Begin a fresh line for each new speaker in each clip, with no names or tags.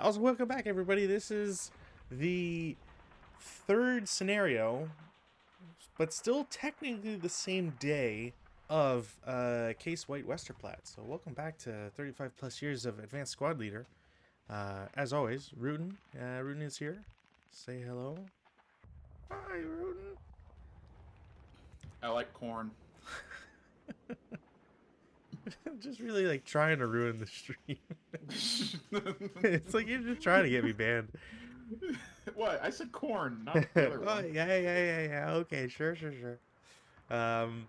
Also, welcome back, everybody. This is the third scenario, but still technically the same day of Case White Westerplatte. So, welcome back to 35 plus years of Advanced Squad Leader. As always, Rootin. Rootin is here. Say hello. Hi, Rootin.
I like corn.
Just really like trying to ruin the stream. It's like you're just trying to get me banned.
What? I said corn, not the other
Oh,
one.
yeah. Okay, sure. Um,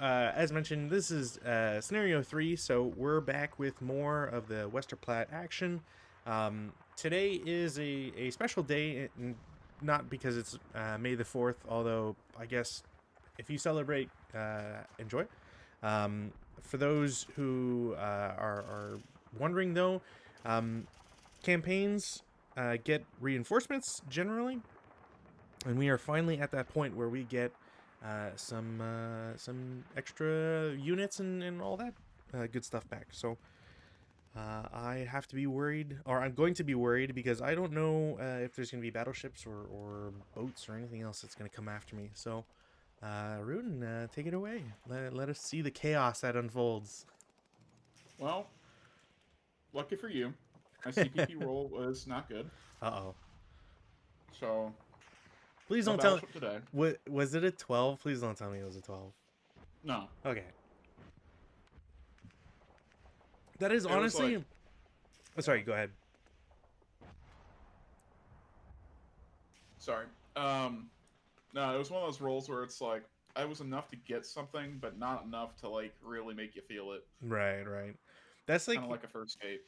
as mentioned, this is scenario 3, so we're back with more of the Westerplatte action. Today is a special day, not because it's May the 4th, although I guess if you celebrate, enjoy. For those who are wondering, though, um, campaigns get reinforcements generally, and we are finally at that point where we get some extra units and all that good stuff back. So I have to be worried, or I'm going to be worried, because I don't know if there's going to be battleships or boats or anything else that's going to come after me. So, Rudin, take it away. Let us see the chaos that unfolds.
Well, lucky for you, my CPP roll was not good,
Uh-oh.
so
Please
no
don't tell me.
battleship today.
Was it a 12? Please don't tell me it was a 12.
No,
Okay. That is
it was like,
honestly... Oh, sorry, go ahead.
sorry. No, it was one of those rolls where it's like I was enough to get something, but not enough to like really make you feel it.
Right. That's like...
Kind of like a first skate.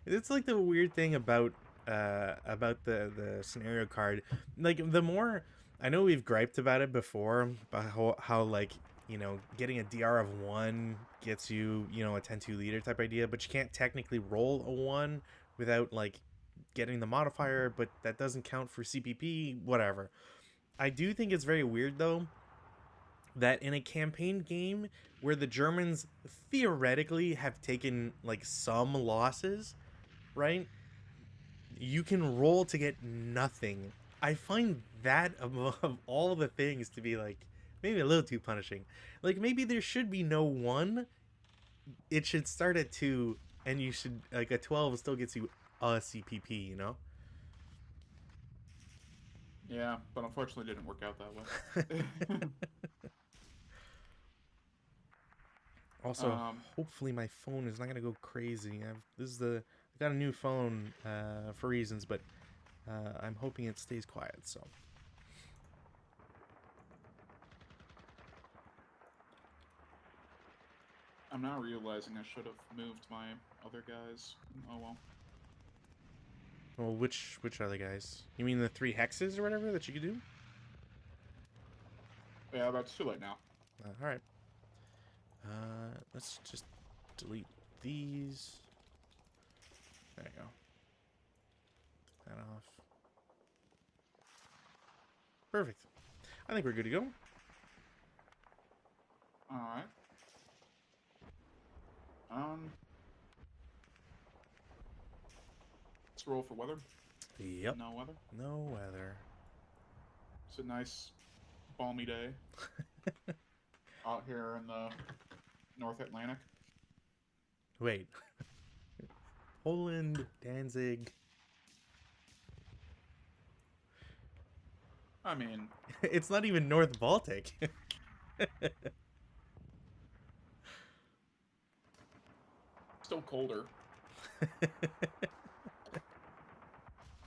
It's like the weird thing about the scenario card. Like, the more... I know we've griped about it before, about how like, getting a DR of 1 gets you, a 10-2 leader type idea, but you can't technically roll a 1 without like getting the modifier, but that doesn't count for CPP, whatever. I do think it's very weird, though, that in a campaign game where the Germans theoretically have taken like some losses, right? You can roll to get nothing. I find that of all the things to be like maybe a little too punishing. Like, maybe there should be no 1. It should start at 2, and you should, like, a 12 still gets you a CPP, you know?
Yeah, but unfortunately, it didn't work out that way.
Also, hopefully my phone is not gonna go crazy. I got a new phone for reasons, but I'm hoping it stays quiet. So
I'm now realizing I should have moved my other guys. Oh well.
well, which other guys? You mean the 3 hexes or whatever that you could do?
Yeah, but it's too late now.
All right. Let's just delete these. There you go. That off. Perfect. I think we're good to go.
Alright. Let's roll for weather.
Yep.
No weather.
No weather.
It's a nice, balmy day out here in the North Atlantic.
Wait. Poland, Danzig.
I mean,
It's not even North Baltic.
still colder.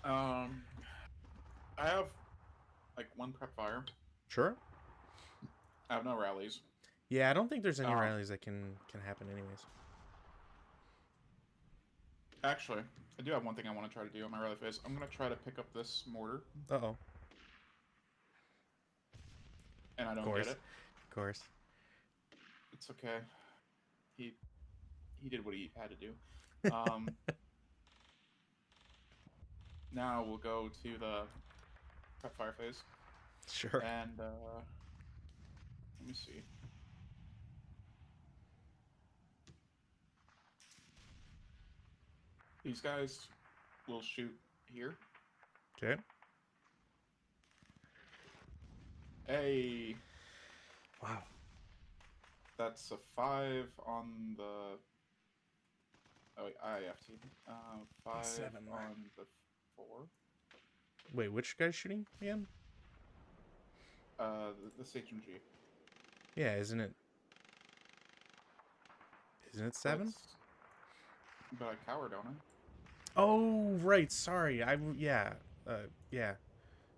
I have like 1 prep fire.
Sure.
I have no rallies.
Yeah, I don't think there's any rallies that can happen anyways.
Actually, I do have one thing I want to try to do on my rally phase. I'm gonna try to pick up this mortar.
Uh-oh.
And I don't get it.
Of course.
It's okay. He did what he had to do. Now we'll go to the prep fire phase.
Sure.
And let me see. These guys will shoot here.
Okay.
Hey,
Wow.
that's a 5 on the. Oh wait, IFT. 5
7.
on the 4.
Wait, which guy's shooting again?
This HMG.
Yeah, isn't it? Isn't it
But
7?
but I cower, don't I?
Oh, right. Sorry. Yeah. Yeah.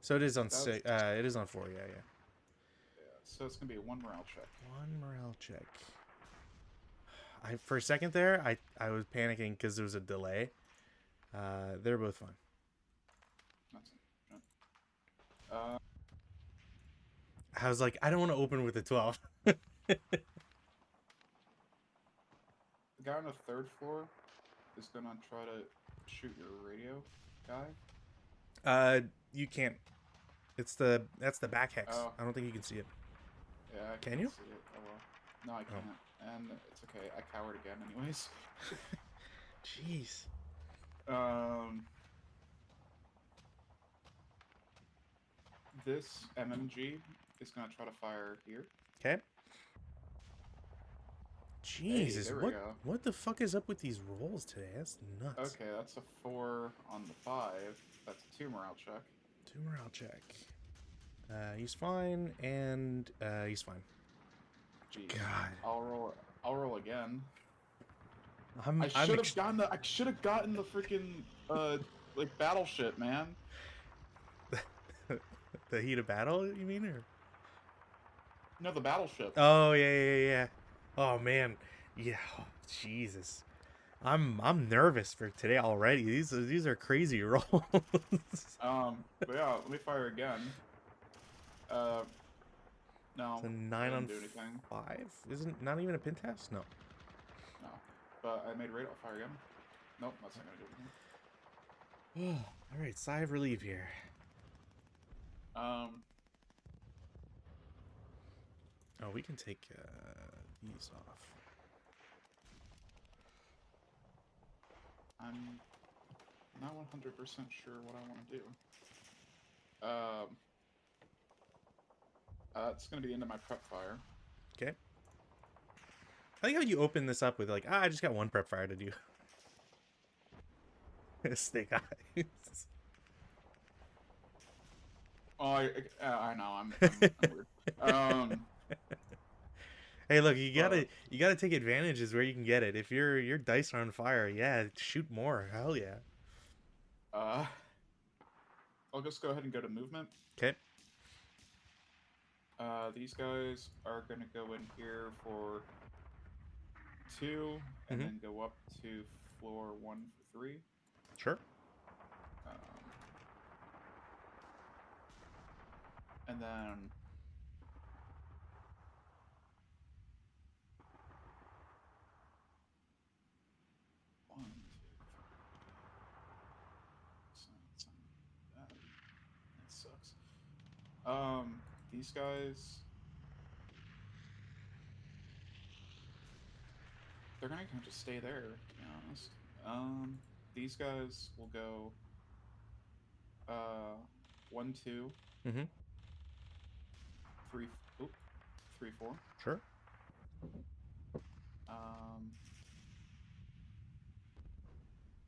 So it is on
That's
6. It is on 4. Yeah, yeah.
yeah. So it's gonna be a 1 morale check.
1 morale check. For a second there, I was panicking because there was a delay. They're both fine.
That's it.
I was like, I don't want to open with a 12.
The guy on the 3rd floor is gonna try to shoot your radio guy.
You can't. That's the back hex.
Oh.
I don't think you can see it.
Yeah, I
Can
can't
you?
see it. Oh well. No, I can't. And it's okay. I cowered again, anyways.
Jeez.
This MMG is gonna try to fire here.
Okay. Jesus,
there we go.
what the fuck is up with these rolls today? That's nuts.
Okay, that's a 4 on the 5. That's a 2 morale check.
2 morale check. He's fine, and he's fine.
Jeez.
God.
I'll roll again.
I
should have gotten the freaking like battleship, man.
The heat of battle, you mean, or?
No, the battleship.
Oh yeah. Oh man, yeah. Oh, Jesus, I'm nervous for today already. These are crazy rolls.
But yeah, let me fire again. No.
It's a 9 on
do anything.
5. Isn't not even a pin test? No.
No. But I made radar. I'll fire again. Nope, that's not gonna do anything.
All right, sigh of relief here.
Um.
Oh, we can take these off.
I'm not 100% sure what I want to do. It's gonna be the end of my prep fire.
Okay. I like how you open this up with like, I just got 1 prep fire to do. Snake eyes.
Oh, I know. I'm weird.
Hey, look, you gotta take advantages where you can get it. If your dice are on fire, yeah, shoot more. Hell yeah.
I'll just go ahead and go to movement.
Okay.
These guys are gonna go in here for 2, and then go up to floor 1 for 3.
Sure.
And then that sucks. These guys, they're gonna kind of just stay there, to be honest. These guys will go 1, 2, 3, 3, 4.
Sure.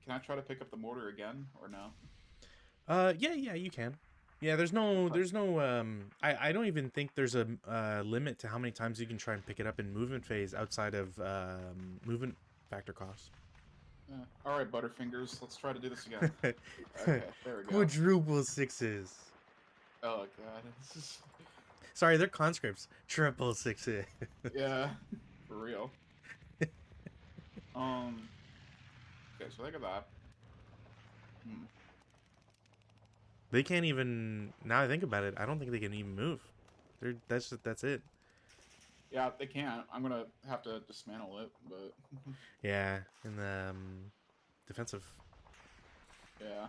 Can I try to pick up the mortar again, or no?
Yeah, you can. Yeah, there's no, I don't even think there's a limit to how many times you can try and pick it up in movement phase outside of movement factor cost.
All right, Butterfingers, let's try to do this again. Okay, there we go.
Quadruple 6s.
Oh god, this is.
Sorry, they're conscripts. Triple 6s.
Yeah, for real. Okay, so think of that.
They can't even. Now I think about it, I don't think they can even move. That's it.
Yeah, they can't. I'm gonna have to dismantle it, but.
Yeah, in the defensive.
Yeah.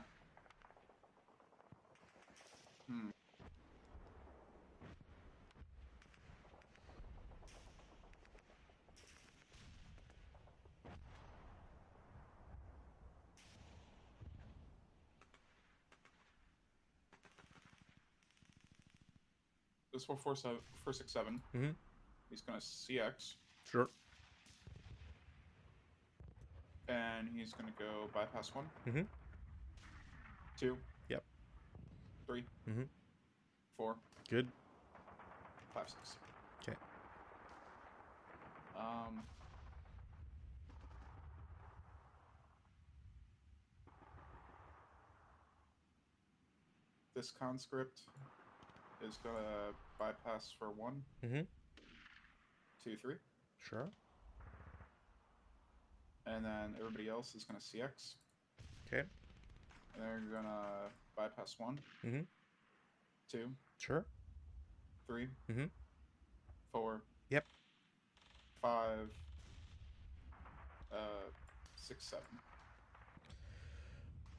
This 467.
Mm-hmm.
He's gonna CX,
Sure.
and he's gonna go bypass 1,
Mm-hmm.
2,
Yep.
3,
Mm-hmm.
4,
Good.
5, 6.
Okay.
Um, this conscript is gonna bypass for 1,
Mm-hmm.
2, 3,
Sure.
and then everybody else is gonna CX,
Okay.
and they're gonna bypass 1,
Mm-hmm.
2,
Sure.
3,
Mm-hmm.
4,
Yep.
5, 6, 7.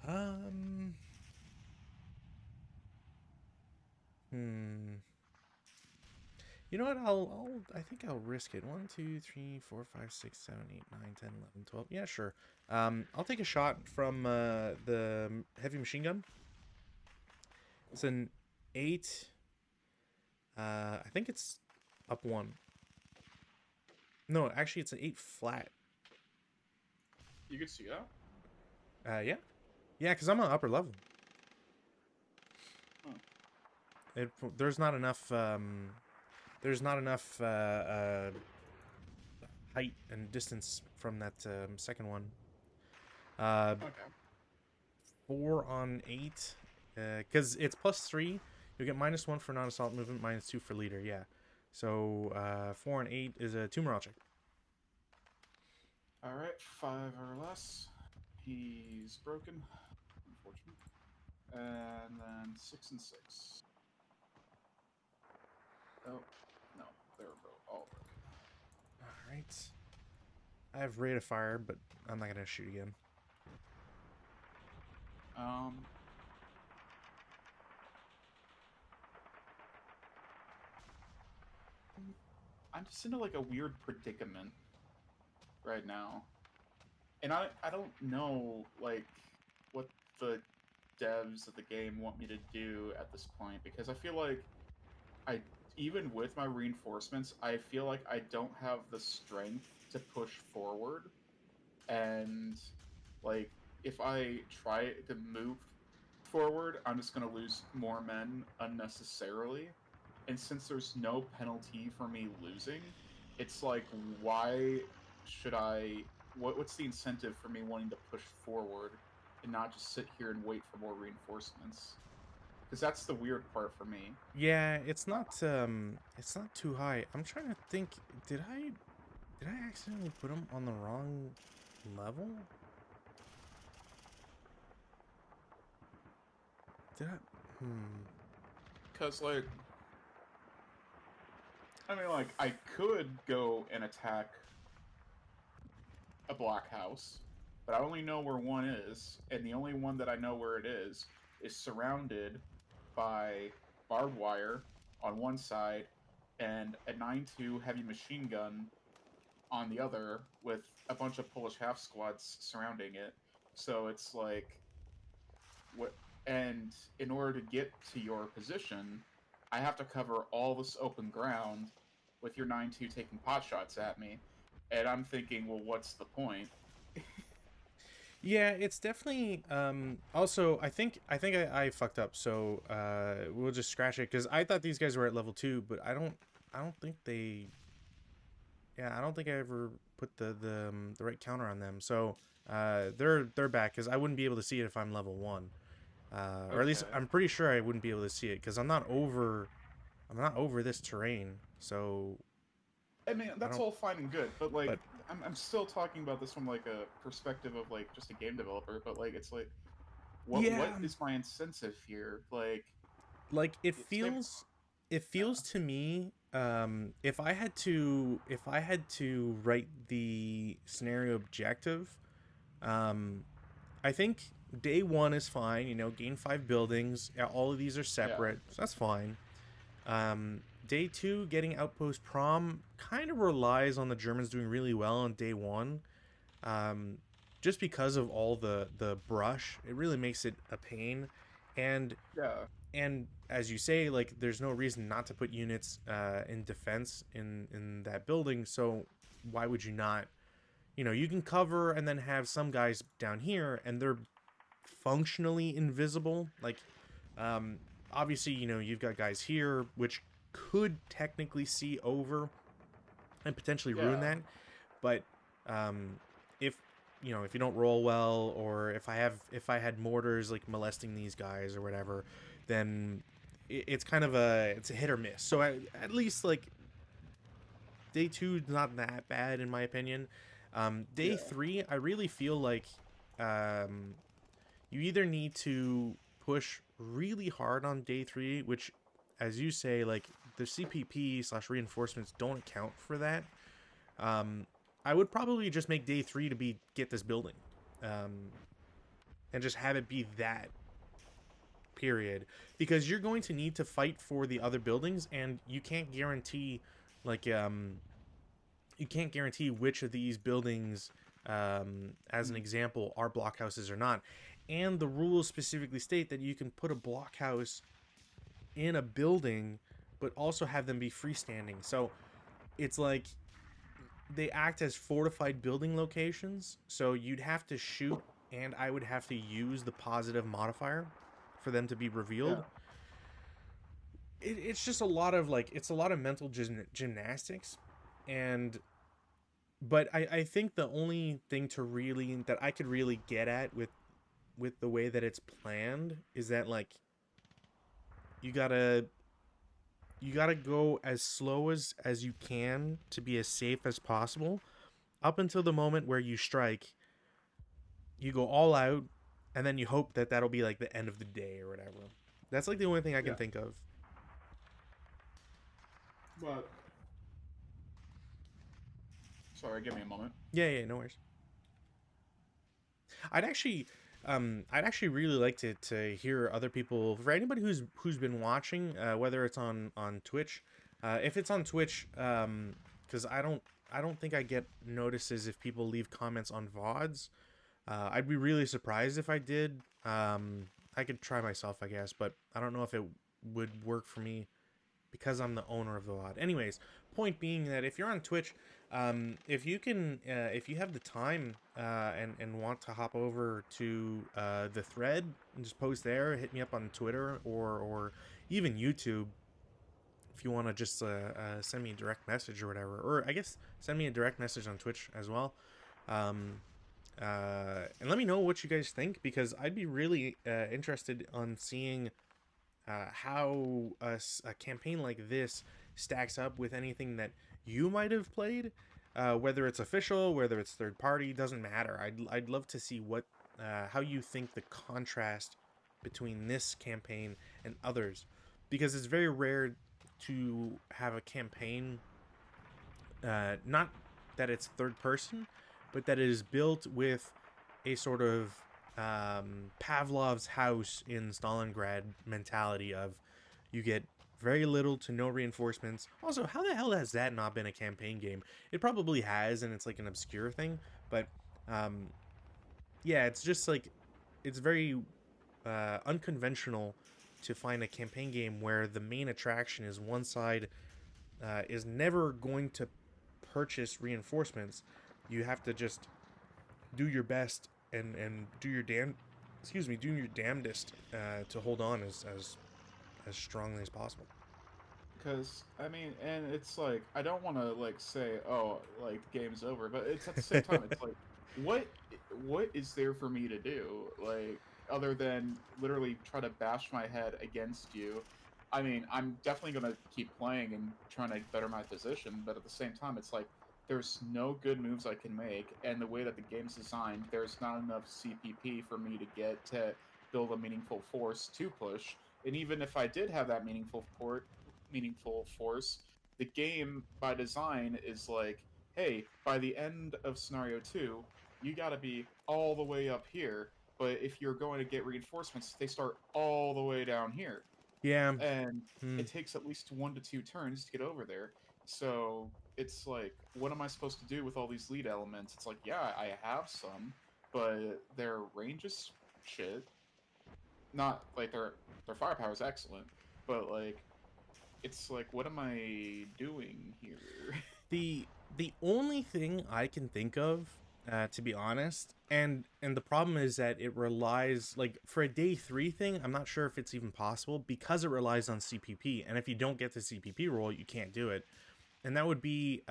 Um. Hmm. You know what? I think I'll risk it. 1, 2, 3, 4, 5, 6, 7, 8, 9, 10, 11, 12. Yeah, sure. I'll take a shot from the heavy machine gun. It's an 8. I think it's up 1. No, actually, it's an 8 flat.
You could see that.
Yeah, yeah, because I'm on upper level.
Huh.
There's not enough. There's not enough height and distance from that second one.
Okay.
4 on 8, because it's +3. You'll get -1 for non-assault movement, -2 for leader. Yeah, so 4 and 8 is a 2 morale check.
All right, 5 or less. He's broken. Unfortunate. And then 6 and 6. Oh, no. They're all broken.
All right. I have rate of fire, but I'm not gonna shoot again.
I'm just in like a weird predicament right now. And I don't know like what the devs of the game want me to do at this point, because I feel like I even with my reinforcements, I feel like I don't have the strength to push forward. And like if I try to move forward, I'm just going to lose more men unnecessarily. And since there's no penalty for me losing, it's like, why should I? What's the incentive for me wanting to push forward and not just sit here and wait for more reinforcements? Because that's the weird part for me.
Yeah, it's not too high. I'm trying to think. Did I accidentally put him on the wrong level? Did I?
Because like, I mean, like I could go and attack a block house, but I only know where one is, and the only one that I know where it is surrounded by barbed wire on one side and a 9.2 heavy machine gun on the other, with a bunch of Polish half squads surrounding it. So it's like, what? And in order to get to your position, I have to cover all this open ground with your 9.2 taking pot shots at me. And I'm thinking, well, what's the point?
Yeah, it's definitely also I fucked up, so we'll just scratch it because I thought these guys were at level 2, but I don't think they yeah, I don't think I ever put the right counter on them. So they're back because I wouldn't be able to see it if I'm level 1. Or at least
Okay.
I'm pretty sure I wouldn't be able to see it because I'm not over this terrain. So
I mean,
I
that's
don't
all fine and good, but like,
but
I'm still talking about this from like a perspective of like just a game developer. But like, it's like, what
yeah,
is my incentive here? Like,
like
say,
it feels to me if I had to write the scenario objective, um I think day 1 is fine, gain 5 buildings. Yeah, all of these are
yeah,
separate, so that's fine. Day 2, getting outpost prom kind of relies on the Germans doing really well on day 1. um just because of all the brush, it really makes it a pain. and
Yeah.
as you say, like there's no reason not to put units in defense in that building. So why would you not? You know, you can cover and then have some guys down here, and they're functionally invisible. Like, um, obviously, you know, you've got guys here which could technically see over and potentially ruin
Yeah.
that. But um, if you know, if you don't roll well, or if I had mortars like molesting these guys or whatever, then it's kind of a hit or miss. So at least like day two is not that bad in my opinion. Day
Yeah.
three, I really feel like um, you either need to push really hard on day three, which, as you say, like the CPP slash reinforcements don't account for that. Um, I would probably just make day three to be get this building, um, and just have it be that period, because you're going to need to fight for the other buildings, and you can't guarantee, like, you can't guarantee which of these buildings, as an
Mm.
example, are blockhouses or not. And the rules specifically state that you can put a blockhouse in a building, but also have them be freestanding. So it's like they act as fortified building locations. So you'd have to shoot, and I would have to use the positive modifier for them to be revealed.
Yeah.
It's just a lot of like it's a lot of mental gymnastics, and but I think the only thing to really that I could really get at with the way that it's planned is that like you gotta you gotta go as slow as you can to be as safe as possible up until the moment where you strike. You go all out, and then you hope that that'll be like the end of the day or whatever. That's like the only thing I can
Yeah.
think of.
But sorry, give me a moment.
Yeah, yeah, no worries. I'd actually, I'd actually really like to hear other people. For anybody who's been watching, whether it's on Twitch, if it's on Twitch, because I don't think I get notices if people leave comments on VODs. I'd be really surprised if I did. I could try myself, I guess, but I don't know if it would work for me because I'm the owner of the VOD. Anyways, point being that if you're on Twitch, if you can, if you have the time and want to hop over to the thread and just post there, hit me up on Twitter or even YouTube if you want to just send me a direct message or whatever, or I guess send me a direct message on Twitch as well. Um, and let me know what you guys think, because I'd be really interested on seeing how a campaign like this stacks up with anything that you might have played, whether it's official, whether it's third party, doesn't matter. I'd love to see what how you think the contrast between this campaign and others, because it's very rare to have a campaign, not that it's third person, but that it is built with a sort of Pavlov's house in Stalingrad mentality of you get very little to no reinforcements. Also, how the hell has that not been a campaign game? It probably has, and it's like an obscure thing, but um, yeah, it's just like it's very unconventional to find a campaign game where the main attraction is one side is never going to purchase reinforcements. You have to just do your best and do your do your damnedest to hold on as strongly as possible.
Because I mean, and it's like I don't want to like say, oh, like the game's over, but it's at the same time, it's like, what what is there for me to do, like other than literally try to bash my head against you? I mean, I'm definitely gonna keep playing and trying to better my position, but at the same time, it's like there's no good moves I can make, and the way that the game's designed, there's not enough CPP for me to get to build a meaningful force to push. And even if I did have that meaningful force, the game by design is like, hey, by the end of scenario 2, you got to be all the way up here, but if you're going to get reinforcements, they start all the way down here,
Yeah.
and
Hmm.
it takes at least 1 to 2 turns to get over there. So it's like, what am I supposed to do with all these lead elements? It's like, yeah, I have some, but their range is shit. not like their firepower is excellent, but like it's like what am I doing here?
the the only thing I can think of, to be honest, and the problem is that it relies, like, for a day three thing. I'm not sure if it's even possible because it relies on CPP, and if you don't get the CPP roll, you can't do it. And that would be,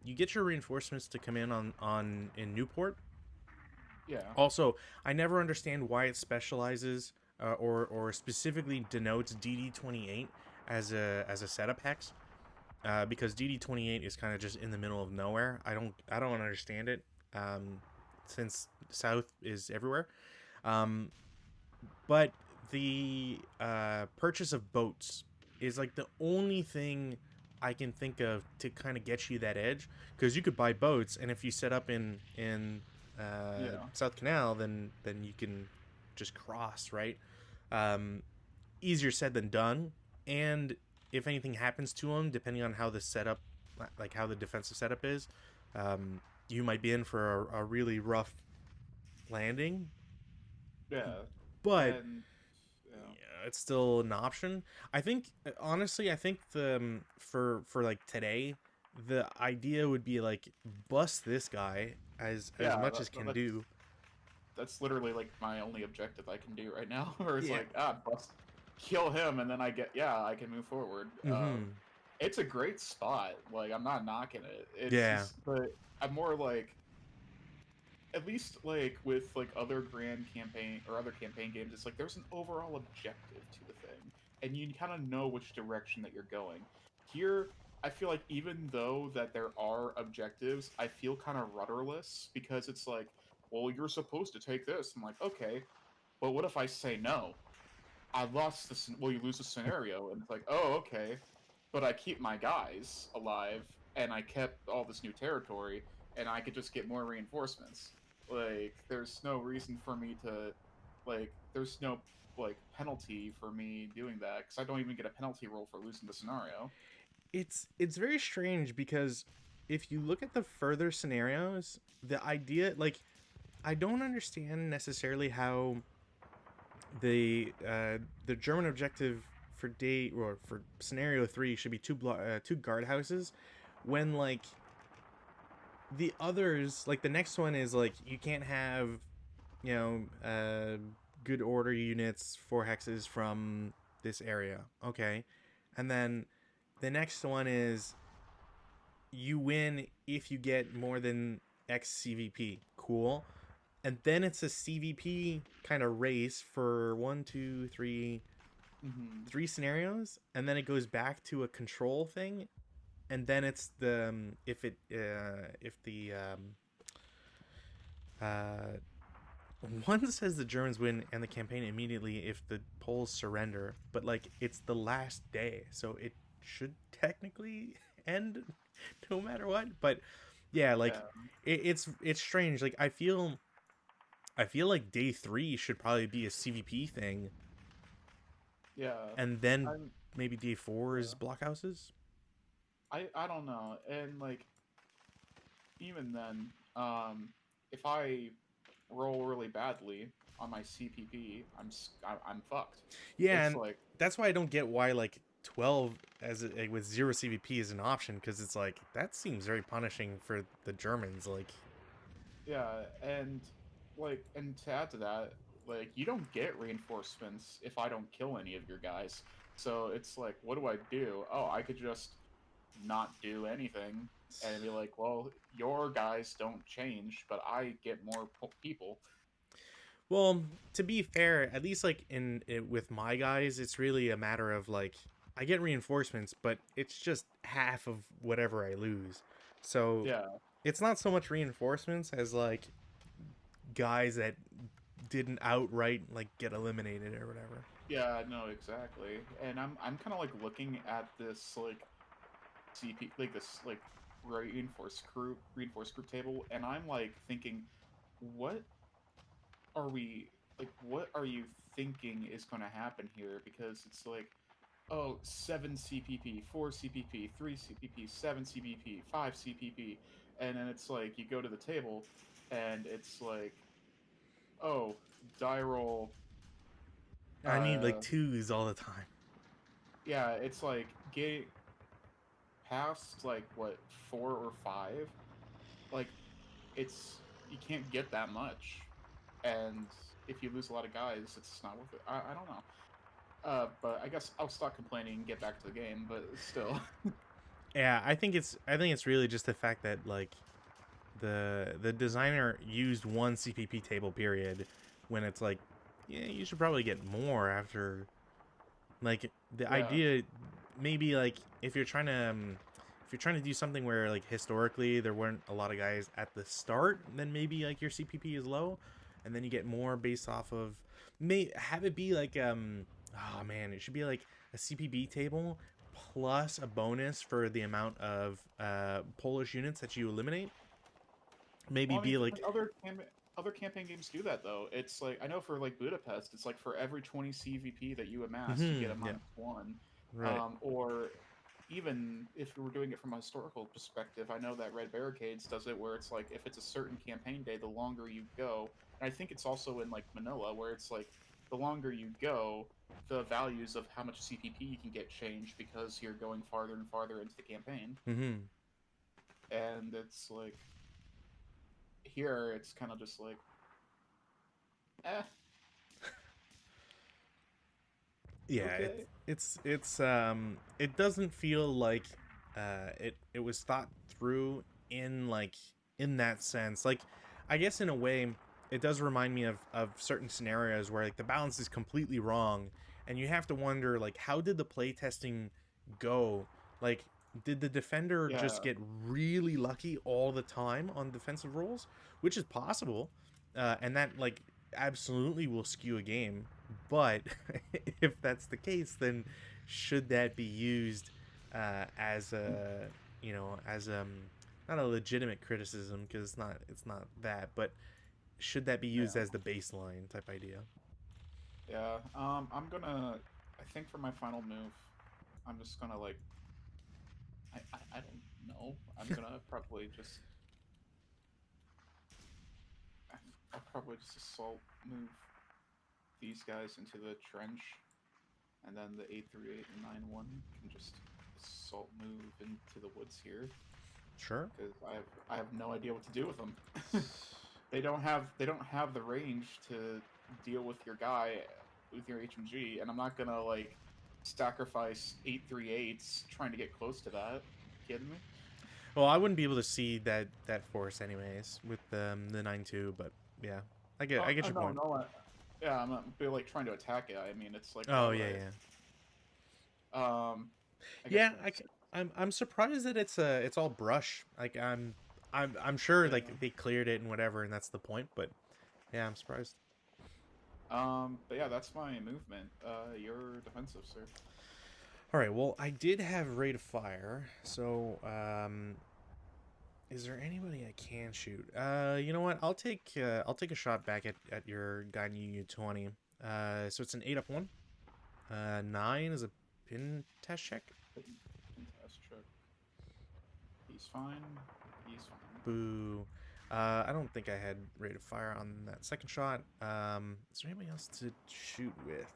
you get your reinforcements to come in on in Newport.
Yeah,
Also, I never understand why it specializes, or specifically denotes DD28 as a setup hex, because DD28 is kind of just in the middle of nowhere. I don't understand it, since South is everywhere. Um, but the purchase of boats is like the only thing I can think of to kind of get you that edge, because you could buy boats, and if you set up in
yeah,
South Canal, then you can just cross, right. Um, Easier said than done, and if anything happens to them, depending on how the setup, like how the defensive setup is, um, you might be in for a really rough landing.
yeah,
But
and yeah,
yeah, it's still an option. I think, honestly, I think the, for like today, the idea would be like bust this guy as
yeah.
much as can
That's
do.
literally like my only objective I can do right now. Where it's
Yeah.
like bust, kill him, and then I can move forward.
Mm-hmm.
It's a great spot. Like I'm not knocking it. It's
Yeah.
just, but I'm more like at least like with like other grand campaign or other campaign games, it's like there's an overall objective to the thing, and you kind of know which direction that you're going. Here, I feel like even though that there are objectives, I feel kind of rudderless because it's like, well, you're supposed to take this. I'm like, okay, but what if I say no? I lost this. Well, you lose the scenario, and it's like, oh, okay, but I keep my guys alive, and I kept all this new territory, and I could just get more reinforcements. Like, there's no reason for me to, like, there's no like penalty for me doing that because I don't even get a penalty roll for losing the scenario.
It's very strange because if you look at the further scenarios, the idea, like, I don't understand necessarily how the German objective for day, or for scenario three, should be two guardhouses, when, like, the others, like the next one is like you can't have, you know good order units, four hexes from this area, okay, and then the next one is you win if you get more than X CVP. Cool. And then it's a CVP kind of race for one, two,
Hmm.
three scenarios, and then it goes back to a control thing, and then it's the, if the, uh, one says the Germans win and the campaign immediately if the Poles surrender, but like it's the last day, so it should technically end no matter what. But yeah, like,
Yeah,
it's strange. Like, I feel like day three should probably be a CVP thing,
yeah.
and then
I'm
maybe day four is
yeah.
blockhouses.
I don't know, and like even then, if I roll really badly on my CPP, I'm fucked.
Yeah,
It's
and
like
that's why I don't get why, like, 12 with zero CVP is an option, because it's like that seems very punishing for the Germans. Like,
yeah, and to add to that, like you don't get reinforcements if I don't kill any of your guys. So it's like, what do I do? Oh, I could just not do anything and be like, well, your guys don't change, but I get more people.
well, to be fair, at least like with my guys, it's really a matter of like I get reinforcements, but it's just half of whatever I lose. So
Yeah,
it's not so much reinforcements as like guys that didn't outright like get eliminated or whatever.
yeah, no, exactly. And I'm kind of like looking at this like CP like this like reinforced group table, and I'm like thinking, what are we like? What are you thinking is going to happen here? Because it's like, oh, 7 CPP, 4 CPP, 3 CPP, 7 CPP, 5 CPP, and then it's like you go to the table, and it's like, oh, die roll
I need like
Uh,
2s all the time.
yeah, it's like getting past like what 4 or 5. Like it's you can't get that much, and if you lose a lot of guys, it's not worth it. I don't know. But I guess I'll stop complaining and get back to the game. But still,
Yeah, I think it's really just the fact that like the designer used one CPP table period when it's like, yeah, you should probably get more after. Like the
yeah.
idea, maybe like if you're trying to do something where like historically there weren't a lot of guys at the start, then maybe like your CPP is low, and then you get more based off of may have it be like oh man, it should be like a CPB table plus a bonus for the amount of Polish units that you eliminate. Maybe
Well, I mean,
be like
other campaign games do that though. It's like I know for like Budapest, it's like for every 20 CVP that you amass, you get a
yeah,
-1.
right.
Or even if you were doing it from a historical perspective, I know that Red Barricades does it where it's like if it's a certain campaign day, the longer you go, and I think it's also in like Manila where it's like the longer you go, the values of how much CPP you can get change because you're going farther and farther into the campaign,
Mm-hmm.
and it's like here it's kind of just like eh,
Yeah,
okay.
it doesn't feel like it was thought through in like in that sense. Like I guess in a way it does remind me of certain scenarios where like the balance is completely wrong and you have to wonder like how did the play testing go? Like did the defender just
Yeah.
get really lucky all the time on defensive rolls, which is possible, and that like absolutely will skew a game. But if that's the case, then should that be used as a as not a legitimate criticism because it's not that, but should that be used
Yeah.
as the baseline type idea?
Yeah. I'm gonna. I think for my final move, I'm just gonna like. I don't know. I'm gonna probably just. I'll probably just assault move these guys into the trench, and then the 838 and 91 can just assault move into the woods here
Sure.
because I have no idea what to do with them. They don't have the range to deal with your guy with your HMG, and I'm not gonna like sacrifice 838s trying to get close to that. Kidding me?
Well, I wouldn't be able to see that force anyways with the 9-2, but yeah, I get your
No,
point.
no. Yeah, I'm not be like trying to attack it. I mean, it's like why
Oh
would
yeah,
I?
yeah.
I guess
Yeah,
what
I,
else?
I'm surprised that it's all brush. Like I'm sure
Yeah.
like they cleared it and whatever, and that's the point. But yeah, I'm surprised.
But yeah, that's my movement. You're defensive, sir.
All right, well, I did have rate of fire, so is there anybody I can shoot? You know what? I'll take a shot back at your guy in U20. So it's an 8 up 1. 9 is a pin test check.
Fantastic. He's fine. He's fine.
Boo. I don't think I had rate of fire on that second shot. Is there anybody else to shoot with?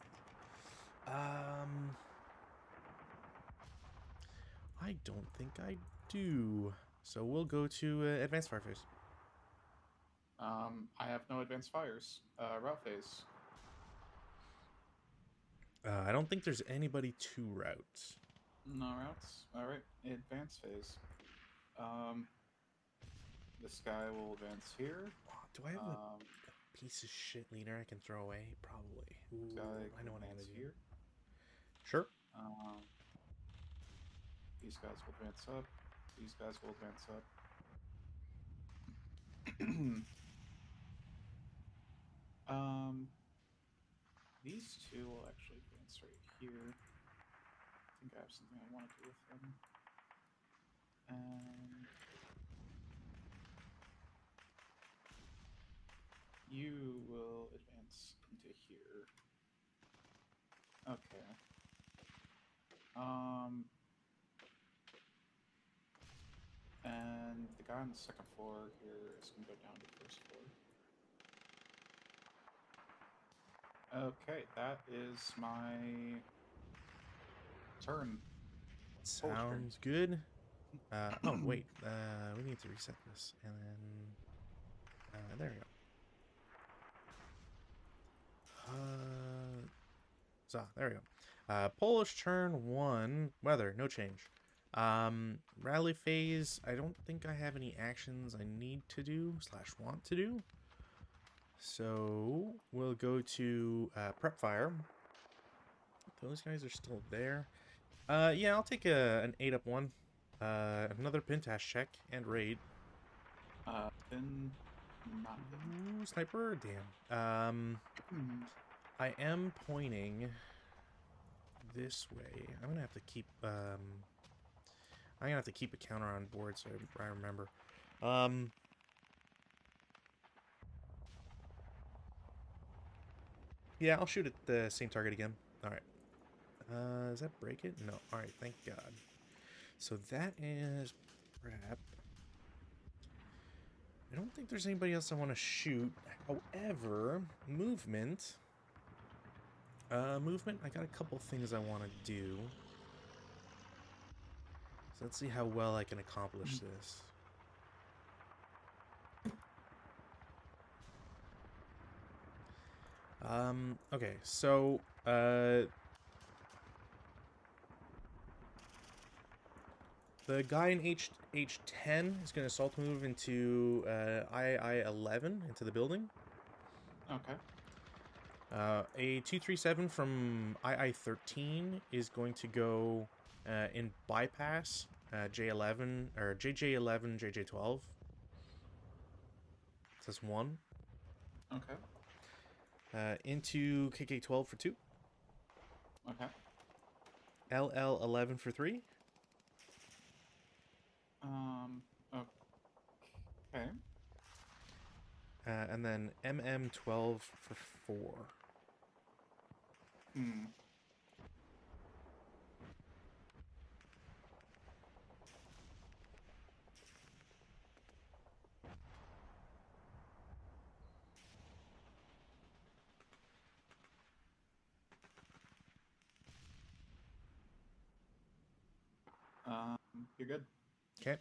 Um, I don't think I do. So we'll go to advanced fire phase.
I have no advanced fires. Route phase.
I don't think there's anybody to route.
No routes. All right. Advanced phase. Um, this guy will advance here.
Oh, do I have
Um,
a piece of shit leader I can throw away? Probably.
this
Ooh,
guy
I
can
know what I'm gonna
advance
do.
here.
Sure.
Um, these guys will advance up. These guys will advance up. um, these two will actually advance right here. I think I have something I want to do with them. And you will advance into here. Okay. And the guy on the second floor here is going to go down to the first floor. Okay, that is my turn. Polish turn.
Sounds good. Oh, wait. We need to reset this. And then... there we go. There we go. Polish turn 1. Weather, no change. Rally phase, I don't think I have any actions I need to do / want to do. So we'll go to prep fire. Those guys are still there. Yeah, I'll take an 8-up 1. Another Pintash check and raid.
Then not
Ooh, sniper, damn. I am pointing this way. I'm gonna have to keep a counter on board so I remember. Yeah, I'll shoot at the same target again. Alright. Does that break it? No. Alright, thank God. So that is prep. I don't think there's anybody else I want to shoot. However, movement. Movement, I got a couple things I want to do. So let's see how well I can accomplish this. Okay, so, the guy in H10 is going to assault move into, II-11, into the building.
Okay.
A 237 from II-13 is going to go, in bypass, J11, or JJ11, JJ12. That's 1.
Okay.
Into KK12 for 2.
Okay.
LL11 for 3.
Okay.
And then MM12 for 4.
Hmm. You're good.
Okay.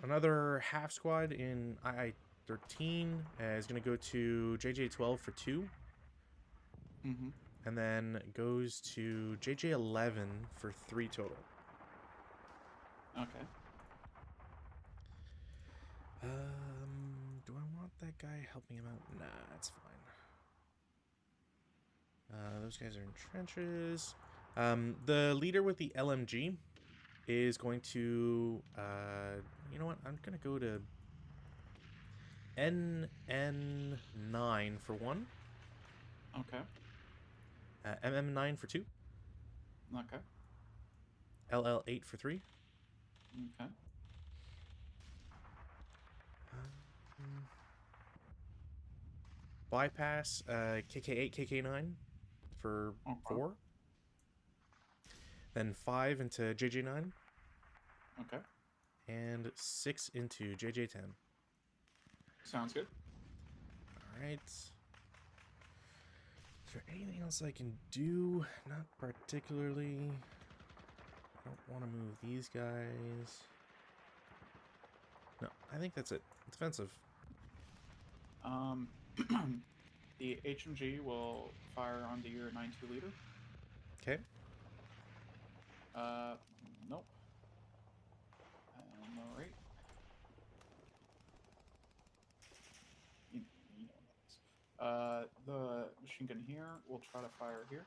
Another half squad in II-13 is going to go to JJ12 for 2.
Mm-hmm.
And then goes to JJ11 for 3 total.
Okay.
Do I want that guy helping him out? Nah, it's fine. Those guys are in trenches. The leader with the LMG is going to, you know what? I'm going to go to NN9 for 1.
Okay.
MM9 for 2.
Okay.
LL8 for 3.
Okay.
Bypass, KK8, KK9 for 4. Then 5 into JJ9.
Okay.
And 6 into JJ10.
Sounds good.
Alright. Is there anything else I can do? Not particularly. I don't want to move these guys. No, I think that's it. Defensive.
The HMG will fire onto your 9-2 leader.
Okay.
Nope. And all right. You know that. The machine gun here will try to fire here.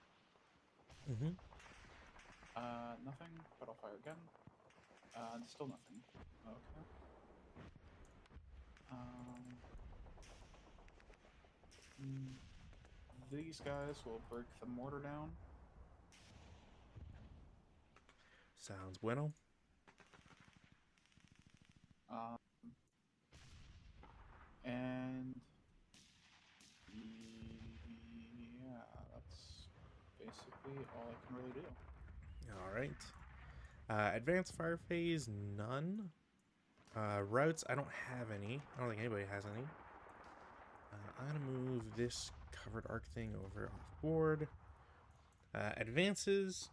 Mm-hmm.
Nothing, but I'll fire again. Still nothing. Okay. These guys will break the mortar down.
Sounds bueno.
And yeah, that's basically all I can really do.
Alright. Advanced fire phase, none. Routes, I don't have any. I don't think anybody has any. I'm gonna move this covered arc thing over off board. Advances.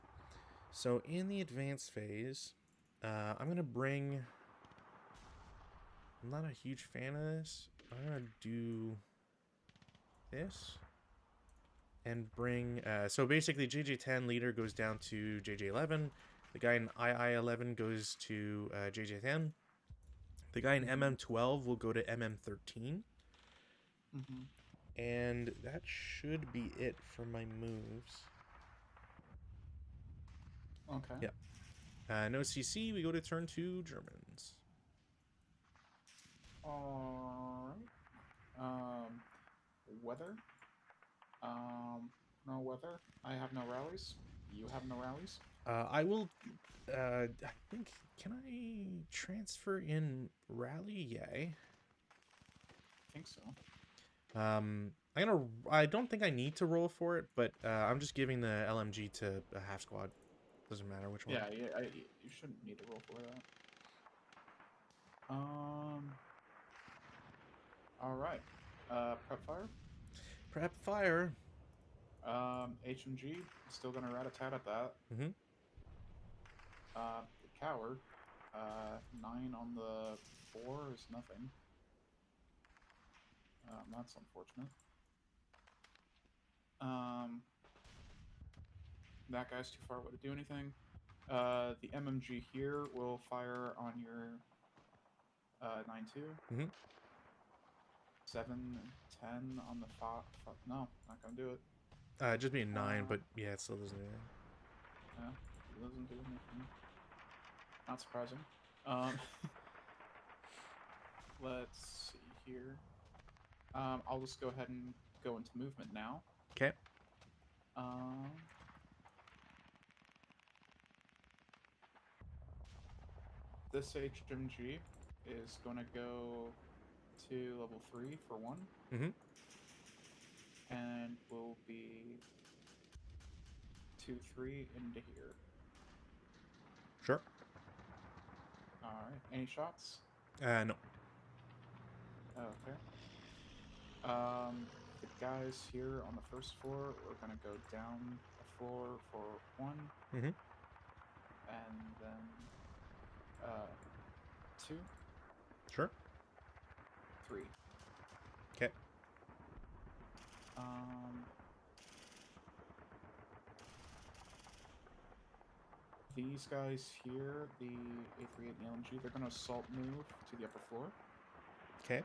So in the advance phase, I'm gonna bring. I'm not a huge fan of this. I'm gonna do this and bring. So basically, JJ10 leader goes down to JJ11. The guy in II11 goes to JJ10. The guy in MM12 will go to MM13.
Mm-hmm.
And that should be it for my moves.
Okay.
Yeah. No CC, we go to turn 2 Germans.
Alright. Weather. No weather. I have no rallies. You have no rallies.
I will. I think. Can I transfer in rally? Yay.
I think so.
I don't think I need to roll for it, but I'm just giving the LMG to a half squad. Doesn't matter which one.
Yeah, you shouldn't need to roll for that. All right. Prep fire.
Prep fire.
HMG still gonna rat-a-tat at that.
Mm-hmm.
The coward. 9 on the 4 is nothing. That's unfortunate. That guy's too far away to do anything. The MMG here will fire on your 9-2.
Mm-hmm.
7 and 10 on the 5. No, not gonna do it.
Just being 9, but yeah, it still doesn't do anything.
Yeah, it doesn't do anything. Not surprising. Let's see here. I'll just go ahead and go into movement now.
Okay.
This HMG is going to go to level 3 for 1.
Mm-hmm.
And will be 2-3 into here.
Sure.
Alright, any shots?
No.
Okay. The guys here on the first floor are going to go down a floor for 1.
Mm-hmm.
And then 2.
Sure.
3.
Okay.
These guys here, the A38 and the LMG, they're going to assault move to the upper floor.
Okay.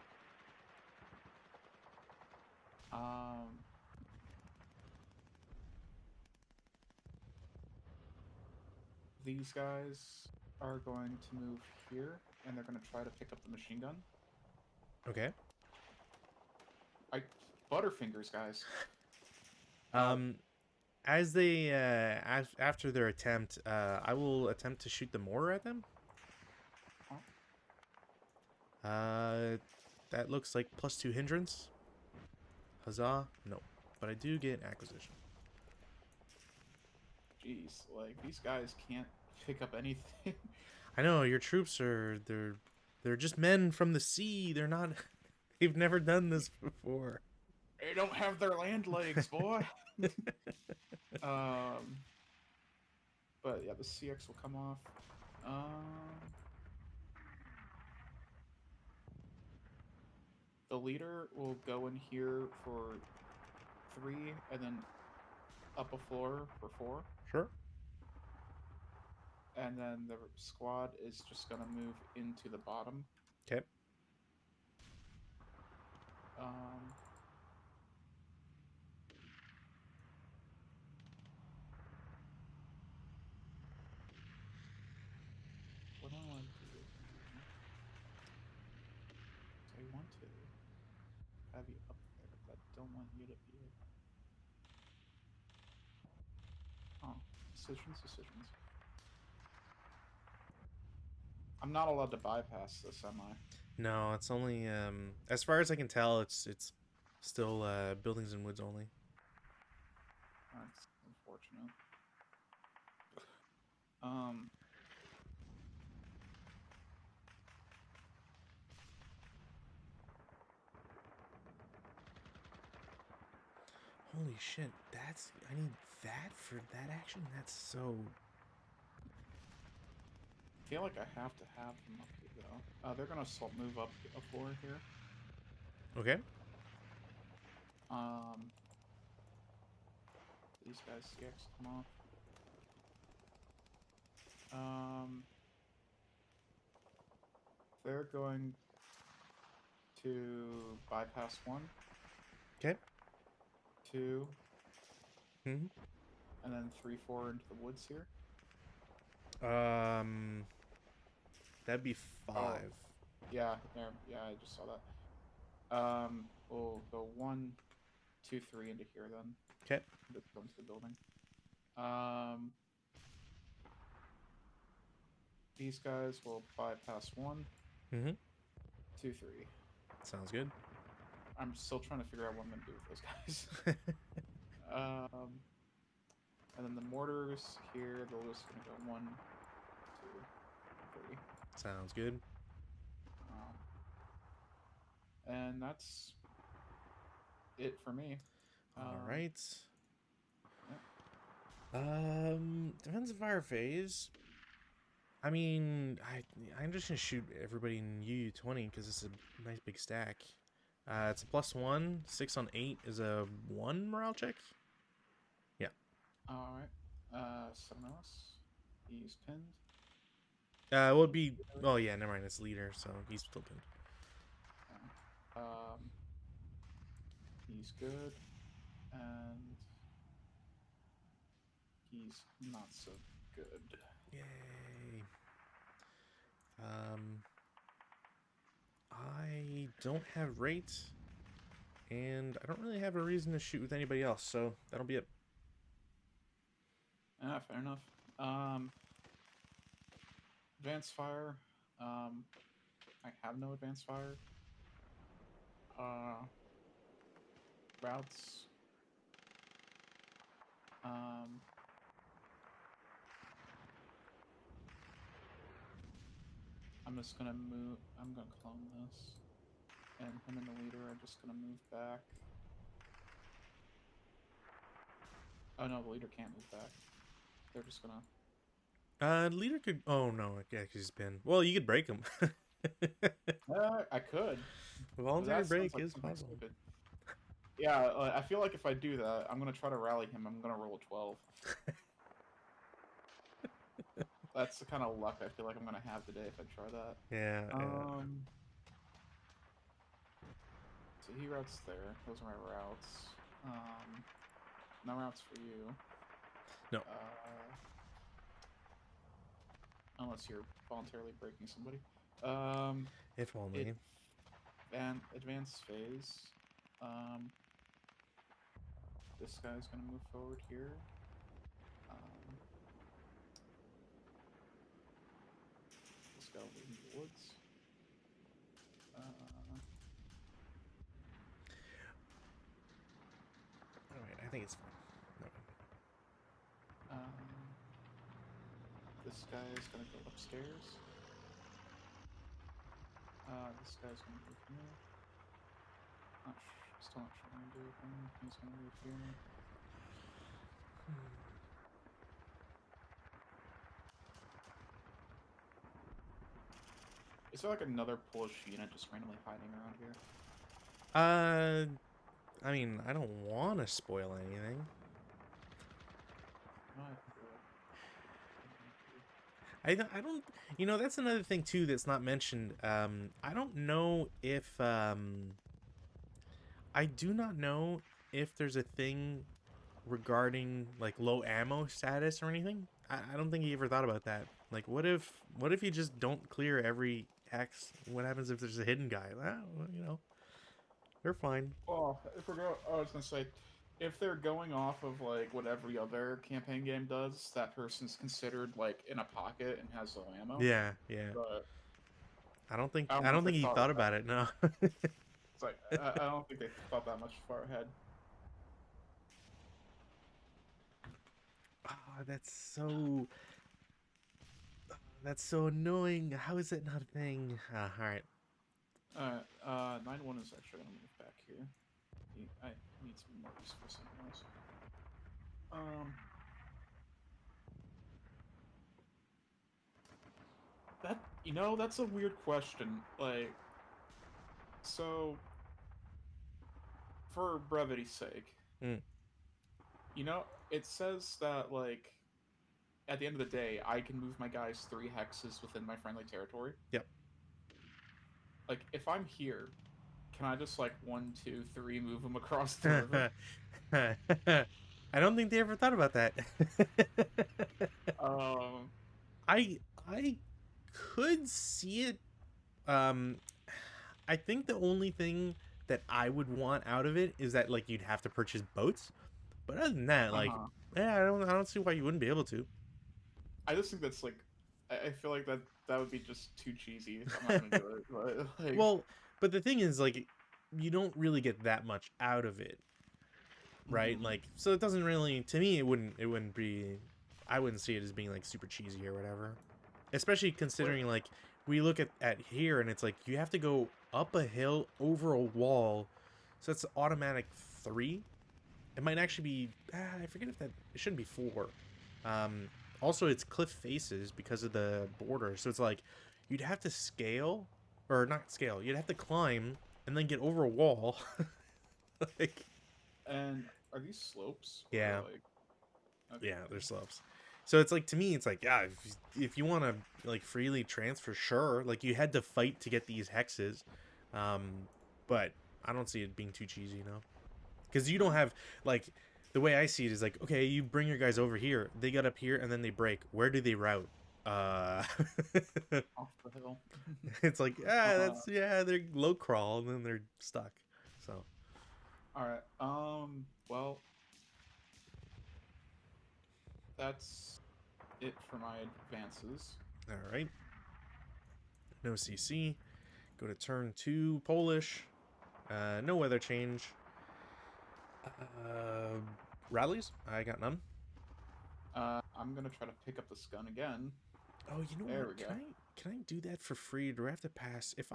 These guys are going to move here, and they're going to try to pick up the machine gun.
Okay.
Butterfingers, guys.
As they after their attempt, I will attempt to shoot the mortar at them. That looks like +2 hindrance. Huzzah! No, but I do get acquisition.
Jeez, like these guys can't pick up anything.
I know your troops are they're just men from the sea. They're not. They've never done this before.
They don't have their land legs, boy. But yeah, the CX will come off. The leader will go in here for 3, and then up a floor for 4.
Sure.
And then the squad is just gonna move into the bottom.
Okay.
What do I want to do? I want to have you up there, but I don't want you to be it. Oh, decisions. I'm not allowed to bypass this, am I?
No, it's only as far as I can tell, it's still buildings and woods only.
That's unfortunate.
Holy shit, I need that for that action? That's so...
I feel like I have to have them up here, though. They're gonna move up a floor here.
Okay.
These guys scares come off. They're going to bypass 1,
Okay.
2,
Mm-hmm.
and then 3, 4 into the woods here.
That'd be 5.
Oh, yeah, there. Yeah, I just saw that. We'll go 1, 2, 3 into here then.
Okay.
Let's go into the building. These guys will bypass 1,
Mm-hmm.
2, 3.
Sounds good.
I'm still trying to figure out what I'm gonna do with those guys. And then the mortars here, they're just gonna go 1, 2, 3.
Sounds good.
And that's it for me.
All right.
Yeah.
Defensive fire phase. I mean, I'm just gonna shoot everybody in UU20 because it's a nice big stack. It's a +1. 6 on 8 is a 1 morale check. Yeah.
All right. Someone else. He's pinned.
Would be. Oh yeah, never mind. It's leader, so he's still pinned.
He's good, and he's not so good.
Yay. I don't have rate, and I don't really have a reason to shoot with anybody else, so that'll be it.
Fair enough. Advanced fire. I have no advanced fire. Routes. I'm just gonna move. I'm gonna clone this, and him and the leader are just gonna move back. Oh no, the leader can't move back. They're just gonna.
Leader could. Oh no, yeah, he's been. Well, you could break him.
I could.
Voluntary break is possible.
Stupid. Yeah, I feel like if I do that, I'm gonna try to rally him. I'm gonna roll a 12. That's the kind of luck I feel like I'm gonna have today if I try that.
Yeah.
So he routes there. Those are my routes. No routes for you.
No.
Unless you're voluntarily breaking somebody.
If only.
And advanced phase. This guy's gonna move forward here. This guy will move into the woods.
Alright, I think it's fine. No.
This guy is gonna go upstairs. This guy's gonna move here. Still not sure what I'm gonna do with him. He's gonna move here. Is there like another Polish unit just randomly hiding around here?
I mean, I don't want to spoil anything.
No,
I don't, you know, that's another thing too that's not mentioned. I don't know if, I do not know if there's a thing regarding like low ammo status or anything. I don't think he ever thought about that. Like, what if you just don't clear every X? What happens if there's a hidden guy? Well, you know, they're fine.
Well, if we're going, I was gonna say, if they're going off of like what every other campaign game does, that person's considered like in a pocket and has low ammo.
Yeah.
But
I don't think
I don't know if
he thought about it. No.
It's like I don't think they thought that much far ahead.
Oh, that's so annoying. How is it not a thing? All right.
9-1 is actually gonna move back here. I need to be more useful somewhere else. Um, that's a weird question. Like, so for brevity's sake,
Mm,
it says that like at the end of the day, I can move my guys 3 hexes within my friendly territory.
yep.
Like, if I'm here, can I just like 1, 2, 3 move them across the river?
I don't think they ever thought about that.
Um,
I could see it. Um, I think the only thing that I would want out of it is that like you'd have to purchase boats. But other than that, like,
uh-huh.
yeah, I don't see why you wouldn't be able to.
I just think that's like, I feel like that would be just too cheesy. So I'm not gonna do it. But like,
Well, but the thing is, like, you don't really get that much out of it, right?
mhm.
Like, so it doesn't really. To me, it wouldn't be. I wouldn't see it as being like super cheesy or whatever. Especially
What?
considering like we look at here and it's like you have to go up a hill over a wall, so it's automatic 3. It might actually be. I forget if that. It shouldn't be 4. Um, Also, it's cliff faces because of the border, so it's like you'd have to scale, or not scale. You'd have to climb and then get over a wall. Like,
And are these slopes or
yeah,
like?
yeah,
Okay.
there's slopes. So it's like to me, it's like yeah, if you want to like freely transfer, sure. Like you had to fight to get these hexes, um, but I don't see it being too cheesy, you know. Because you don't
Hmm.
have like the way I see it is like okay, you bring your guys over here, they get up here and then they break. Where do they route? Uh,
Off the hill.
it's like
uh,
that's yeah, they're low crawl and then they're stuck. So
all right. Well, that's it for my advances.
all right, no CC. Go to turn 2 Polish. No weather change. Uh, Rallies? I got none.
I'm gonna try to pick up this gun again.
Oh, you know
There
what?
we go.
Can I do that for free? Do I have to pass? If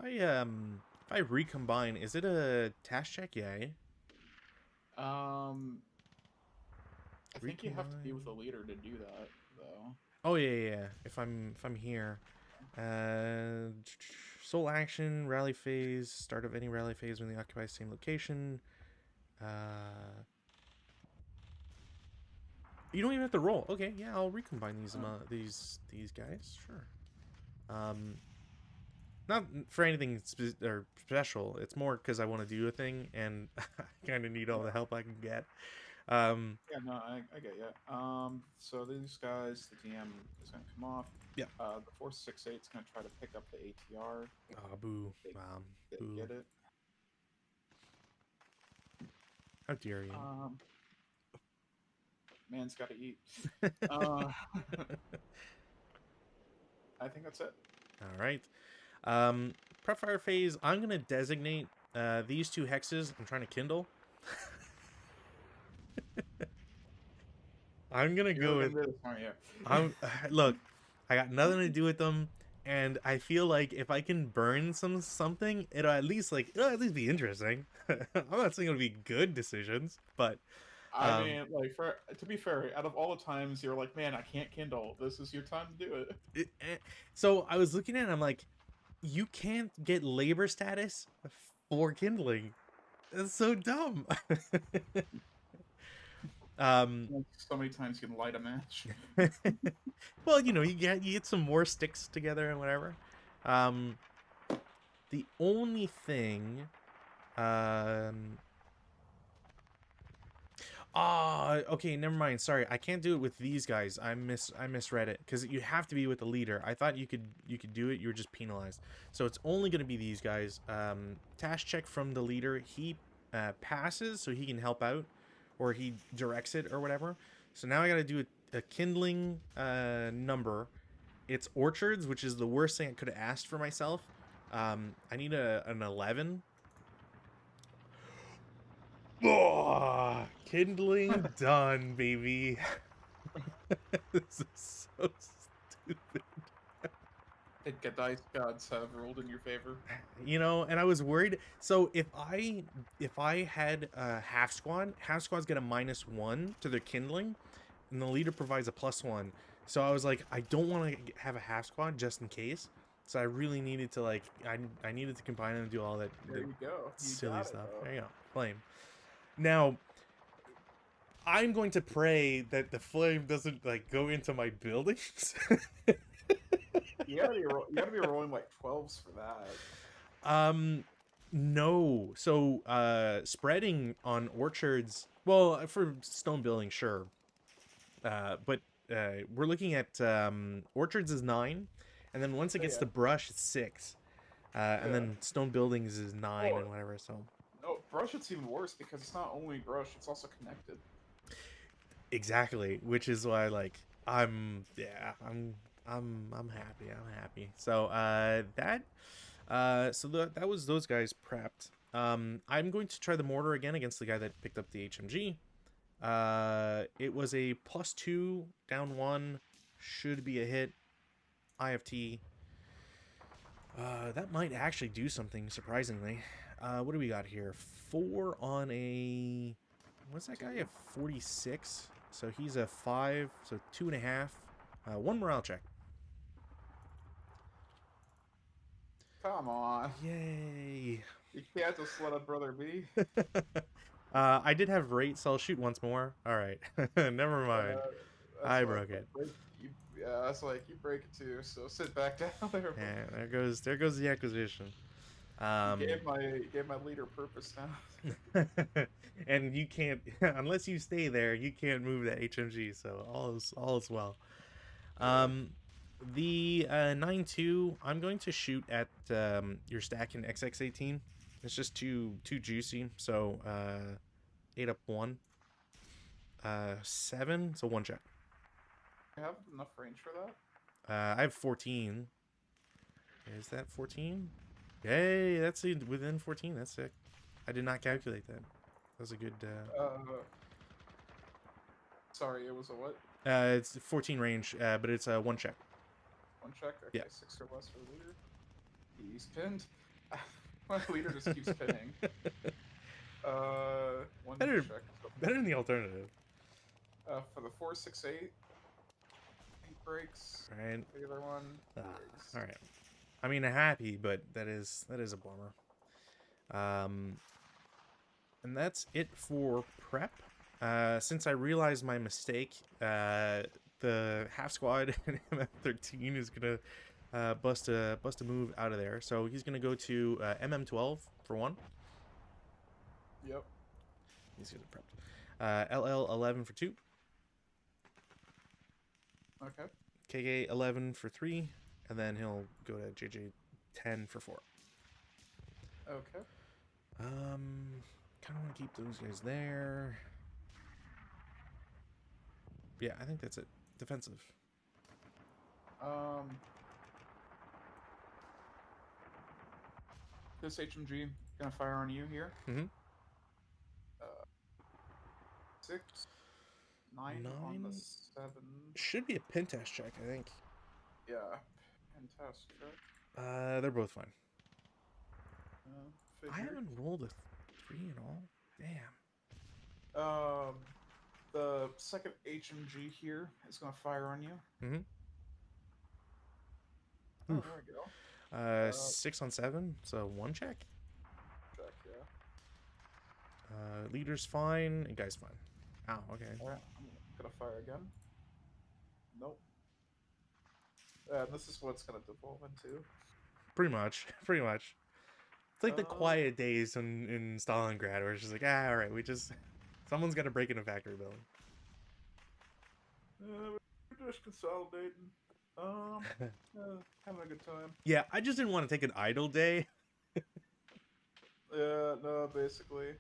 I recombine, is it a task check? Yeah. Eh?
Um, I think you have to be with a
Recombine.
leader to do that, though.
Oh yeah. If I'm here, uh, sole action, rally phase, start of any rally phase when they occupy the same location. Uh, you don't even have to roll. Okay, yeah, I'll recombine these guys. Sure. Um, Not for anything or special. It's more because I want to do a thing and I kind of need all the
Yeah,
help I can get. Um,
yeah, no, I get you. So these guys, the DM is gonna come off.
yeah.
The 468 is gonna try to pick up the ATR.
Oh, boo.
They, they
Boo.
get it.
How dare you?
Um, man's got to eat. Uh, I think that's it.
All right. Prep fire phase. I'm gonna designate these 2 hexes. I'm trying to kindle. I'm gonna
You're
go
gonna
with.
do this, aren't you?
I'm look. I got nothing to do with them, and I feel like if I can burn something, it'll at least be interesting. I'm not saying it'll be good decisions, but
I
um,
mean, like, to be fair, out of all the times you're like, man, I can't kindle. This is your time to do it.
so I was looking at it, I'm like, you can't get labor status for kindling. That's so dumb. um,
Like, so many times you can light a match.
well, you get some more sticks together and whatever. Um, the only thing, um, okay, never mind. Sorry, I can't do it with these guys. I misread it because you have to be with the leader. I thought you could do it. You were just penalized. So it's only going to be these guys. Task check from the leader. He passes, so he can help out, or he directs it or whatever. So now I got to do a kindling number. It's orchards, which is the worst thing I could have asked for myself. I need an 11. Oh, kindling done, baby. This is so stupid.
The dice gods have ruled in your favor.
You know, and I was worried. So if I had a half squads get a -1 to their kindling, and the leader provides a +1. So I was like, I don't want to have a half squad just in case. So I really needed to like, I needed to combine and do all that
There
the
you go. You
silly
got it,
stuff.
though.
There you go, flame. Now I'm going to pray that the flame doesn't like go into my buildings.
You gotta be rolling like 12s for that.
Um, no. So, spreading on orchards. Well, for stone building, sure. But we're looking at orchards is 9, and then once it gets
Yeah.
to brush, it's 6. And
Yeah.
then stone buildings is 9
Well,
and whatever. So
no, brush it's even worse because it's not only brush, it's also connected.
exactly, which is why like I'm happy. I'm happy. So that was those guys prepped. I'm going to try the mortar again against the guy that picked up the HMG. It was a +2 down 1, should be a hit. IFT. That might actually do something surprisingly. What do we got here? 4 on a, what's that guy? A 46. So he's a 5. So 2.5. 1 morale check.
Come on.
Yay.
You can't just let a brother be.
I did have rate, so I'll shoot once more. All right, never mind.
That's
I
like
broke it.
yeah, that's like you break it too. So sit back down there.
Yeah, there goes the acquisition.
You gave my leader purpose now.
And you can't unless you stay there. You can't move that HMG. So all is well.
Yeah.
The 9-2. I'm going to shoot at your stack in XX18. It's just too juicy. So 8 up 1. 7. So 1 check.
You have enough range for that?
I have 14. Is that 14? Yay, that's within 14. That's sick. I did not calculate that. That was a good.
Sorry, it was a what?
It's 14 range, but it's a 1 check.
1 check? Okay,
Yeah.
6 or less for the leader. He's pinned. My leader just keeps pinning. 1
Better,
check.
better than the alternative.
For the 468, 8 breaks.
Right.
The other one breaks.
All right. I mean, happy, but that is a bummer. And that's it for prep. Since I realized my mistake, the half squad in MM13 is gonna bust a move out of there. So he's gonna go to MM12 for 1.
Yep.
He's gonna prepped. LL11 for 2.
Okay.
KK11 for 3, and then he'll go to JJ10 for 4.
Okay.
Kind of want to keep those guys there. Yeah, I think that's it. Defensive.
This HMG gonna fire on you here.
Mm-hmm.
6, 9 on the 7.
Should be a pin test check, I think.
Yeah, fantastic.
They're both fine. I
Figured.
haven't rolled a 3 at all. Damn.
The second HMG here is gonna fire on you.
Mm-hmm.
Oh,
Oof.
there we go.
6 on 7, so 1 check.
Check, yeah.
Leader's fine, and guy's fine. Ow, okay.
Alright, I'm gonna fire again. Nope. This is what's gonna devolve into.
Pretty much. Pretty much. It's like the quiet days in Stalingrad where it's just like, alright, someone's gonna break in a factory building.
We're just consolidating. Having a good time.
Yeah, I just didn't want to take an idle day.
Yeah, no, basically.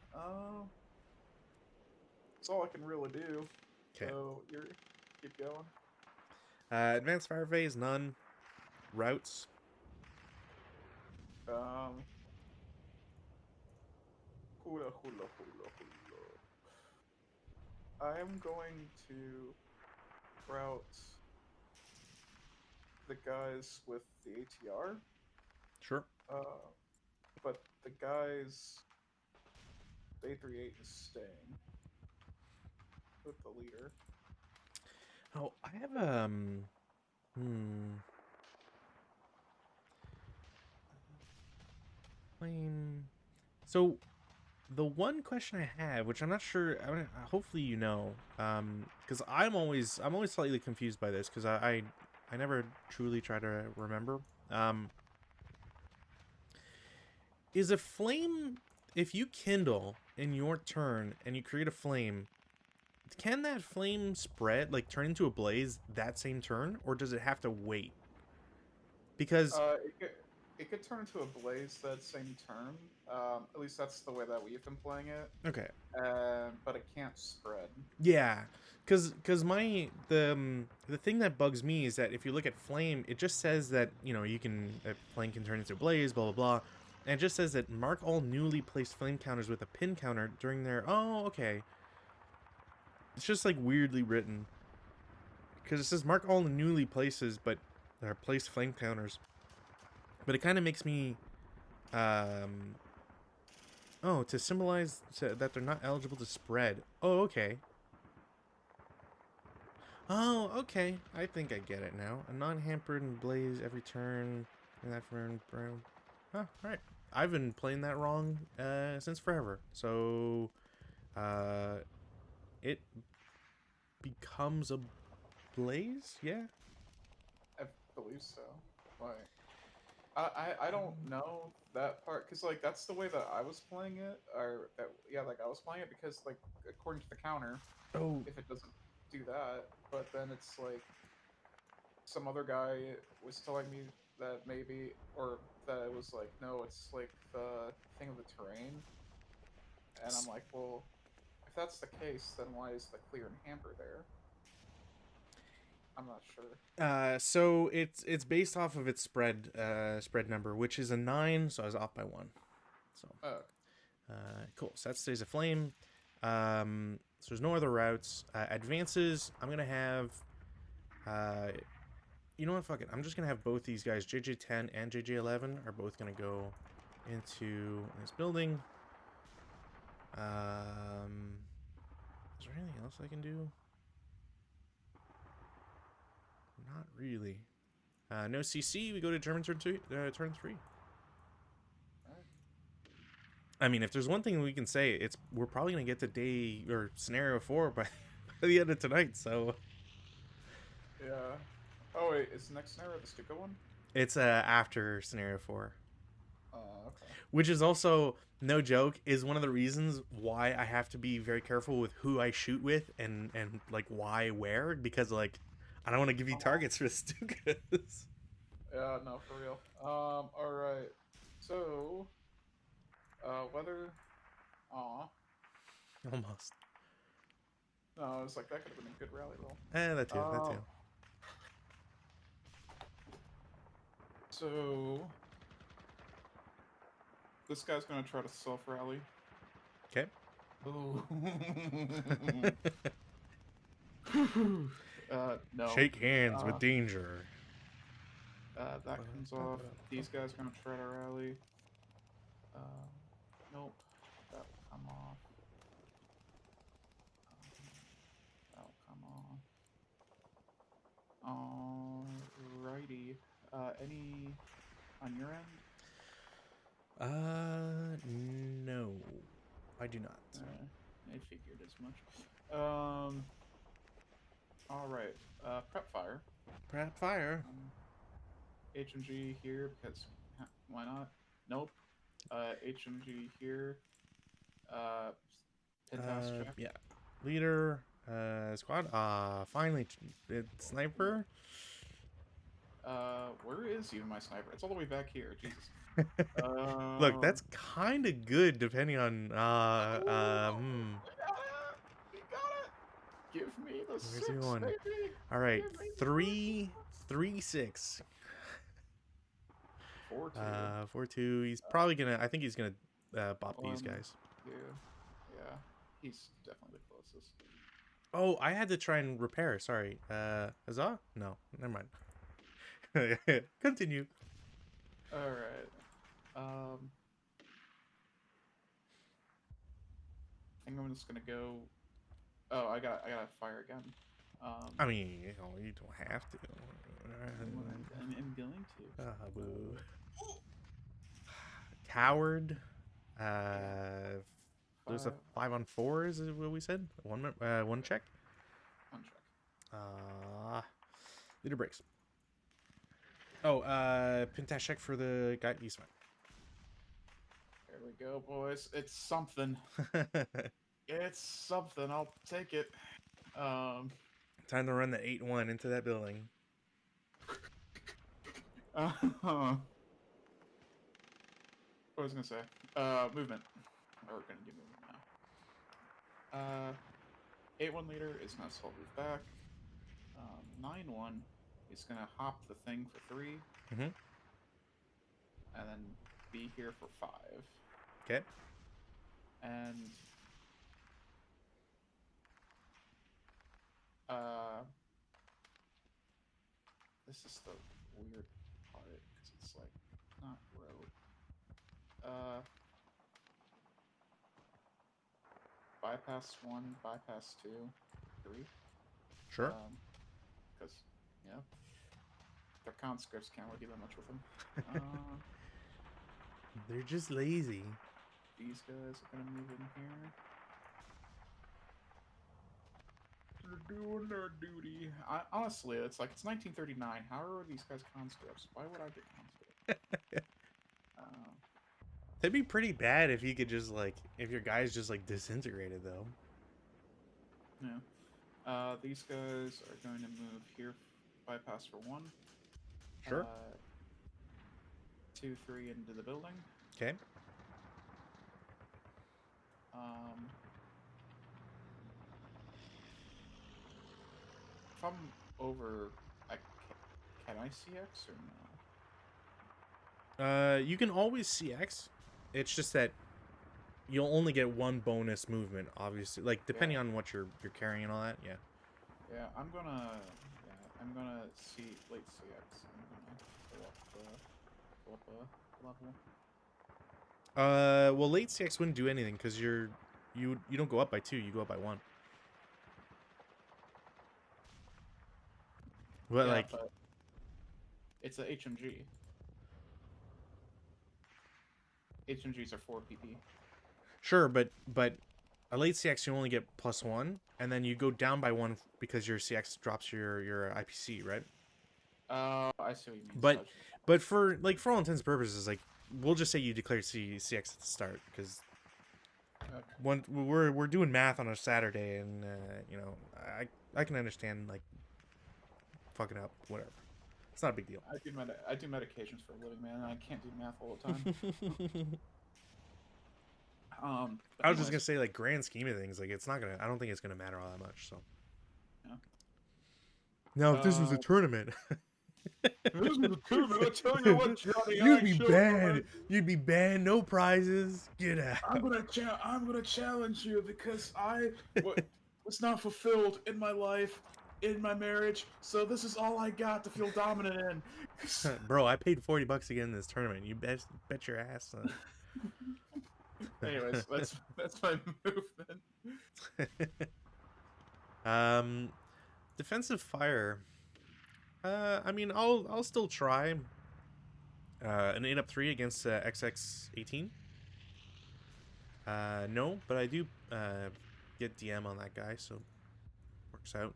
That's all I can really do.
Okay.
So, keep going.
Advanced fire phase, none. Routes.
Hula. I am going to route the guys with the ATR,
Sure.
uh, but the guys A38 is staying with the leader.
Oh, I have hmm flame. So the one question I have, which I'm not sure, hopefully you know, because I'm always slightly confused by this because I never truly try to remember. Um, is a flame, if you kindle in your turn and you create a flame, can that flame spread, like turn into a blaze that same turn, or does it have to wait? Because
It could turn into a blaze that same turn. At least that's the way that we've been playing it.
okay,
But it can't spread.
yeah, because the thing that bugs me is that if you look at flame, it just says that you can flame can turn into a blaze, blah blah blah, and it just says that mark all newly placed flame counters with a pin counter during their. Oh, okay. It's just like weirdly written because it says mark all the newly places, but there are placed flame counters. But it kind of makes me um oh, to symbolize that they're not eligible to spread. Oh, okay. Oh, okay. I think I get it now. A non-hampered and blaze every turn. And that for brown. Huh, alright. I've been playing that wrong since forever. So, it becomes a blaze? Yeah?
I believe so. Like, I don't know that part because like that's the way that I was playing it, or that yeah, like I was playing it because like according to the counter,
Oh,
if it doesn't do that, but then it's like some other guy was telling me that maybe, or that it was like no, it's like the thing of the terrain, and I'm like, well, if that's the case, then why is the clear and hamper there? I'm not sure.
so it's based off of its spread number, which is a 9, so I was off by 1. So,
Oh,
cool. So that stays a flame. So there's no other routes. Advances, I'm gonna have. You know what? Fuck it. I'm just gonna have both these guys, JJ10 and JJ11, are both gonna go into this building. Is there anything else I can do? Not really. No CC. We go to German turn 2, turn 3.
alright.
I mean, if there's one thing we can say, it's we're probably gonna get to day or scenario 4 by, by the end of tonight. So
Yeah. Oh wait, is the next scenario the Stuka one?
it's after scenario 4,
Okay.
which is also no joke is one of the reasons why I have to be very careful with who I shoot with and like why where because like I don't want to give you
Uh-huh.
targets for Stukas.
Yeah, no, for real. Alright. So, weather. Aw.
Almost.
No, it's like that could have been a good rally roll.
That too. That too.
Um, so this guy's gonna try to self rally.
Okay.
Oh. No.
Shake hands with
Uh,
danger.
that comes off. These guys gonna try to rally. Nope. That will come off. That will come on. Alrighty. Any on your end?
No, I do not.
I figured as much. All right. Prep fire.
Prep fire.
HMG here because why not? Nope. HMG here. Pintask check.
Yeah. Leader. Squad. Finally, it's sniper.
Where is even my sniper? It's all the way back here. Jesus.
Look, that's kind of good depending on
We got it. Give me the
Where's he
6,
going?
baby.
All right,
Give me the
3-3-6.
4-2.
4-2. He's probably gonna. I think he's gonna bop these
1,
guys.
2. Yeah, he's definitely the closest.
Oh, I had to try and repair. Sorry. Huzzah? No, never mind. Continue.
All right. I think I'm just gonna go. Oh, I gotta fire again.
I mean, you don't have to.
I'm going to.
Boo. Coward.
Yeah.
There's a
Five.
5-on-4. Is what we said? One check.
One check.
Leader breaks. Oh, Pintash check for the guy. He's fine.
There we go, boys. It's something. It's something. I'll take it.
Time to run the 8-1 into that building.
What was I gonna say? Movement. Oh, we're gonna do movement now. 8-1 leader is gonna assault move back. 9-1 is gonna hop the thing for 3.
Mm-hmm.
And then be here for 5.
Okay.
And this is the weird part because it's like not road. Bypass 1, bypass 2, 3.
Sure.
Because their conscripts can't really do that much with them.
They're just lazy.
These guys are gonna move in here. They're doing their duty. Honestly, it's 1939. How are these guys conscripts? Why would I get conscripts?
That'd be pretty bad if you could just if your guys just disintegrated though.
Yeah. These guys are going to move here, bypass for 1.
Sure.
2, 3 into the building.
Okay.
If I'm over, can I CX or
no? You can always CX. It's just that you'll only get 1 bonus movement, obviously. Depending on what you're carrying and all that. Yeah.
Yeah, I'm gonna see late CX. I'm gonna go up a level.
Well, late CX wouldn't do anything because you don't go up by 2, you go up by 1. But
yeah, but it's a HMG. HMGs are 4 PP.
Sure, but a late CX you only get +1, and then you go down by 1 because your CX drops your IPC, right?
I see what you mean.
But for all intents and purposes, we'll just say you declare CX at the start because we're doing math on a Saturday, and I can understand fucking up, whatever. It's not a big deal.
I do medications for a living, man, and I can't do math all the time.
I was just gonna say, grand scheme of things, it's not gonna. I don't think it's gonna matter all that much. So.
Yeah.
Now, if this was a tournament.
This is a tournament. I tell you what, Johnny,
You'd be banned. No prizes. Get out.
I'm gonna challenge you because I was not fulfilled in my life, in my marriage. So this is all I got to feel dominant in.
Bro, I paid $40 to get in this tournament. You bet your ass.
Anyways, that's my movement.
Defensive fire. I mean, I'll still try. An 8-3 against XX18. No, but I do get DM on that guy, so works out.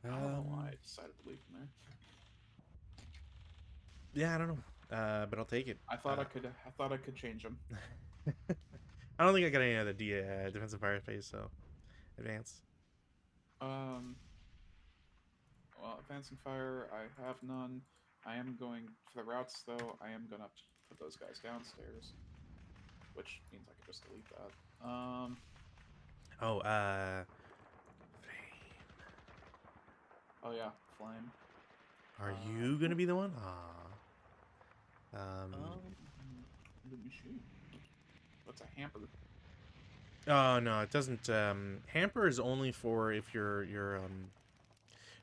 I don't know why I decided to leave him there.
Yeah, I don't know. But I'll take it.
I thought I could change him.
I don't think I got any other defensive fire phase, so advance.
Well, advancing fire, I have none. I am going for the routes, though. I am gonna put those guys downstairs, which means I could just delete that.
Flame.
Oh yeah, flame.
Are you gonna be the one?
Let me see. What's a hamper?
Oh no, it doesn't. Hamper is only for if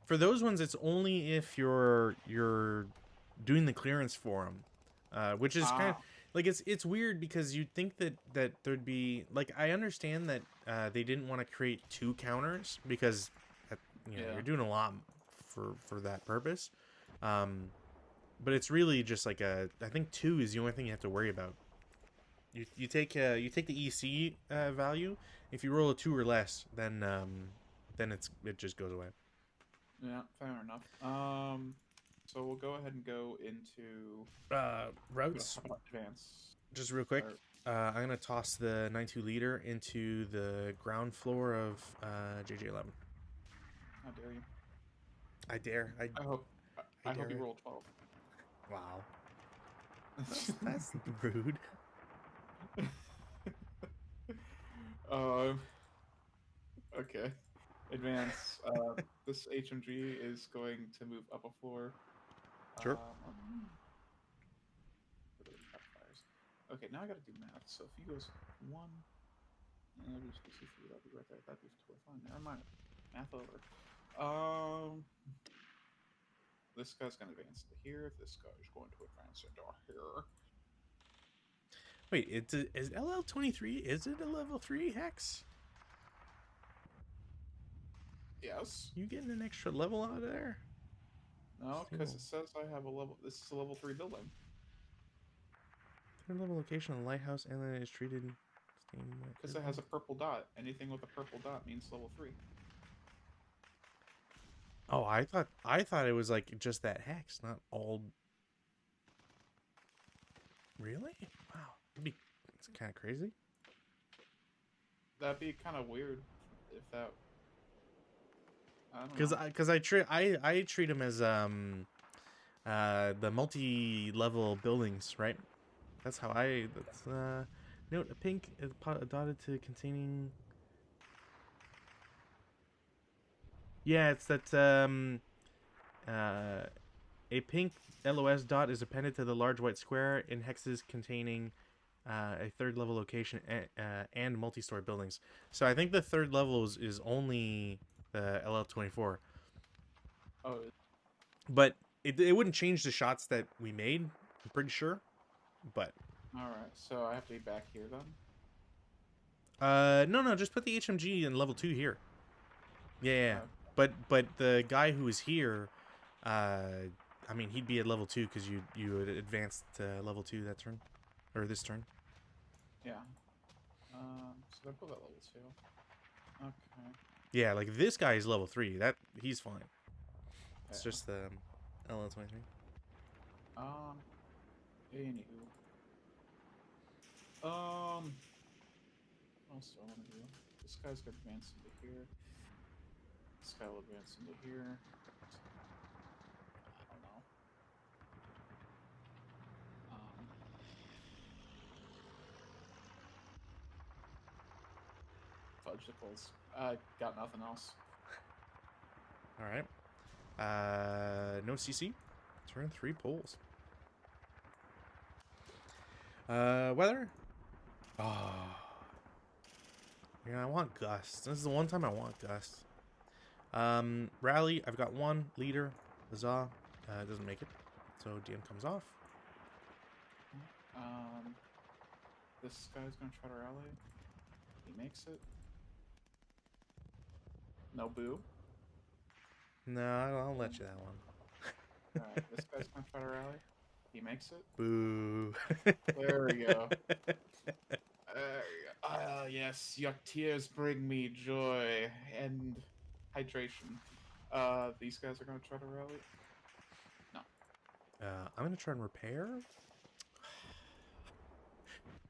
For those ones, it's only if you're doing the clearance for them, which is kind of
Ah,
like it's weird because you'd think that there'd be like I understand that they didn't want to create two counters because
yeah.
you're doing a lot for that purpose, um, but it's really just like I think two is the only thing you have to worry about. You take the EC value. If you roll a two or less, then it just goes away.
Yeah, fair enough. So we'll go ahead and go into
Routes.
how about advance?
Just real quick,
Or
I'm gonna toss the 92 liter into the ground floor of JJ11.
how dare you?
I dare.
I hope
I
I hope you
dare.
roll 12.
Wow, that's rude.
um. Okay. Advance. This HMG is going to move up a floor.
Sure.
What are the trap fires? Okay, now I gotta do math. So if he goes 1, and that'd be PC 3, that'd be right there. That'd be totally fine. Never mind. Math over. Um, this guy's gonna advance into here. This guy's going to advance into here.
Wait, is LL23? Is it a level 3 hex?
Yes.
You getting an extra level out of there?
No, because
Single.
it says I have a level. This is a level 3 building.
Third level location on the lighthouse and then is treated.
Because it has a purple dot. Anything with a purple dot means level 3.
Oh, I thought it was like just that hex, not all. Really? Wow, it's kind of crazy.
That'd be kind of weird if that. I don't know.
Because I treat them as the multi-level buildings, right? That's note a pink is dotted to containing. Yeah, it's that a pink LOS dot is appended to the large white square in hexes containing a third level location and multi-story buildings. So I think the third level is only the LL24,
Oh,
but it wouldn't change the shots that we made. I'm pretty sure, but
all right. So I have to be back here then.
no, just put the HMG in level 2 here. Yeah.
Uh,
But the guy who is here, I mean, he'd be at level 2 because you advanced to level 2 that turn, or this turn.
yeah. So I put that level 2. Okay.
Yeah, like this guy is level 3. He's fine. It's
Yeah.
just the LL23.
Um. Anywho. What else do I want to do? This guy's gonna advance into here. This guy will advance into here. I don't know. Um. Fudgesicles. I got nothing else.
All right. No CC. Turn 3 poles. Weather. Oh. Yeah, I want gusts. This is the one time I want gusts. Rally. I've got 1 leader. Huzzah. Doesn't make it. So DM comes off.
Um. This guy's gonna try to rally. He makes it. No boo.
No, I'll let you that one.
Alright, this guy's gonna try to rally. He makes it.
Boo.
There we go. Ah, yes, your tears bring me joy and hydration. These guys are gonna try to rally. No.
I'm gonna try and repair.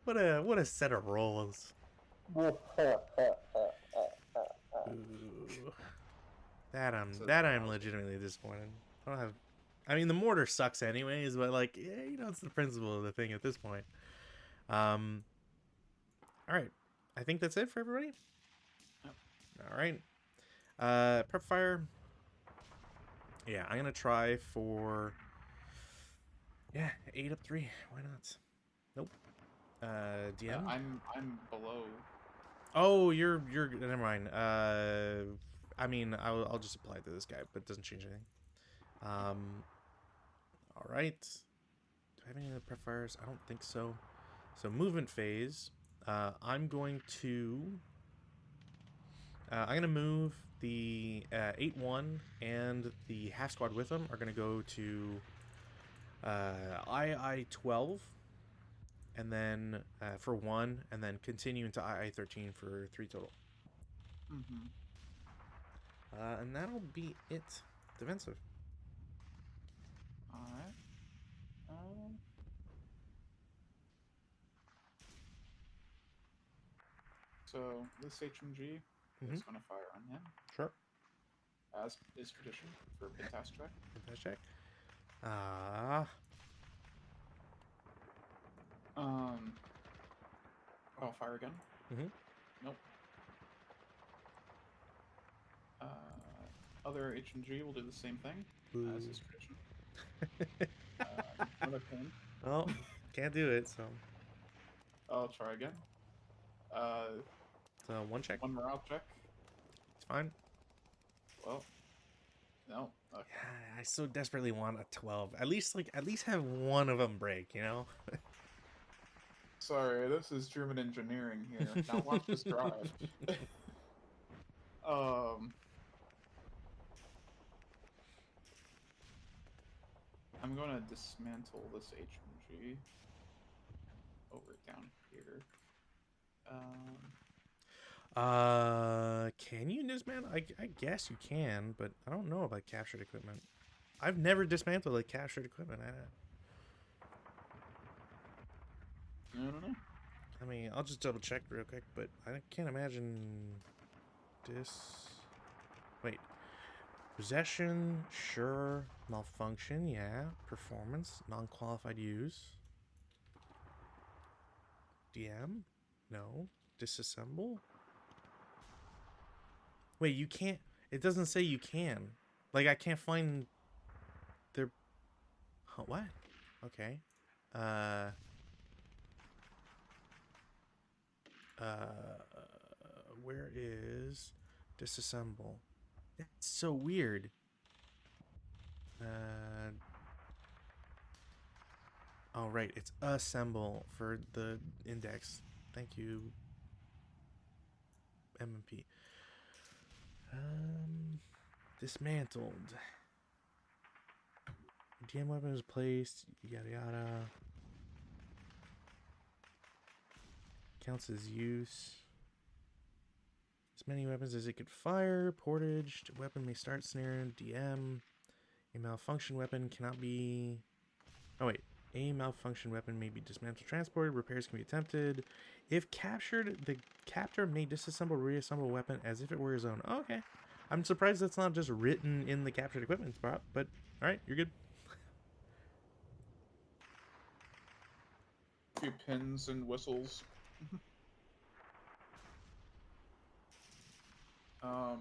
What a set of rolls. Ooh. That I'm legitimately disappointed. I don't have. I mean, the mortar sucks anyways, but like, yeah, it's the principle of the thing at this point. All right, I think that's it for everybody.
Yep.
All right, prep fire. Yeah, I'm gonna try for. Yeah, 8 up 3. Why not? Nope. DM.
I'm below.
Oh, you're never mind. I mean, I'll just apply it to this guy, but it doesn't change anything. All right. Do I have any other prefires? I don't think so. So movement phase. I'm going to move the 8-1 and the half squad with them are going to go to II-12, and then for 1, and then continue into II-13 for 3 total.
Mm-hmm.
And that'll be it. Defensive.
All right. So this HMG is going to fire on him,
Sure.
as is tradition for Pentast check.
Pentast check.
I'll fire again.
Mm-hmm.
Nope. Other HMG will do the same thing, as is tradition. Another pin.
Oh, can't do it, so.
I'll try again.
So 1 check.
1 morale check.
It's fine.
Well, no. Okay.
Yeah, I so desperately want a 12. At least have one of them break, you know?
Sorry, this is German engineering here. Now watch this drive. I'm going to dismantle this HMG over down here.
Can you dismantle? I guess you can, but I don't know about captured equipment. I've never dismantled like captured equipment.
I don't know.
I mean, I'll just double check real quick, but I can't imagine Wait. Possession, sure. Malfunction, yeah. Performance, non-qualified use. DM, no. Disassemble. Wait, you can't. It doesn't say you can. Like, I can't find their. Huh, what? Okay. Where is disassemble? That's so weird. Oh, right. It's assemble for the index. Thank you, MMP. Dismantled. DM weapon is placed. Yada yada. Counts as use. As many weapons as it could fire. Portaged. Weapon may start snaring. DM. A malfunction weapon cannot be. Oh, wait. A malfunction weapon may be dismantled, transported. Repairs can be attempted. If captured, the captor may disassemble, reassemble a weapon as if it were his own. Oh, okay. I'm surprised that's not just written in the captured equipment spot, but alright, you're good.
A few pins and whistles. Alright.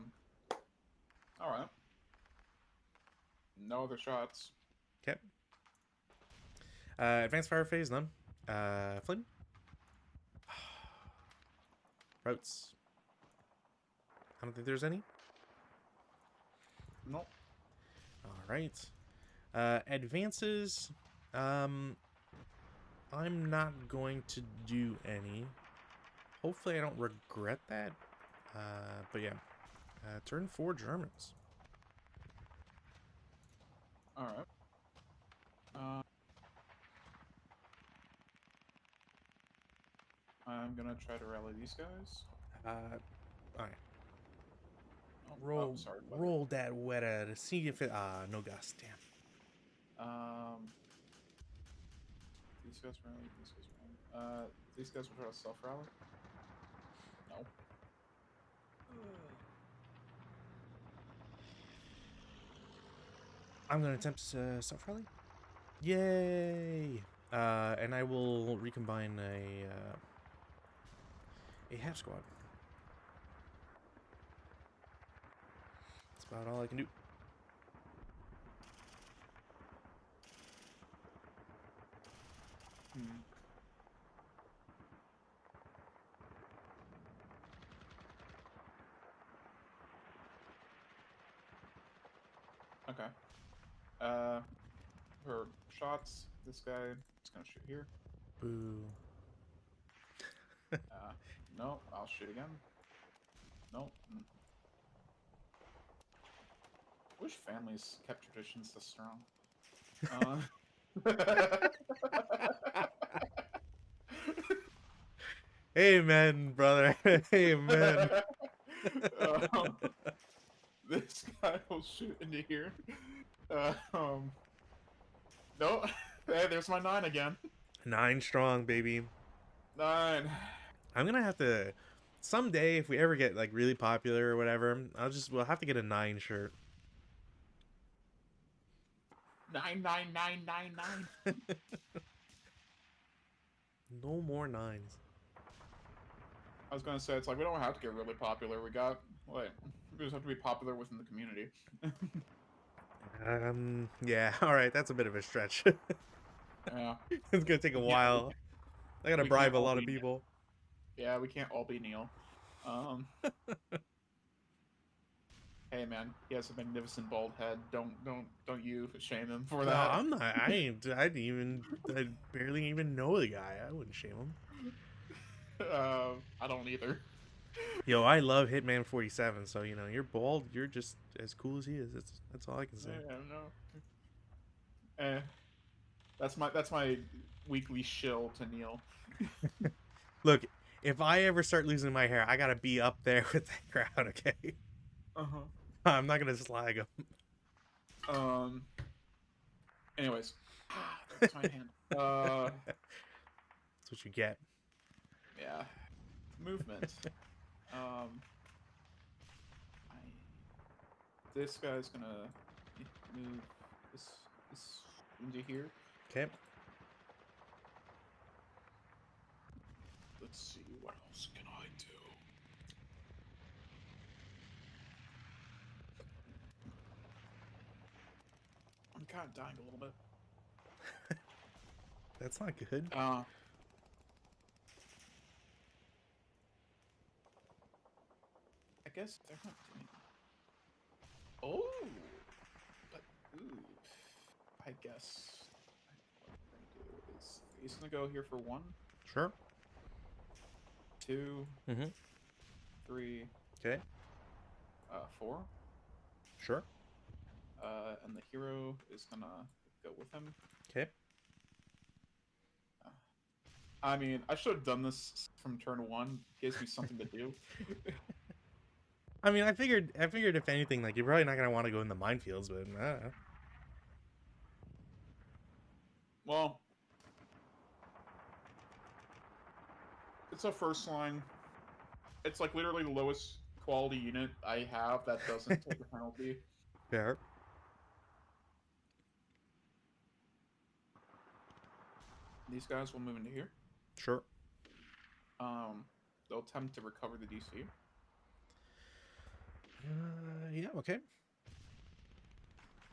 No other shots.
Okay. Advanced fire phase, none. Flynn? Routes. I don't think there's any.
Nope.
Alright. Advances. I'm not going to do any. Hopefully I don't regret that. But yeah. Turn 4 Germans.
Alright. I'm gonna try to rally these guys.
Alright.
Oh,
Roll,
sorry,
roll that wetter to see if it. No gas. Damn.
These guys rally. These guys rally. These guys will try to self rally. No.
I'm gonna attempt self rally. Yay! And I will recombine a half squad. That's about all I can do.
Okay. Uh, for shots, this guy is gonna shoot here.
Boo.
No, I'll shoot again. No. Wish families kept traditions this strong.
Amen, brother. Amen.
um, this guy will shoot into here. No. Hey, there's my 9 again.
9 strong, baby.
9.
I'm gonna have to someday, if we ever get like really popular or whatever, we'll have to get a 9 shirt.
99999.
No more 9s.
I was gonna say, it's like we don't have to get really popular. We just have to be popular within the community.
Yeah, alright, that's a bit of a stretch.
Yeah.
It's gonna take a
Yeah,
while. I gotta
we can't
bribe a
all
lot of
be
people.
Yeah, we can't all be Neil. Hey man, he has a magnificent bald head. Don't you shame him for
No,
that.
I'm not. I barely even know the guy. I wouldn't shame him.
I don't either.
Yo, I love Hitman 47, so you know, you're bald, you're just as cool as he is. That's all I can say.
Yeah, no. That's my weekly shill to Neil.
Look, if I ever start losing my hair, I gotta be up there with that crowd, okay?
Uh-huh.
I'm not gonna slag him.
Anyways. That's my hand.
That's what you get.
Yeah. Movement. This guy's gonna move this into here.
Okay.
Let's see, what else can I do? I'm kind of dying a little bit.
That's not good.
I guess they're not doing. Oh, but ooh, I guess what we're gonna do is he's gonna go here for 1,
Sure.
2,
Mm-hmm.
3,
Okay.
4.
Sure.
And the hero is gonna go with him.
Okay.
I mean, I should have done this from turn 1. Gives me something to do.
I mean, I figured if anything, like, you're probably not gonna want to go in the minefields, but I don't know.
Well, it's a first line. It's like literally the lowest quality unit I have that doesn't take a penalty.
Fair.
These guys will move into here.
Sure.
They'll attempt to recover the DC.
Yeah, okay.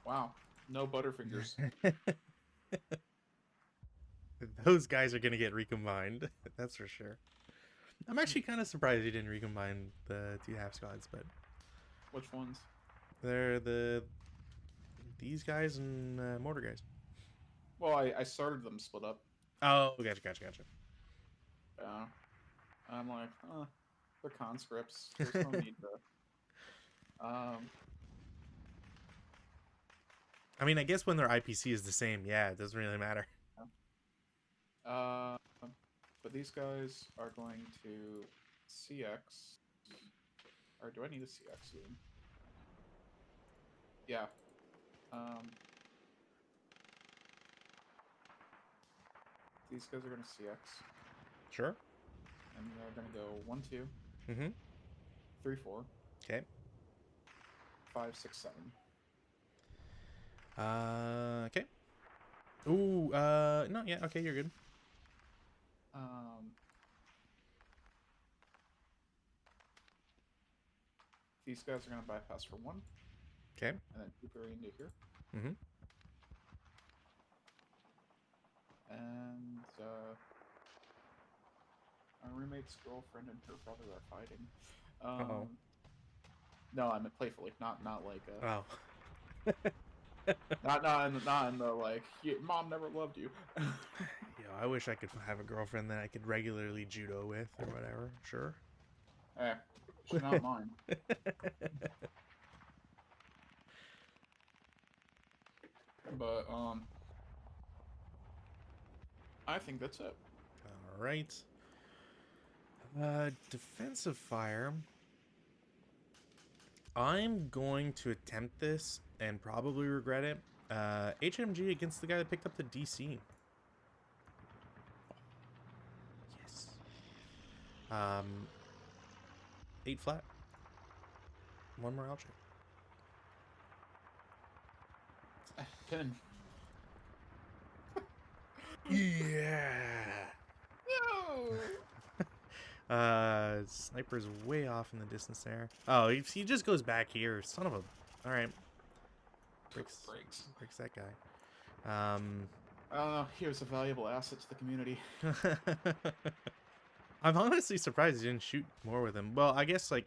Wow, no Butterfingers.
Those guys are gonna get recombined. That's for sure. I'm actually kind of surprised you didn't recombine the 2 half squads, but
Which ones?
they're these guys and mortar guys.
Well, I started them split up.
Oh, gotcha.
Yeah. I'm like, they're conscripts. There's no need to.
I mean, I guess when their IPC is the same, yeah, it doesn't really matter.
But these guys are going to CX. Or do I need a CX even? Yeah. These guys are going to CX.
Sure.
And they're going to go 1, 2.
Mm-hmm.
3, 4.
Okay.
5, 6, 7.
Okay. Ooh, no, yeah, okay, you're good.
These guys are going to bypass for 1.
Okay.
And then keep her into here.
Mm-hmm.
And, our roommate's girlfriend and her brother are fighting.
Uh-oh.
No, I meant playfully, not like,
Oh.
Not in the like mom never loved you.
I wish I could have a girlfriend that I could regularly judo with or whatever. Sure.
Eh, she's not mine. But I think that's it.
All right. Defensive fire. I'm going to attempt this and probably regret it. HMG against the guy that picked up the DC. Yes. 8 flat. One morale check.
10.
Yeah.
No.
Sniper's way off in the distance there. Oh, he just goes back here. Son of a. All right. Breaks that guy.
I don't know. He was a valuable asset to the community.
I'm honestly surprised he didn't shoot more with him. Well, I guess like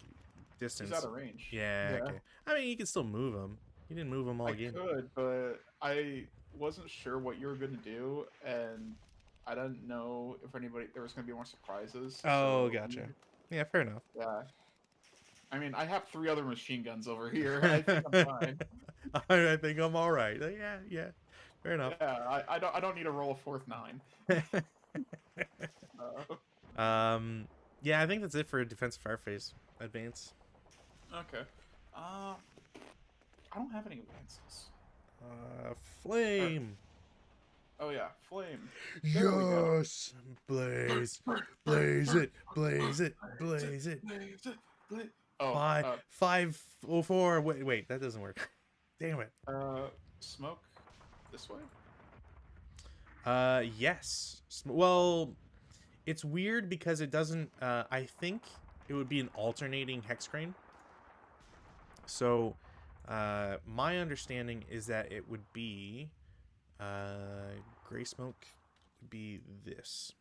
distance.
He's out of range.
Yeah. Okay. I mean, you can still move him. You didn't move him all
I
game.
could, but I wasn't sure what you were going to do, and I didn't know if there was going to be more surprises.
Oh,
so,
gotcha. Yeah, fair enough.
Yeah. I mean, I have 3 other machine guns over here. I think I'm fine.
I think I'm all right. Yeah. Fair enough.
Yeah, I don't need a roll a 4th 9.
Yeah, I think that's it for defensive fire phase advance.
Okay. I don't have any advances.
Flame.
Oh yeah, flame.
Yes, blaze it, blaze it, blaze it.
Blaze it. Oh,
504. Wait, that doesn't work. Damn it.
Smoke this way.
Yes. Well, it's weird because it doesn't. I think it would be an alternating hex crane. So, my understanding is that it would be, gray smoke would be this.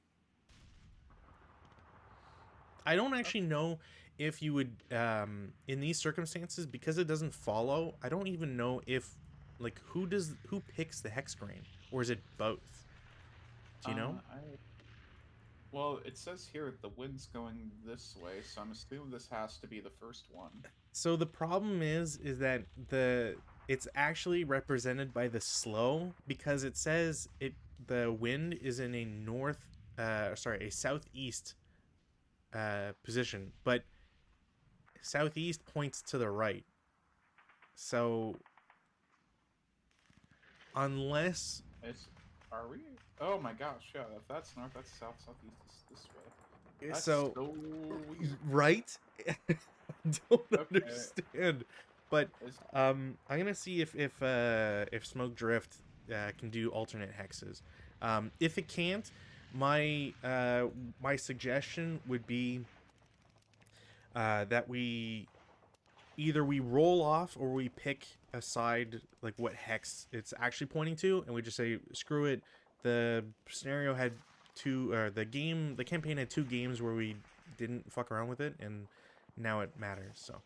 I don't actually know if you would, in these circumstances, because it doesn't follow. I don't even know if, like, who picks the hex crane, or is it both? Do you know?
Well, it says here the wind's going this way, so I'm assuming this has to be the first one.
So the problem is that it's actually represented by the slow, because it says the wind is in a southeast position, but southeast points to the right. So unless
Are we? Oh my gosh, yeah. If that's north, that's south. Southeast is this way. That's
so
weird.
right. I don't understand, but I'm gonna see if Smoke Drift can do alternate hexes. If it can't, my suggestion would be that we roll off or we pick a side, like what hex it's actually pointing to, and we just say screw it. The scenario had the campaign had 2 games where we didn't fuck around with it, and now it matters. So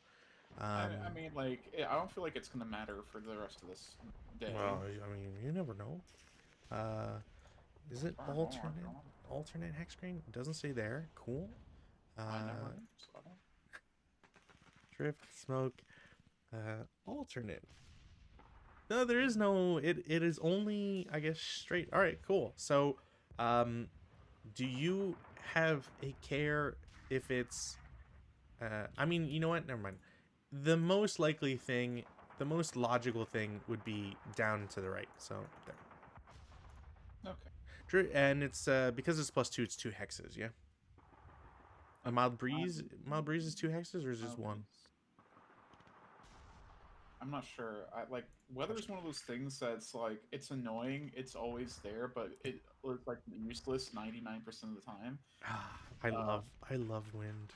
I mean, like, I don't feel like it's gonna matter for the rest of this day.
well, I mean, you never know. Is it alternate hex screen? It doesn't say there. Cool. Drift, smoke, alternate. No, there is no. It is only, I guess, straight. All right, cool. So, do you have a care if it's? I mean, you know what? Never mind. The most likely thing, the most logical thing, would be down to the right. So there.
Okay.
And it's because it's +2, it's 2 hexes. Yeah. A mild breeze. Mild breeze is 2 hexes, or is just 1?
I'm not sure. Weather's one of those things that's like, it's annoying. It's always there, but it looks like useless 99% of the time.
I love wind.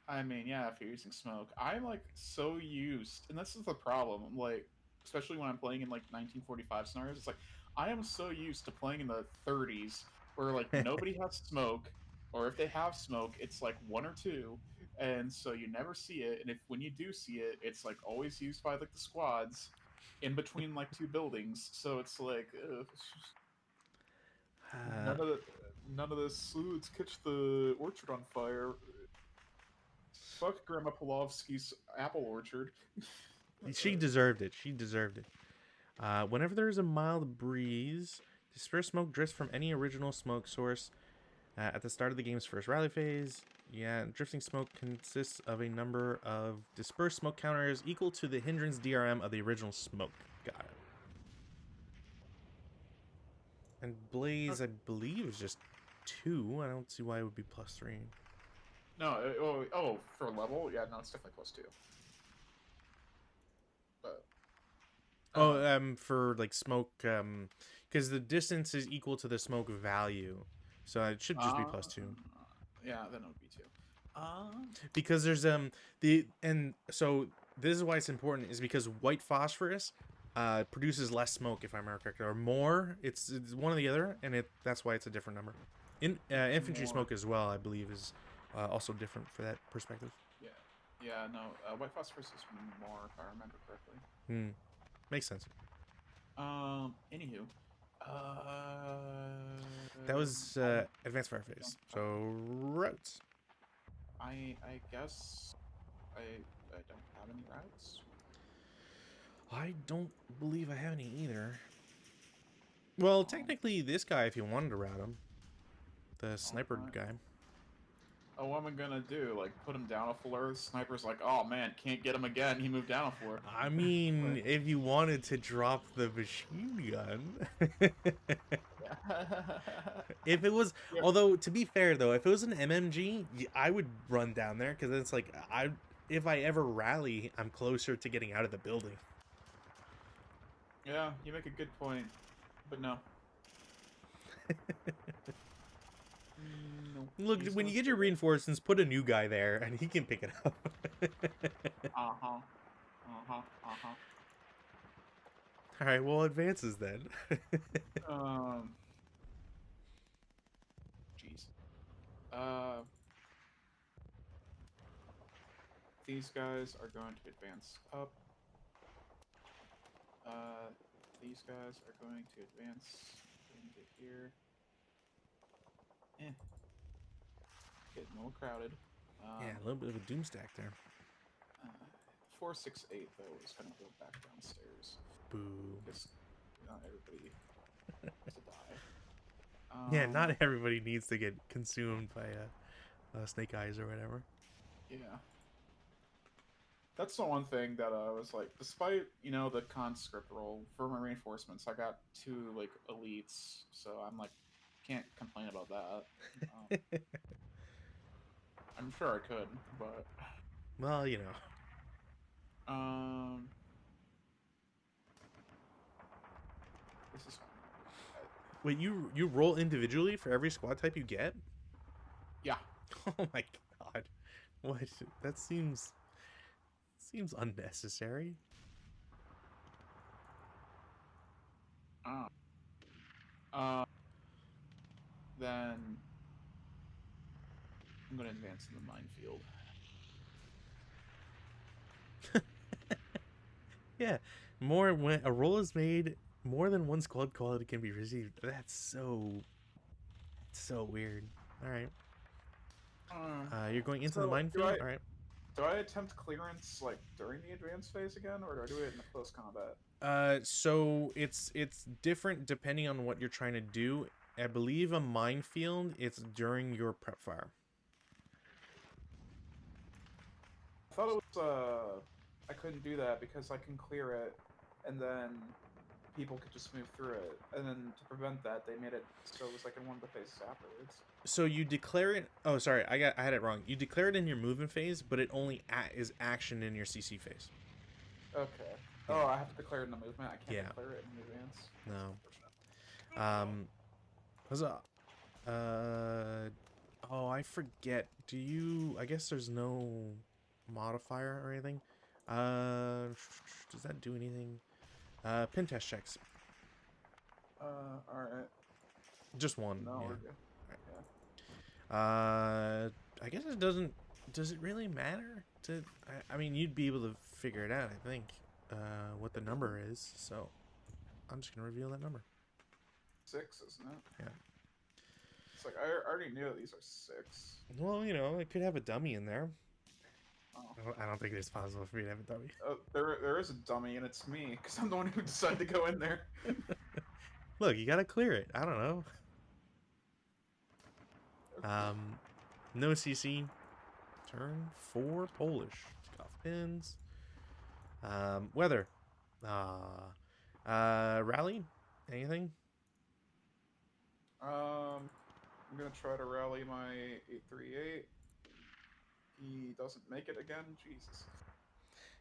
I mean, yeah, if you're using smoke, I'm like so used, and this is the problem. Like, especially when I'm playing in like 1945 scenarios, it's like I am so used to playing in the 30s where like nobody has smoke, or if they have smoke, it's like 1 or 2, and so you never see it. And when you do see it, it's like always used by like the squads. in between like two buildings. So it's like
Uh,
none of the, none of this. Ooh, let's catch the orchard on fire. Fuck Grandma Polovsky's apple orchard.
she deserved it. She deserved it. Whenever there is a mild breeze, disperse smoke drifts from any original smoke source at the start of the game's first rally phase. Yeah, drifting smoke consists of a number of dispersed smoke counters equal to the hindrance DRM of the original smoke. Got it. And blaze, I believe, is just 2. I don't see why it would be +3.
No, for level, yeah, no, it's definitely +2. But
For like smoke, because the distance is equal to the smoke value, so it should just be +2.
Yeah, then it would be 2.
Because there's so this is why it's important, is because white phosphorus produces less smoke, if I remember correctly, or more. It's one or the other, and that's why it's a different number. Infantry
More.
smoke as well, I believe, is also different for that perspective.
Yeah, no, white phosphorus is more, if I remember correctly.
Makes sense.
Anywho,
That was advanced fire phase. So routes.
I guess I don't have any routes.
I don't believe I have any either. Well, technically, this guy, if you wanted to route him, the sniper guy.
Oh, what am I gonna do? Like, put him down a floor? The sniper's like, oh man, can't get him again. He moved down a floor.
I mean, if you wanted to drop the machine gun. If it was, although to be fair though, if it was an MMG, I would run down there, because it's like if I ever rally, I'm closer to getting out of the building.
Yeah, you make a good point, but no. No.
Look, when you get your reinforcements, put a new guy there, and he can pick it up. All right, well, advances then.
Jeez. These guys are going to advance up. These guys are going to advance into here. Getting a little crowded.
Yeah, a little bit of a doom stack there.
468 though is gonna go back downstairs.
Boo.
Because not everybody has to die.
Yeah, not everybody needs to get consumed by snake eyes or whatever.
Yeah. That's the one thing that I was like, despite, the conscript role for my reinforcements, I got 2 like elites, so I'm like, can't complain about that. I'm sure I could, but
well,
this is fine.
Wait, you roll individually for every squad type you get?
Yeah.
Oh my god. What? That seems unnecessary.
Then I'm gonna advance in the minefield.
Yeah, more when a roll is made, more than one squad quality can be received. That's so weird. All right. You're going into the minefield. All right.
Do I attempt clearance like during the advance phase again, or do I do it in the close combat?
So it's different depending on what you're trying to do. I believe a minefield, it's during your prep fire.
I thought it was I couldn't do that because I can clear it, and then people could just move through it. And then to prevent that, they made it so it was like in one of the phases afterwards.
So you declare it. Oh, sorry, I had it wrong. You declare it in your movement phase, but it only is action in your CC phase.
Okay. Yeah. Oh, I have to declare it in the movement. I can't declare it in the advance.
No. Was oh, I forget. Do you? I guess there's no modifier or anything. Does that do anything? Pin test checks.
Alright.
Just one.
No,
yeah.
we're good.
Yeah. I guess it doesn't. Does it really matter? I mean, you'd be able to figure it out, I think. what the number is, so I'm just gonna reveal that number.
6, isn't it?
Yeah.
It's like I already knew these are 6.
Well, it could have a dummy in there.
Oh.
I don't think it's possible for me to have a dummy.
There is a dummy, and it's me, because I'm the one who decided to go in there.
Look, you gotta clear it. I don't know.
Okay.
No CC. Turn 4 Polish. Take off pins. Weather. Rally. Anything?
I'm gonna try to rally my 838. He doesn't make it again. Jesus.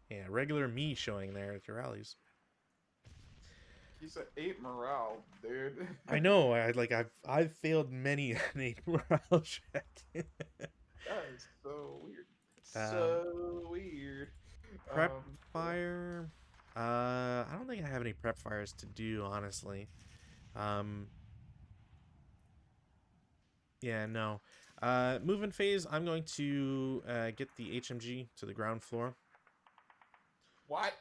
Yeah, regular me showing there at your rallies.
He's at 8 morale, dude.
I know. I've failed many an 8 morale check.
That is so weird. So weird.
Prep fire. I don't think I have any prep fires to do, honestly. Yeah, no. Movement phase, I'm going to get the HMG to the ground floor.
What?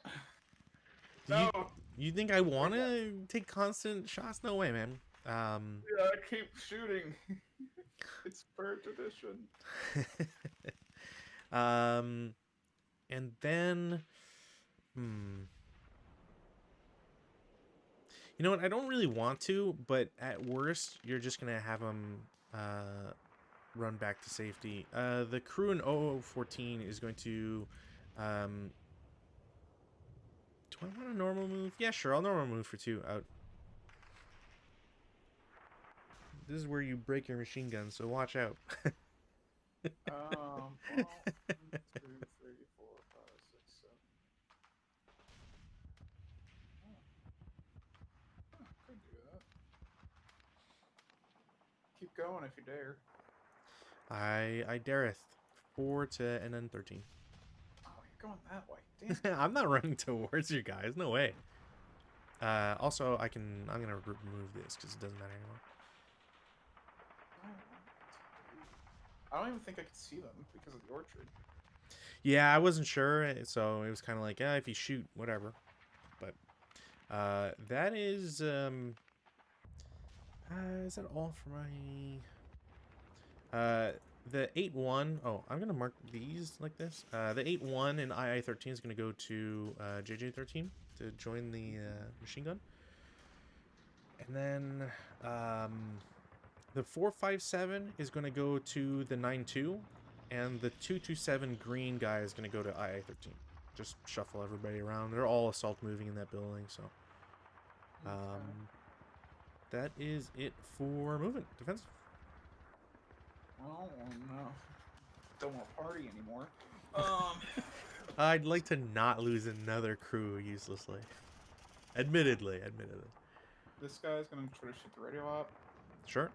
Do
No.
you think I want to take constant shots? No way, man.
Yeah, keep shooting. It's per tradition.
And then, you know what? I don't really want to, but at worst, you're just gonna have them run back to safety. The crew in 0014 is going to. Do I want a normal move? Yeah, sure. I'll normal move for 2 out. This is where you break your machine gun, so watch out.
1, 2, 3, 4, 5, 6, 7. Oh, could do that. Keep going if you dare.
I dareth 4 to and then 13.
Oh, you're going that way. Damn.
I'm not running towards you guys. No way. Also, I'm gonna remove this because it doesn't matter anymore.
I don't even think I could see them because of the orchard.
Yeah, I wasn't sure, so it was kind of like, yeah, if you shoot, whatever. But that is that all for my the 8-1? Oh, I'm gonna mark these like this. The 8-1 in II-13 is gonna go to JJ-13 to join the machine gun, and then the 457 is gonna go to the 9-2. And the 227 green guy is going to go to II-13. Just shuffle everybody around. They're all assault moving in that building, so. That is it for movement. Defensive.
Oh, no. Don't want to party anymore.
I'd like to not lose another crew uselessly. Admittedly.
This guy's going to try to shoot the radio up.
Sure.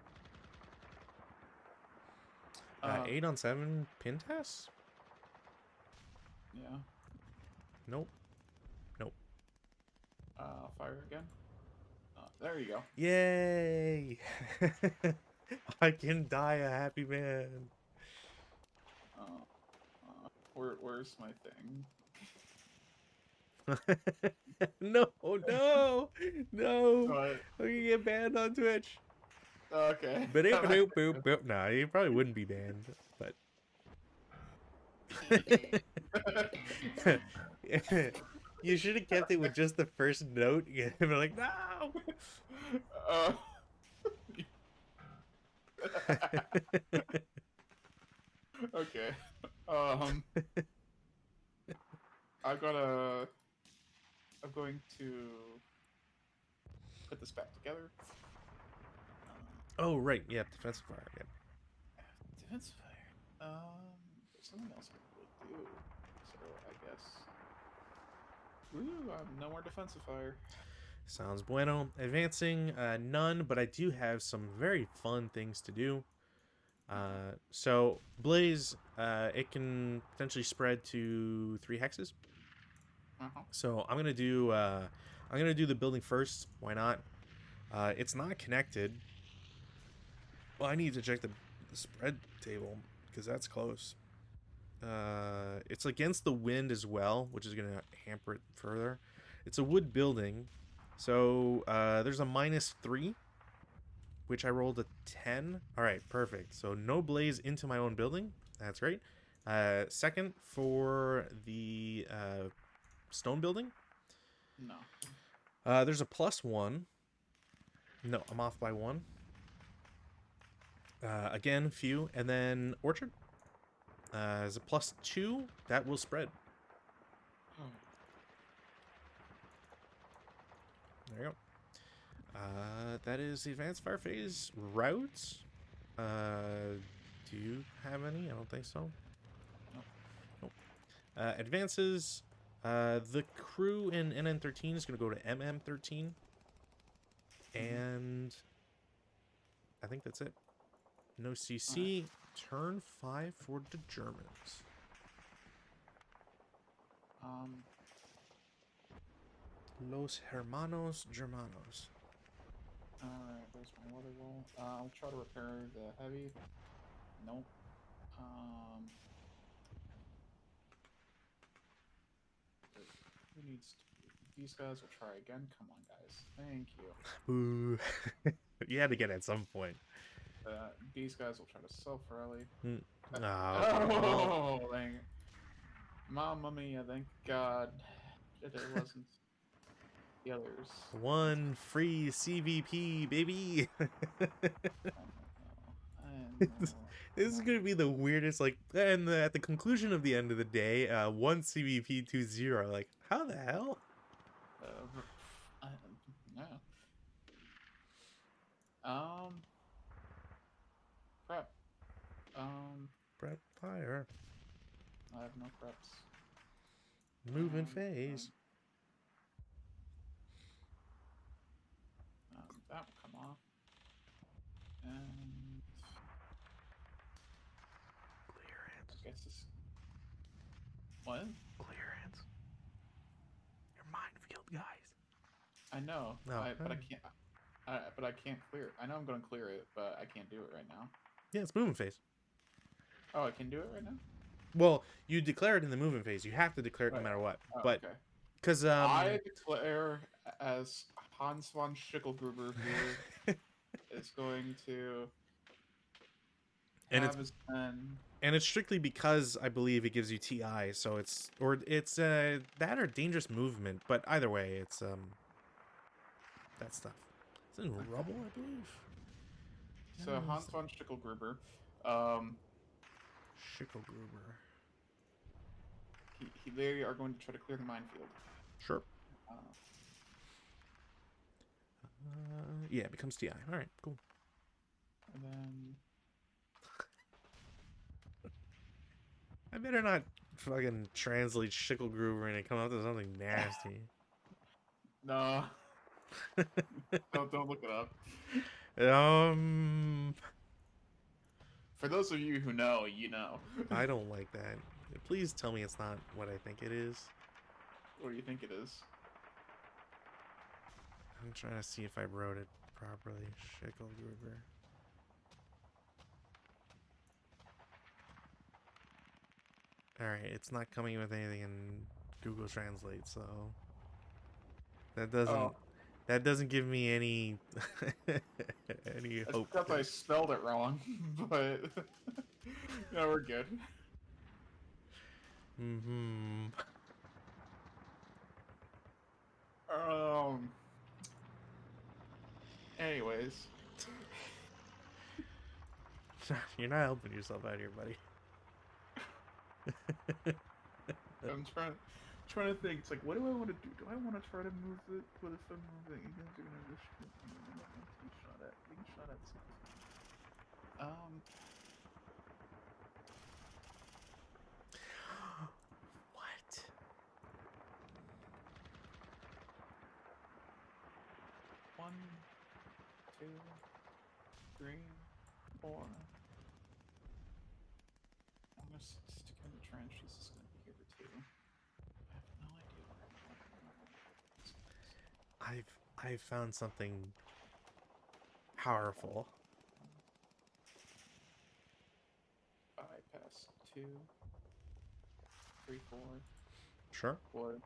8 on 7 pin test?
Yeah.
Nope.
Fire again. There you go.
Yay! I can die a happy man.
Where's my thing?
No. I'm gonna get banned on Twitch.
Okay.
Nah, you probably wouldn't be banned, but you should have kept it with just the first note. You'd be like, no.
Okay. I'm going to put this back together.
Oh right, yeah, defensive fire again.
Defensive fire. There's something else I could do. So I guess. Ooh, no more defensive fire.
Sounds bueno. Advancing, none, but I do have some very fun things to do. So Blaze, it can potentially spread to 3 hexes. So I'm gonna do the building first. Why not? It's not connected. Well, I need to check the spread table because that's close. it's against the wind as well, which is gonna hamper it further. It's a wood building, so there's a -3, which I rolled a 10. All right, perfect. So no blaze into my own building. That's great. Second for the stone building.
No.
There's a +1. No, I'm off by 1. Again, few, and then orchard. As a +2, that will spread. There you go. That is the advanced fire phase routes. Do you have any? I don't think so. Nope. Advances. The crew in NN13 is going to go to MM13. And I think that's it. No CC. Turn 5 for the Germans. Los Hermanos Germanos.
Alright, there's my water roll. I'll try to repair the heavy. Nope. Who needs to... These guys will try again. Come on, guys. Thank you.
Ooh. You had to get it at some point.
These guys will try to self-rally.
Oh,
Dang it. Mamma mia, thank God it wasn't the others.
one free CVP, baby.
I know.
This is gonna be the weirdest. Like, and at the conclusion of the end of the day, 1 CVP 2-0. Like, how the hell?
Yeah. Prep.
Prep fire.
I have no preps.
Moving phase.
That will come off. And
Clearance.
I guess this. What?
Clearance. Your minefield, guys.
I know.
No.
But I can't. But I can't clear it. I know I'm going to clear it, but I can't do it right now.
Yeah, it's moving phase.
Oh, I can do it right now?
Well, you declare it in the moving phase. You have to declare it no matter what.
Oh,
but
okay.
because
I declare as Hans von Schickelgruber here is going to
and
have his pen.
And it's strictly because I believe it gives you TI, so it's that or dangerous movement. But either way, it's that stuff. It's in rubble, I believe.
So Hans von Schickelgruber,
Schickelgruber.
they are going to try to clear the minefield.
Sure. Yeah, it becomes TI. All right, cool.
And then
I better not fucking translate Schickelgruber and it come out to something nasty.
no, don't look it up. For those of you who know, you know.
I don't like that. Please tell me it's not what I think it is.
What do you think it is?
I'm trying to see if I wrote it properly. Schickelgruber. Alright, it's not coming with anything in Google Translate, so that doesn't give me any any hope.
It's because I spelled it wrong, but no, we're good. Anyways.
You're not helping yourself out here, buddy.
I'm trying to think. It's like, what do I want to do? Do I want to try to move it? But if I'm moving, you guys are gonna just be shot at. Being shot at.
What?
One, two, three, four. I'm gonna stick in the trench. This is gonna be here for 2. I have no idea where I'm going.
I've found something powerful.
Bypass 2, 3, 4.
Sure.
What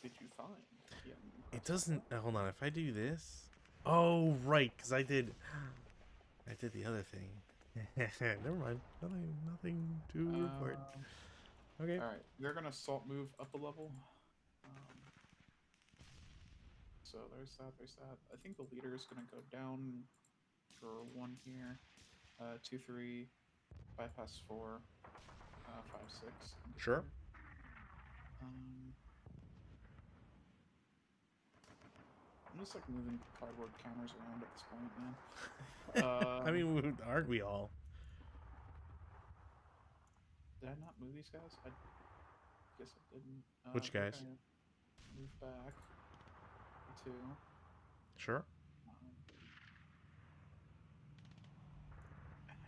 did you find? Yeah,
It doesn't. Hold on. If I do this. Oh right, because I did the other thing. Never mind. Nothing to report. Okay.
All right, they're gonna salt move up a level. So there's that. There's that. I think the leader is gonna go down for 1 here. 2, 3, bypass 4, 5, 6.
Sure.
I'm just like moving cardboard counters around at this point, man.
I mean, aren't we all?
Did I not move these guys? I guess I didn't.
Which
They're
guys?
gonna move back 2.
Sure.
And I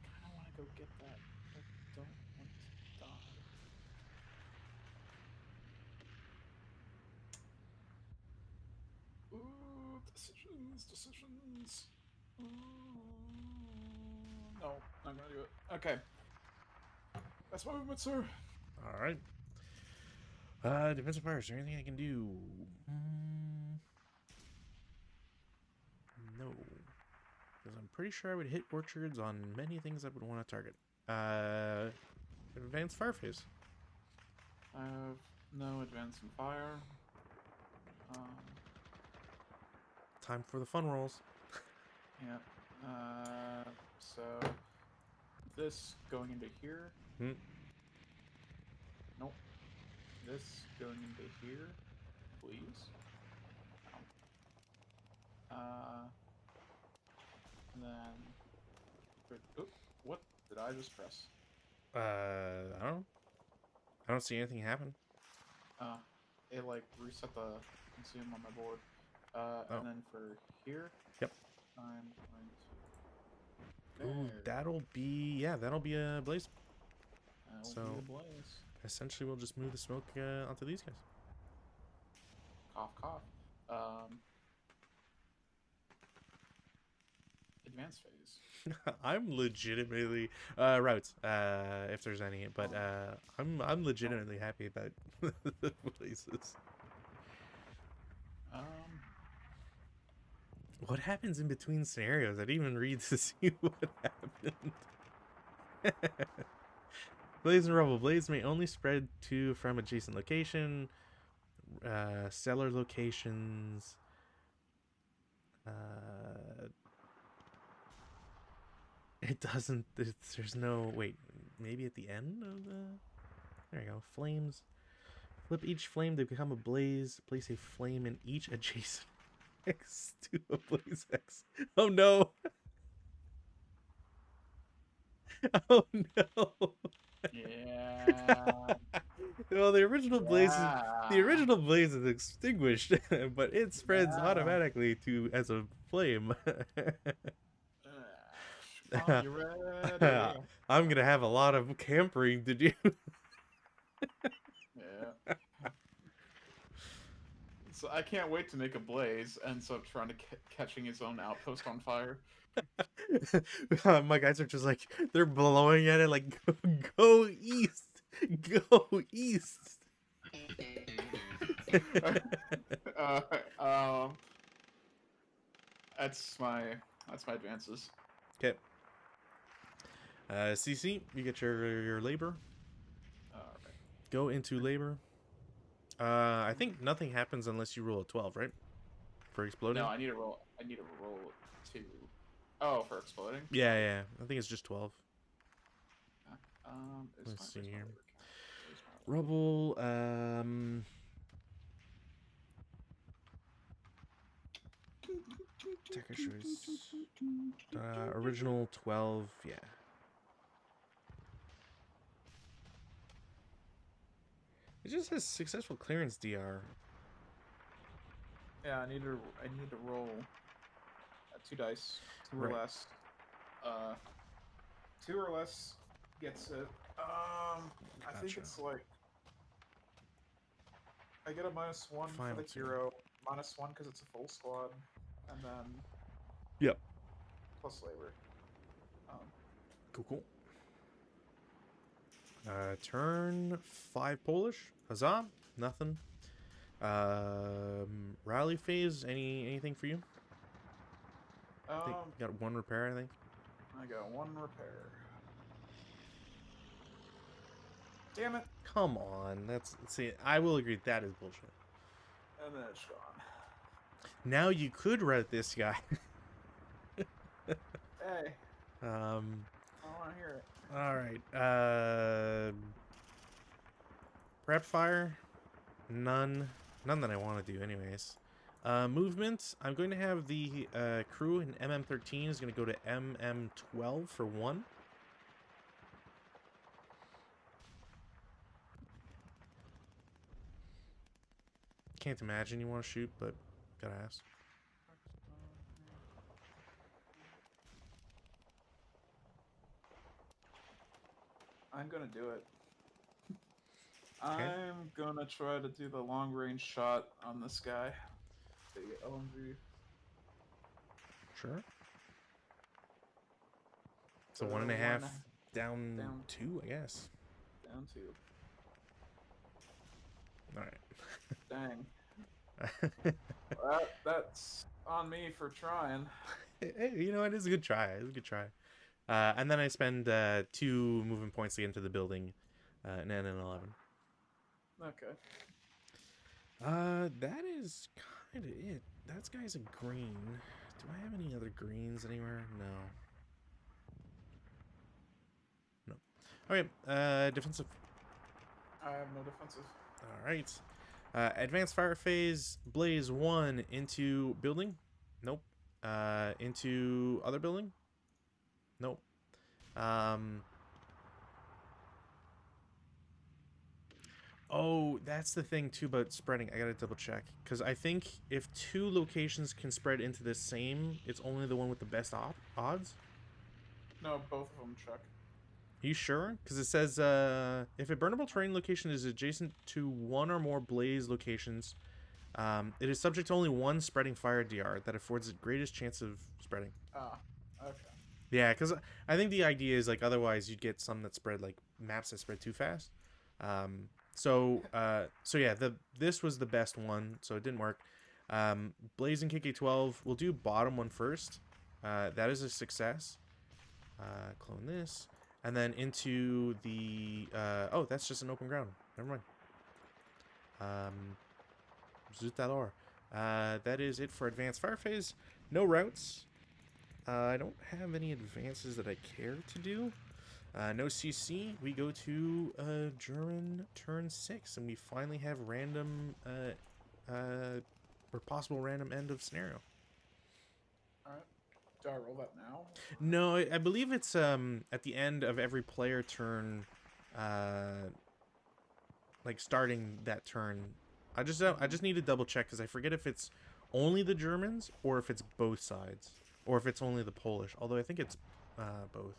kind of want to go get that, but don't want to die. Ooh, decisions. No, I'm gonna do it. Okay. That's my movement, sir.
All right. Defensive fire. Is there anything I can do? No. Because I'm pretty sure I would hit orchards on many things I would want to target. Advanced fire phase.
I have no advance in fire.
Time for the fun rolls.
Yeah. So this going into here. Nope. This going into here, please. And then. What did I just press?
I don't see anything happen.
It like reset the consume on my board. And then for here.
Yep.
I'm
Ooh,
going to.
that'll be a blaze.
That'll be a blaze.
Essentially, we'll just move the smoke onto these guys.
Cough, cough. Advanced phase.
I'm legitimately routes, if there's any, but I'm legitimately happy about the blazes. What happens in between scenarios? I didn't even read to see what happened. Blaze and rubble. Blaze may only spread to from adjacent location, cellar locations. It doesn't. There's no. Wait. Maybe at the end of the. There you go. Flames. Flip each flame to become a blaze. Place a flame in each adjacent X to a blaze X. Oh no. Oh no.
Yeah.
Well, the original blaze is extinguished, but it spreads automatically to as a flame.
You ready?
I'm gonna have a lot of campering to do.
Yeah. So I can't wait to make a blaze. Ends up trying to catching his own outpost on fire.
My guys are just like they're blowing at it like go east, go east.
That's my advances.
Okay. CC, you get your labor.
Right.
Go into labor. I think nothing happens unless you roll a 12, right? For exploding.
No, I need to roll 2. Oh, for exploding.
Yeah. I think it's just 12.
Let's
see here. Rubble. Original 12. Yeah. It just says successful clearance DR.
Yeah, I need to roll 2 dice, 2 or less. 2 or less gets it. I think it's like I get a -1 for the hero, -1 because it's a full squad, and then
yep,
plus labor.
Cool. Turn 5 Polish. Huzzah. Nothing. Rally phase. Anything for you? I think you got 1 repair, I think.
I got 1 repair. Damn it.
Come on. See, I will agree that is bullshit.
And then it's gone.
Now you could red this guy.
Hey.
Um,
I want to hear it.
all right. Prep fire. None that I want to do anyways. Movement. I'm going to have the crew in MM13 is going to go to MM12 for 1. Can't imagine you want to shoot, but gotta ask.
I'm gonna do it.
Okay.
I'm gonna try to do the long range shot on this guy. The LMG.
Sure. So 1.5 down 2, I guess.
Down 2.
All right.
Dang. That's on me for trying.
Hey, you know, it is a good try. It's a good try. And then I spend 2 movement points to get into the building, and then an 11.
Okay.
That is kind of it. That guy's a green. Do I have any other greens anywhere? No. Okay. Defensive.
I have no defensive.
All right. Advanced fire phase. Blaze 1 into building. Nope. Into other building. Nope. Oh, that's the thing too about spreading. I gotta double check because I think if 2 locations can spread into the same, it's only the one with the best odds.
No, both of them check.
Are you sure? Because it says if a burnable terrain location is adjacent to 1 or more blaze locations, it is subject to only 1 spreading fire DR that affords the greatest chance of spreading.
Ah, okay.
Yeah, because I think the idea is like otherwise you'd get some that spread like maps that spread too fast. So yeah, this was the best one, so it didn't work. Blazing KK12, we'll do bottom one first. That is a success. Clone this, and then into the oh, that's just an open ground. Never mind. Zut alors. That is it for advanced fire phase. No routes. I don't have any advances that I care to do. No CC. We go to German turn 6, and we finally have random or possible random end of scenario.
Alright. Do I roll that now?
No, I believe it's at the end of every player turn, like starting that turn. I just need to double check because I forget if it's only the Germans or if it's both sides. Or if it's only the Polish, although I think it's both.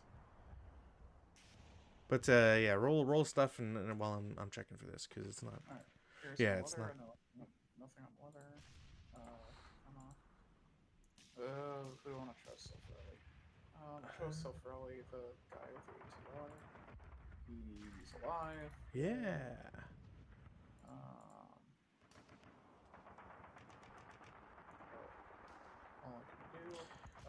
But yeah, roll stuff, and while I'm checking for this, because it's not.
Alright.
Yeah, it's not.
No, nothing on weather. Come on. Who do I want to trust so early? Trust so early the guy with the ATR. He's alive.
Yeah.
All I can do.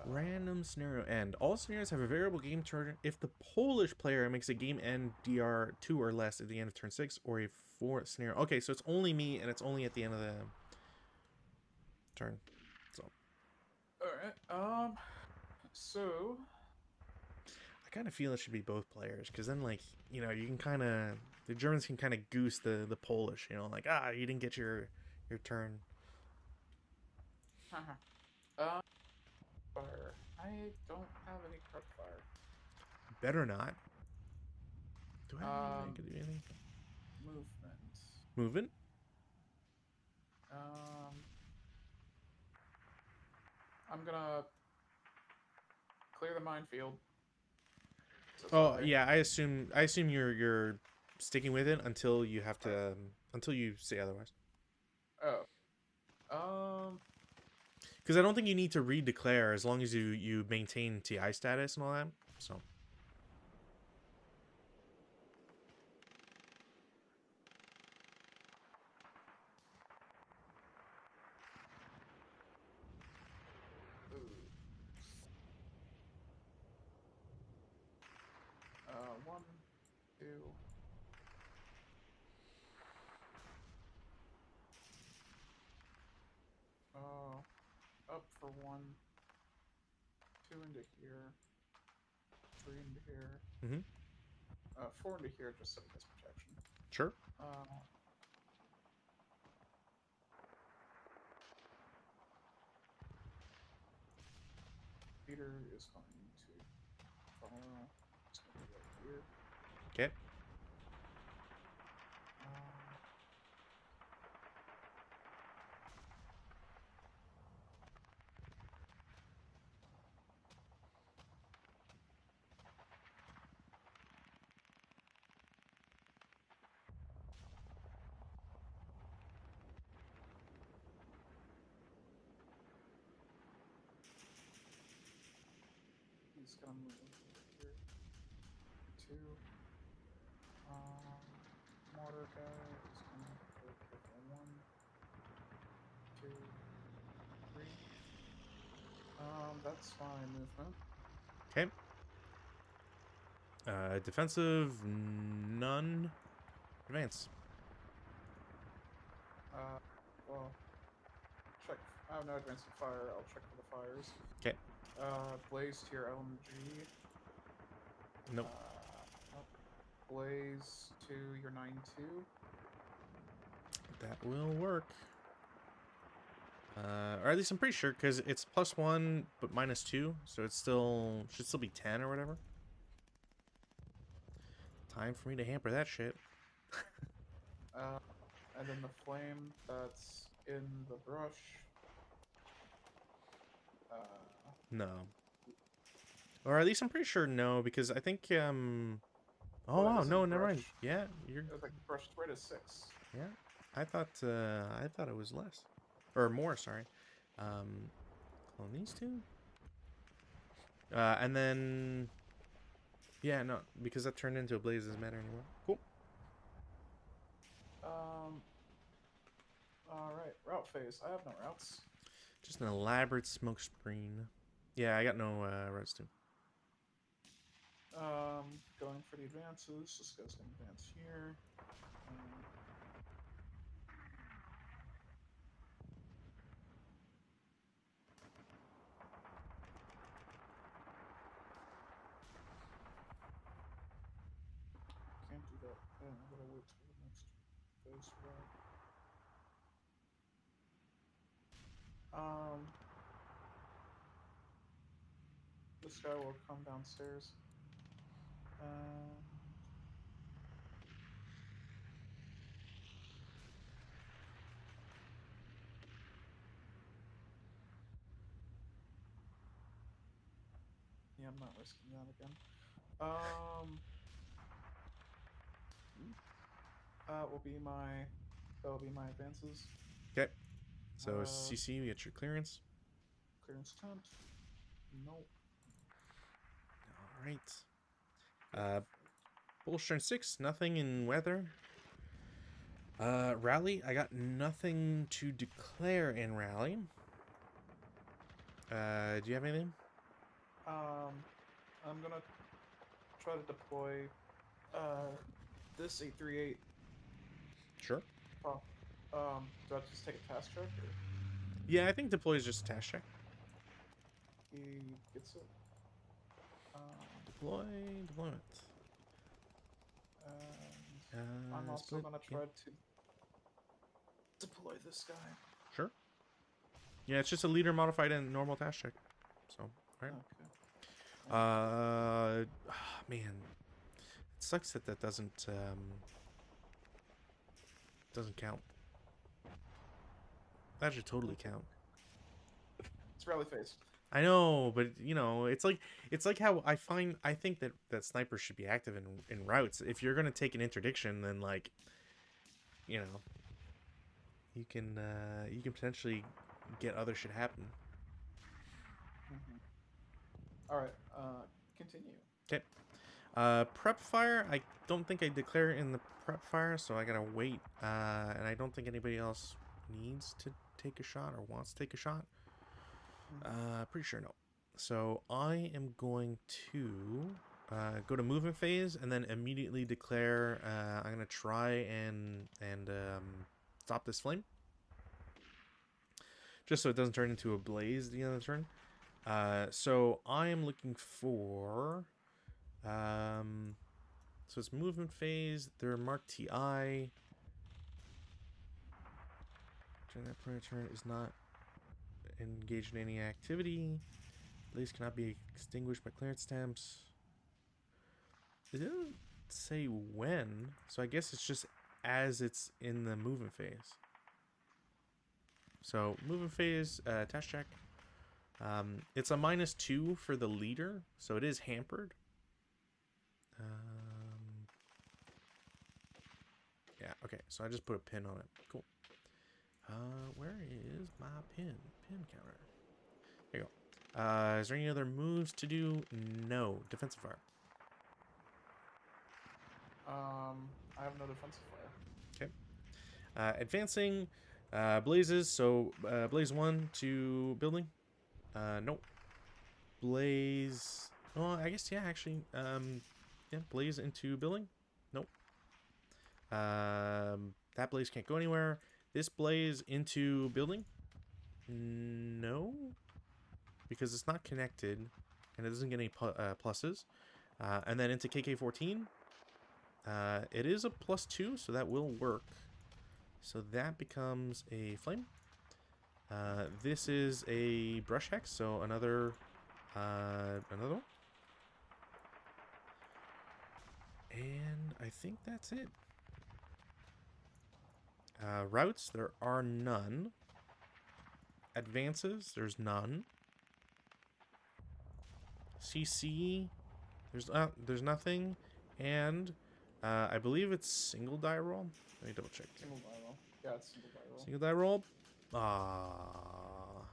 Random scenario end. All scenarios have a variable game turn if the Polish player makes a game end DR 2 or less at the end of turn 6, or a 4 scenario. Okay, so it's only me, and it's only at the end of the turn. So.
Alright, so
I kind of feel it should be both players, because then, like, you know, you can kind of, the Germans can kind of goose the Polish, you know, like, you didn't get your turn.
fire. I don't have any prep fire.
Better not. Do I have any, I could do anything? Movement?
I'm gonna clear the minefield.
Oh yeah, I assume you're sticking with it until you have to until you say otherwise.
Oh.
Because I don't think you need to redeclare as long as you maintain TI status and all that. So.
1, 2. Up for 1, 2 into here, 3 into here,
Mm-hmm.
4 into here, just so it gets protection.
Sure.
Peter is going to follow. It's going to be right here.
Okay.
He's gonna move over here. 2. Mortar guy is gonna go here for 1, 2, 3. That's my movement.
Okay. Defensive, none. Advance.
Well, check. I have no advanced fire. I'll check for the fires.
Okay.
Blaze to your LMG.
Nope.
Nope. Blaze to your 9-2.
That will work. Or at least I'm pretty sure, because it's +1 but -2, so it's still should still be 10 or whatever. Time for me to hamper that shit.
And then the flame that's in the brush.
No. Or at least I'm pretty sure no, because I think oh wow, no, never mind. Yeah, you're.
It was like brush spread is 6.
Yeah, I thought it was less, or more. Sorry. On these two. And then. Yeah, no, because that turned into a blaze doesn't matter anymore. Cool.
All right, route phase. I have no routes.
Just an elaborate smoke screen. Yeah, I got no routes too.
Going for the advances. This guy's gonna advance here. Can't do that. Yeah, I gotta wait till the next phase for that. This guy will come downstairs. Yeah, I'm not risking that again. That'll be my advances.
Okay. So CC, you get your clearance.
Clearance attempt. Nope.
All right. Bullshit 6, nothing in weather. Rally, I got nothing to declare in rally. Do you have anything?
I'm gonna try to deploy this 838.
Sure.
Oh, do I just take a task check? Or?
Yeah, I think deploy is just a task check.
He gets it.
Deployment.
I'm also gonna try to deploy this guy.
Sure. Yeah, it's just a leader modified and normal task check. So, alright.
Okay.
Man, it sucks that doesn't count. That should totally count.
It's rally phase.
I know, but you know, it's like how I think that snipers should be active in routes. If you're gonna take an interdiction, then like, you know, you can potentially get other shit happen.
All right, continue.
Okay. Prep fire. I don't think I declare in the prep fire, so I gotta wait. And I don't think anybody else needs to take a shot or wants to take a shot. Pretty sure no. So I am going to go to movement phase, and then immediately declare I'm gonna try and stop this flame, just so it doesn't turn into a blaze at the end of the turn. So I am looking for so it's movement phase. They're marked TI. During that point of turn is not engaged in any activity. Blaze cannot be extinguished by clearance stamps. It didn't say when, so I guess it's just as it's in the movement phase. So movement phase, test check. It's a -2 for the leader, so it is hampered. Yeah, okay, so I just put a pin on it. Cool. Where is my pin? Pin counter. There you go. Is there any other moves to do? No. Defensive fire.
I have no defensive fire.
Okay. Advancing. Blazes. So, blaze 1 to building. Nope. Blaze. Oh, I guess, yeah, actually. Yeah, blaze into building. Nope. That blaze can't go anywhere. This blaze into building. No. Because it's not connected. And it doesn't get any pluses. And then into KK-14. It is a +2, so that will work. So that becomes a flame. This is a brush hex, so another one. And I think that's it. Routes, there are none. Advances, there's none. CC, there's nothing. And I believe it's single die roll. Let me double check.
Single die roll. Yeah, it's single die roll.
Single die roll. Ah.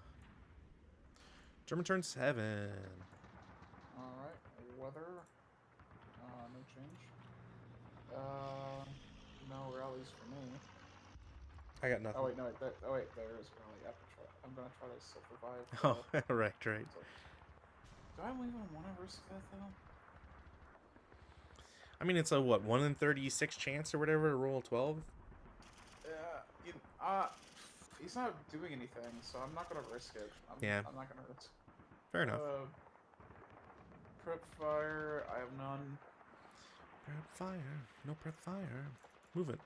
German turn 7.
Alright, weather. No change. No rallies for me.
I got nothing.
Oh wait, no, wait, there is a rally. I'm gonna try to self-revive.
Oh, right.
So, do I even want to risk that though?
I mean, it's a, what, 1 in 36 chance or whatever to roll 12?
He's not doing anything, so I'm not gonna risk it.
Yeah.
I'm not gonna risk.
Fair enough.
Prep fire, I have none.
Prep fire. No prep fire. Move it.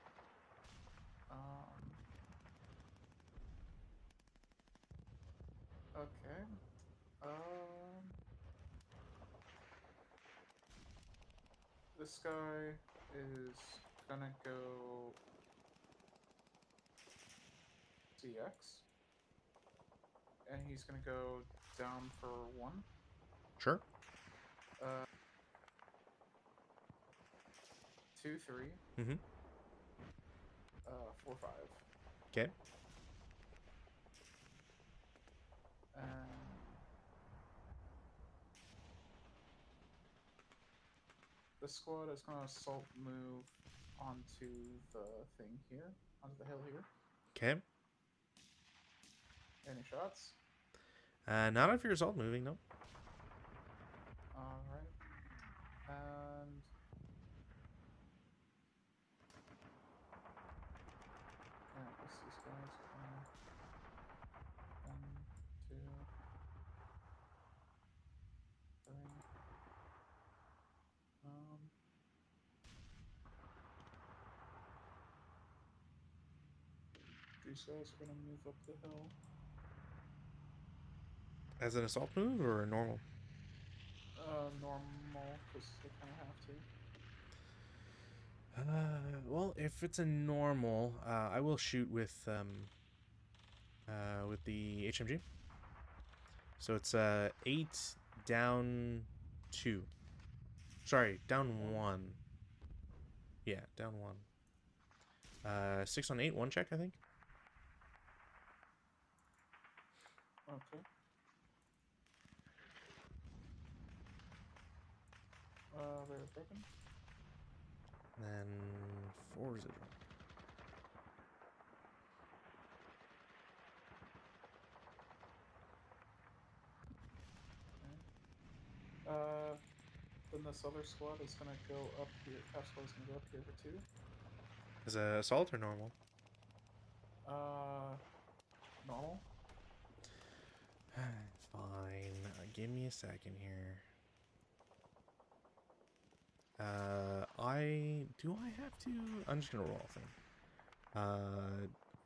Okay. This guy is gonna go CX. And he's gonna go down for 1.
Sure.
2, 3.
Mm-hmm.
4, 5.
Okay.
And the squad is gonna assault move onto the thing here, onto the hill here.
Okay.
Any shots?
Not if you're assault moving, no.
Alright. And I guess these guys are 1, 2, 3. These guys are gonna move up the hill.
As an assault move or a normal?
Normal, because they kind of have to.
Well, if it's a normal, I will shoot with the HMG. So it's 8 down 2. Sorry, down 1. Yeah, down 1. 6 on 8, 1 check, I think.
Okay. They're broken.
Then 4 residual.
Okay. Then this other squad is gonna go up here. Cap squad is gonna go up here for 2.
Is it assault or normal?
Normal.
Fine. Give me a second here. I have to? I'm just gonna roll a thing. All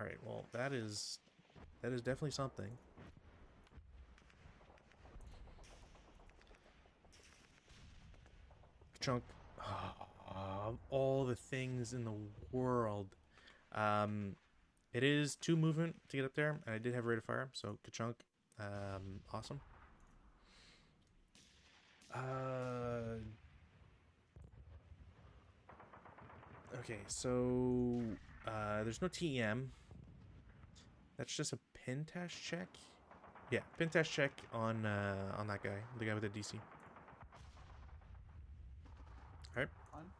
right. Well, that is definitely something. Chunk. Of all the things in the world. It is 2 movement to get up there, and I did have rate of fire, so ka-chunk. Awesome. Okay, so there's no TEM. That's just a pin test check. Yeah, pin test check on that guy, the guy with the DC. All right.
Fine.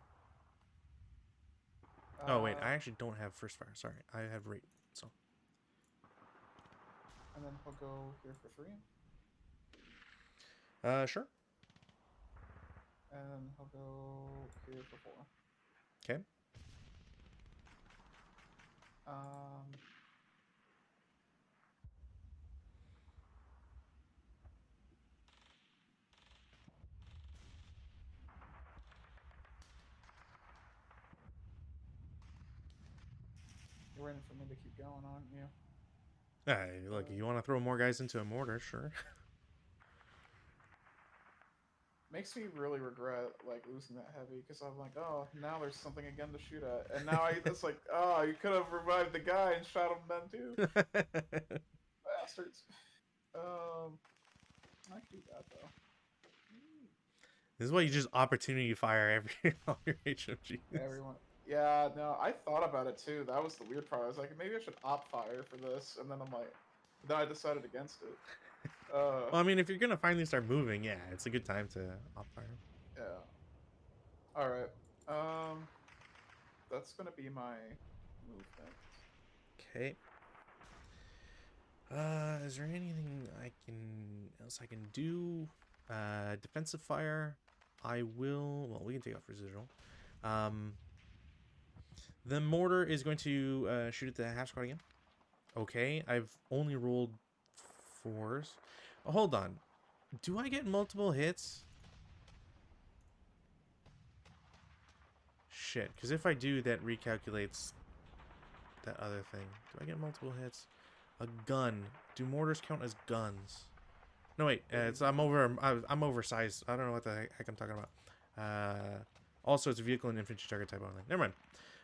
Oh wait, I actually don't have first fire. Sorry, I have rate. So.
And then he'll go here for 3.
Sure.
And he'll go here for 4.
Okay.
You're waiting for me to keep going, aren't you?
Look, you want to throw more guys into a mortar, sure.
Makes me really regret like losing that heavy because I'm like, oh, now there's something again to shoot at, and now it's like, oh, you could have revived the guy and shot him then too, bastards. I can do that though.
This is why you just opportunity fire every all your HMGs.
Everyone. Yeah, no, I thought about it too. That was the weird part. I was like, maybe I should op fire for this, and then I'm like, then I decided against it.
Well, I mean, if you're gonna finally start moving, yeah, it's a good time to op fire.
Yeah. All right. That's gonna be my movement.
Okay. Is there anything else I can do? Defensive fire. I will. Well, we can take off residual. The mortar is going to shoot at the half squad again. Okay, I've only rolled 4s. Oh, hold on. Do I get multiple hits? Shit, because if I do, that recalculates that other thing. Do I get multiple hits? A gun. Do mortars count as guns? No, wait. I'm oversized. I don't know what the heck I'm talking about. Also, it's a vehicle and infantry target type only. Never mind.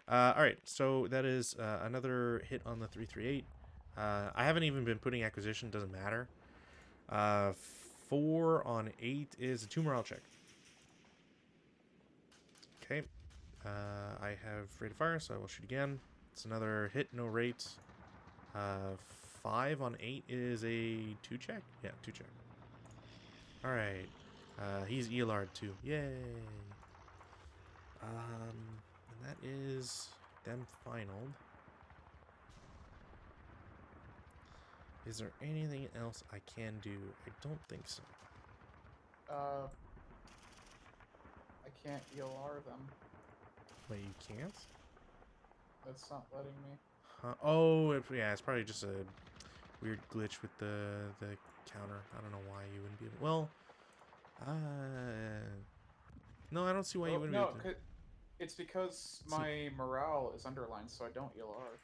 All right. So that is another hit on the 338. I haven't even been putting acquisition. Doesn't matter. 4 on 8 is a 2 morale check. Okay. I have rate of fire, so I will shoot again. It's another hit, no rate. 5 on 8 is a 2 check? Yeah, 2 check. Alright. He's ELR'd too. Yay! And that is them finaled. Is there anything else I can do? I don't think so.
I can't ELR them.
Wait, you can't?
That's not letting me.
Oh, yeah, it's probably just a weird glitch with the counter. I don't know why you wouldn't be able. Well, no, I don't see why you wouldn't be able to.
It's because my morale is underlined, so I don't ELR.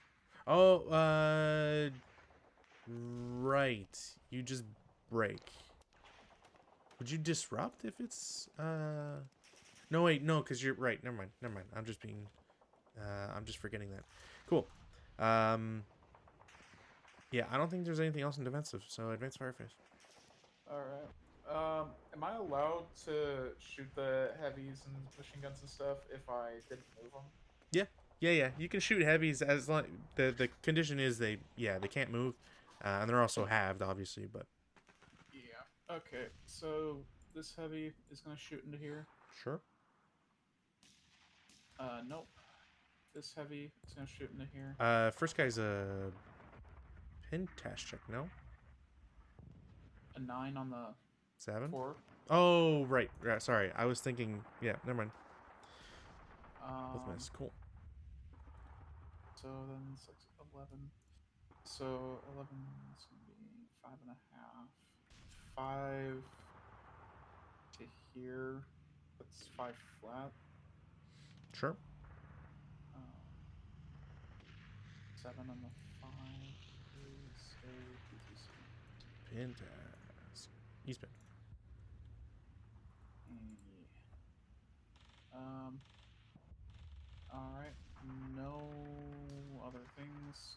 Oh, right. You just break. Would you disrupt if it's No, wait, no, because you're right. Never mind. I'm just forgetting that. Cool. Yeah, I don't think there's anything else in defensive, so advanced fire phase.
Alright. Am I allowed to shoot the heavies and machine guns and stuff if I didn't move them?
Yeah. You can shoot heavies as long the condition is they can't move, and they're also halved, obviously, but.
Yeah. Okay. So this heavy is gonna shoot into here.
Sure.
Nope. This heavy is gonna shoot into here.
First guy's a pin test check, no?
A 9 on the
7?
4.
Oh, right. Sorry. I was thinking... Yeah, never mind. Both
Um,
miss. Cool.
so then 6, 11. So 11 is going to be 5.5. 5 to here. That's 5 flat.
Sure.
7 on the 5 is a PTC.
Fantastic. Eastman.
Alright. No other things.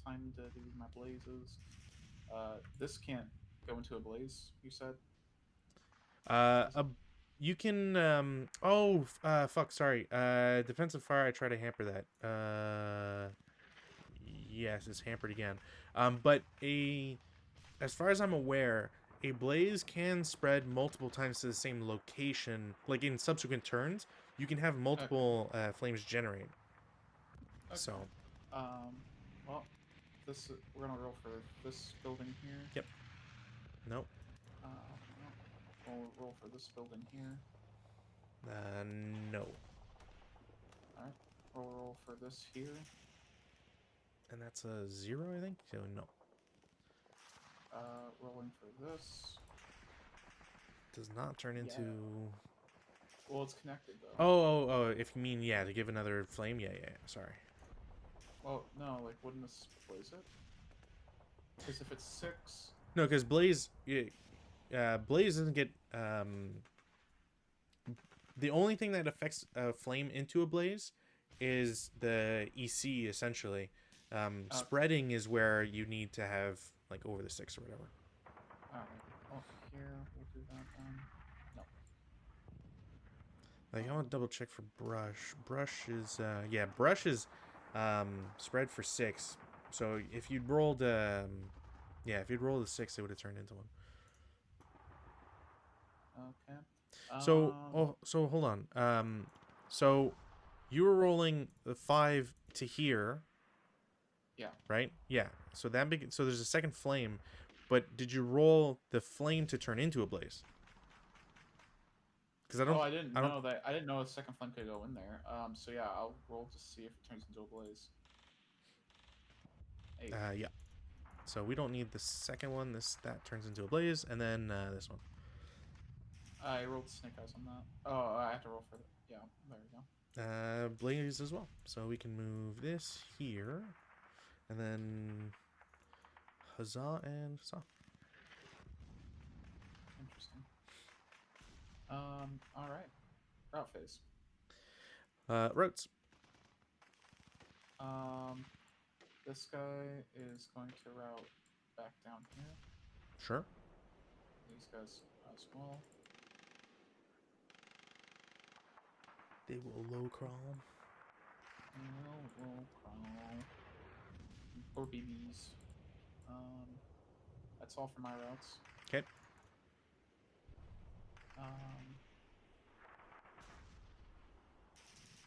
Time to do my blazes. This can't go into a blaze, you said?
Uh,
Does
a,
it?
you can, fuck, sorry. Defensive fire, I try to hamper that. Yes, it's hampered again. But as far as I'm aware, a blaze can spread multiple times to the same location. Like in subsequent turns, you can have
Okay.
multiple flames generate. So,
Okay. Well, we're gonna roll for this building here.
yep. Nope.
No. We'll roll for this building here.
No.
Alright. We'll roll for this here.
And that's a 0, I think? So, no.
Rolling for this.
Does not turn
Yeah.
into...
Well, it's connected though.
Oh, if you mean, yeah, to give another flame? Yeah, sorry.
Well, no, like, wouldn't this blaze it? Because if it's 6...
No, because Blaze... Blaze doesn't get... the only thing that affects a flame into a blaze is the EC, essentially.
Okay.
Spreading is where you need to have, like, over the 6 or whatever.
Alright. Well, here, we'll do that then. No.
Like, I want to double check for brush. Brush is, yeah, brush is spread for 6. So if you'd rolled, yeah, if you'd rolled a 6, it would have turned into one.
Okay.
So hold on. So you were rolling the 5 to here.
Yeah.
Right? Yeah. So so there's a second flame, but did you roll the flame to turn into a blaze? Because
I didn't know that. I didn't know a second flame could go in there. So yeah, I'll roll to see if it turns into a blaze. 8.
Yeah. So we don't need the second one. That turns into a blaze, and then this one.
I rolled snake eyes on that. Oh, I have to roll for it. Yeah, there we go.
Blaze as well. So we can move this here, and then huzzah and huzzah.
Interesting. All right. Route phase.
Routes.
This guy is going to route back down here.
Sure.
These guys as well.
They will low crawl.
Low crawl. Or BBs. That's all for my routes.
Okay.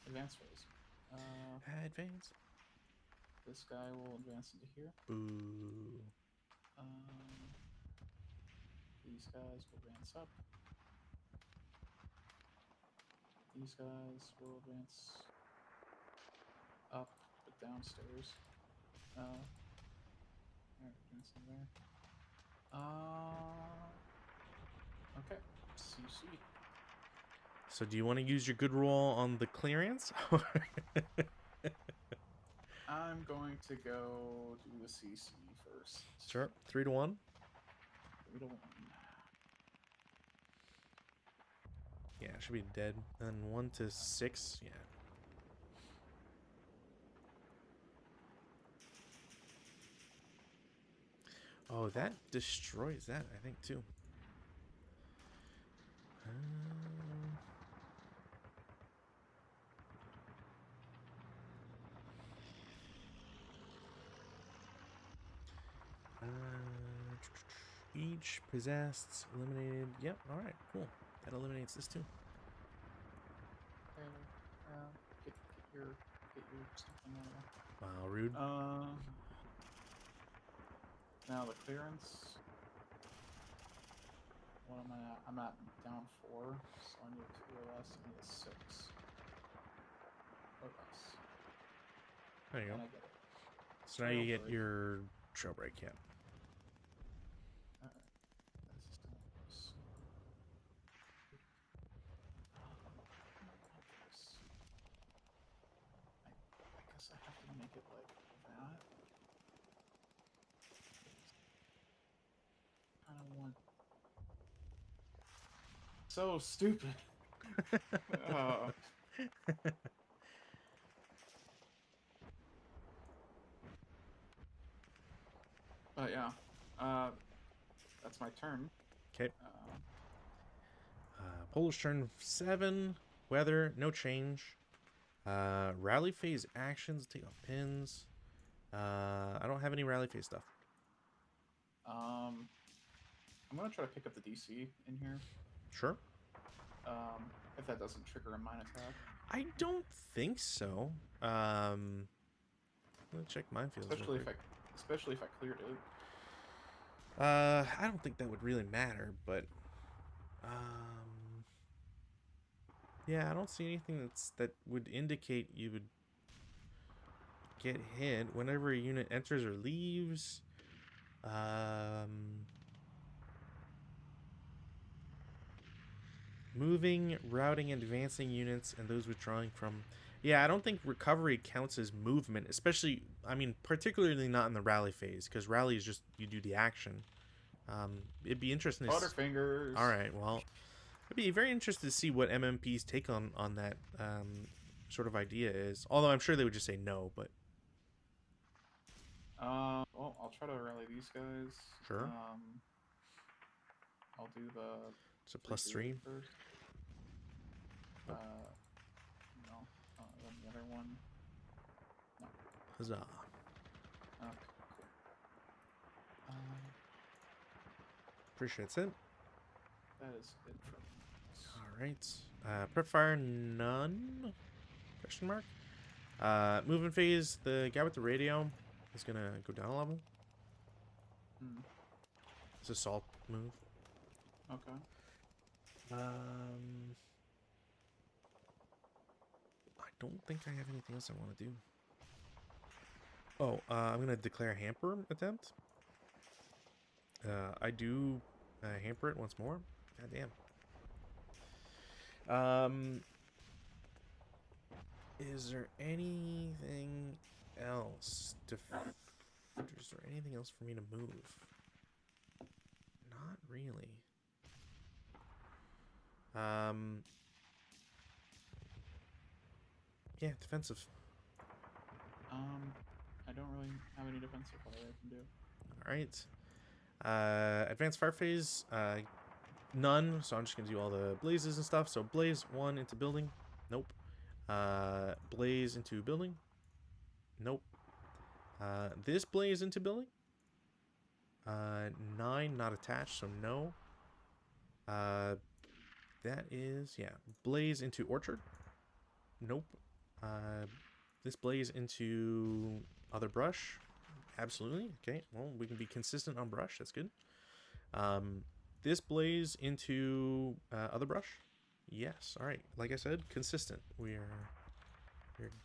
Advance phase.
Advance.
This guy will advance into here.
Boo.
These guys will advance up. These guys will advance up, but downstairs. Advancing there. Okay. CC.
So do you want to use your good roll on the clearance?
I'm going to go do the CC first.
Sure. 3 to 1.
3 to 1.
Yeah, it should be dead. And 1 to 6. Yeah. Oh, that destroys that, I think, too. Each possessed, eliminated. Yep, alright, cool. That eliminates this, too.
Get your stuff in there.
Wow, rude.
Now the clearance. What am I at? I'm at down 4, so I need 2 or less. I need a 6 or less,
There you go.
and I get it.
So now you get
Trailbreak.
your trail break, yeah.
All right, this is gonna be so. I guess I have to make it like that. I don't want. So stupid. uh, but yeah, that's my turn.
Okay.
Um,
Polish turn 7. Weather, no change. Rally phase actions, take off pins. I don't have any rally phase stuff.
I'm gonna try to pick up the DC in here.
Sure.
If that doesn't trigger a mine attack.
I don't think so. Let me check minefields real quick.
Especially if I cleared it.
I don't think that would really matter, but yeah, I don't see anything that would indicate you would get hit whenever a unit enters or leaves. Moving, routing, and advancing units, and those withdrawing from. Yeah, I don't think recovery counts as movement, especially, I mean, particularly not in the rally phase, because rally is just you do the action. It'd be interesting to
Butterfingers.
All right, well, I'd be very interested to see what MMP's take on that sort of idea is. Although I'm sure they would just say no, but
Well, I'll try to rally these guys.
sure.
I'll do the.
It's a +3.
First. No. Then the other one. No.
Huzzah.
Okay, cool.
Appreciate it.
That is it for me.
All right. Prep fire, none? Question mark. Movement phase, the guy with the radio is going to go down a level. It's a salt move.
Okay.
I don't think I have anything else I want to do. Oh, I'm going to declare a hamper attempt. I do hamper it once more. God damn. Is there anything else to... Is there anything else for me to move? Not really. Yeah, defensive.
I don't really have any defensive fire I can do.
Alright. Advanced fire phase, none, so I'm just gonna do all the blazes and stuff. So blaze 1 into building. Nope. Blaze into building. Nope. This blaze into building. 9 not attached, so no. That is, yeah, blaze into orchard. Nope. This blaze into other brush. Absolutely. Okay, well, we can be consistent on brush. That's good. This blaze into other brush. Yes. All right. Like I said, consistent. We're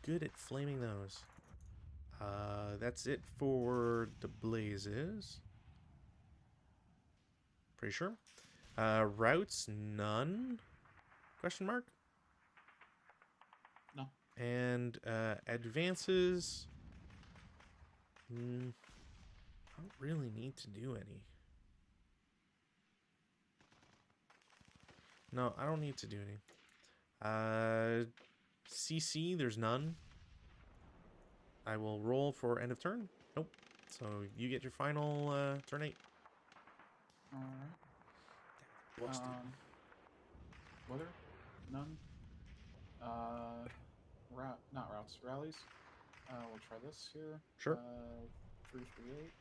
good at flaming those. That's it for the blazes. Pretty sure. Routes, none? Question mark?
No.
And advances. I don't really need to do any. No, I don't need to do any. CC, there's none. I will roll for end of turn. Nope. So you get your final turn 8.
Alright.
Busted.
Weather? None. Not routes, rallies. We'll try this here.
Sure.
338.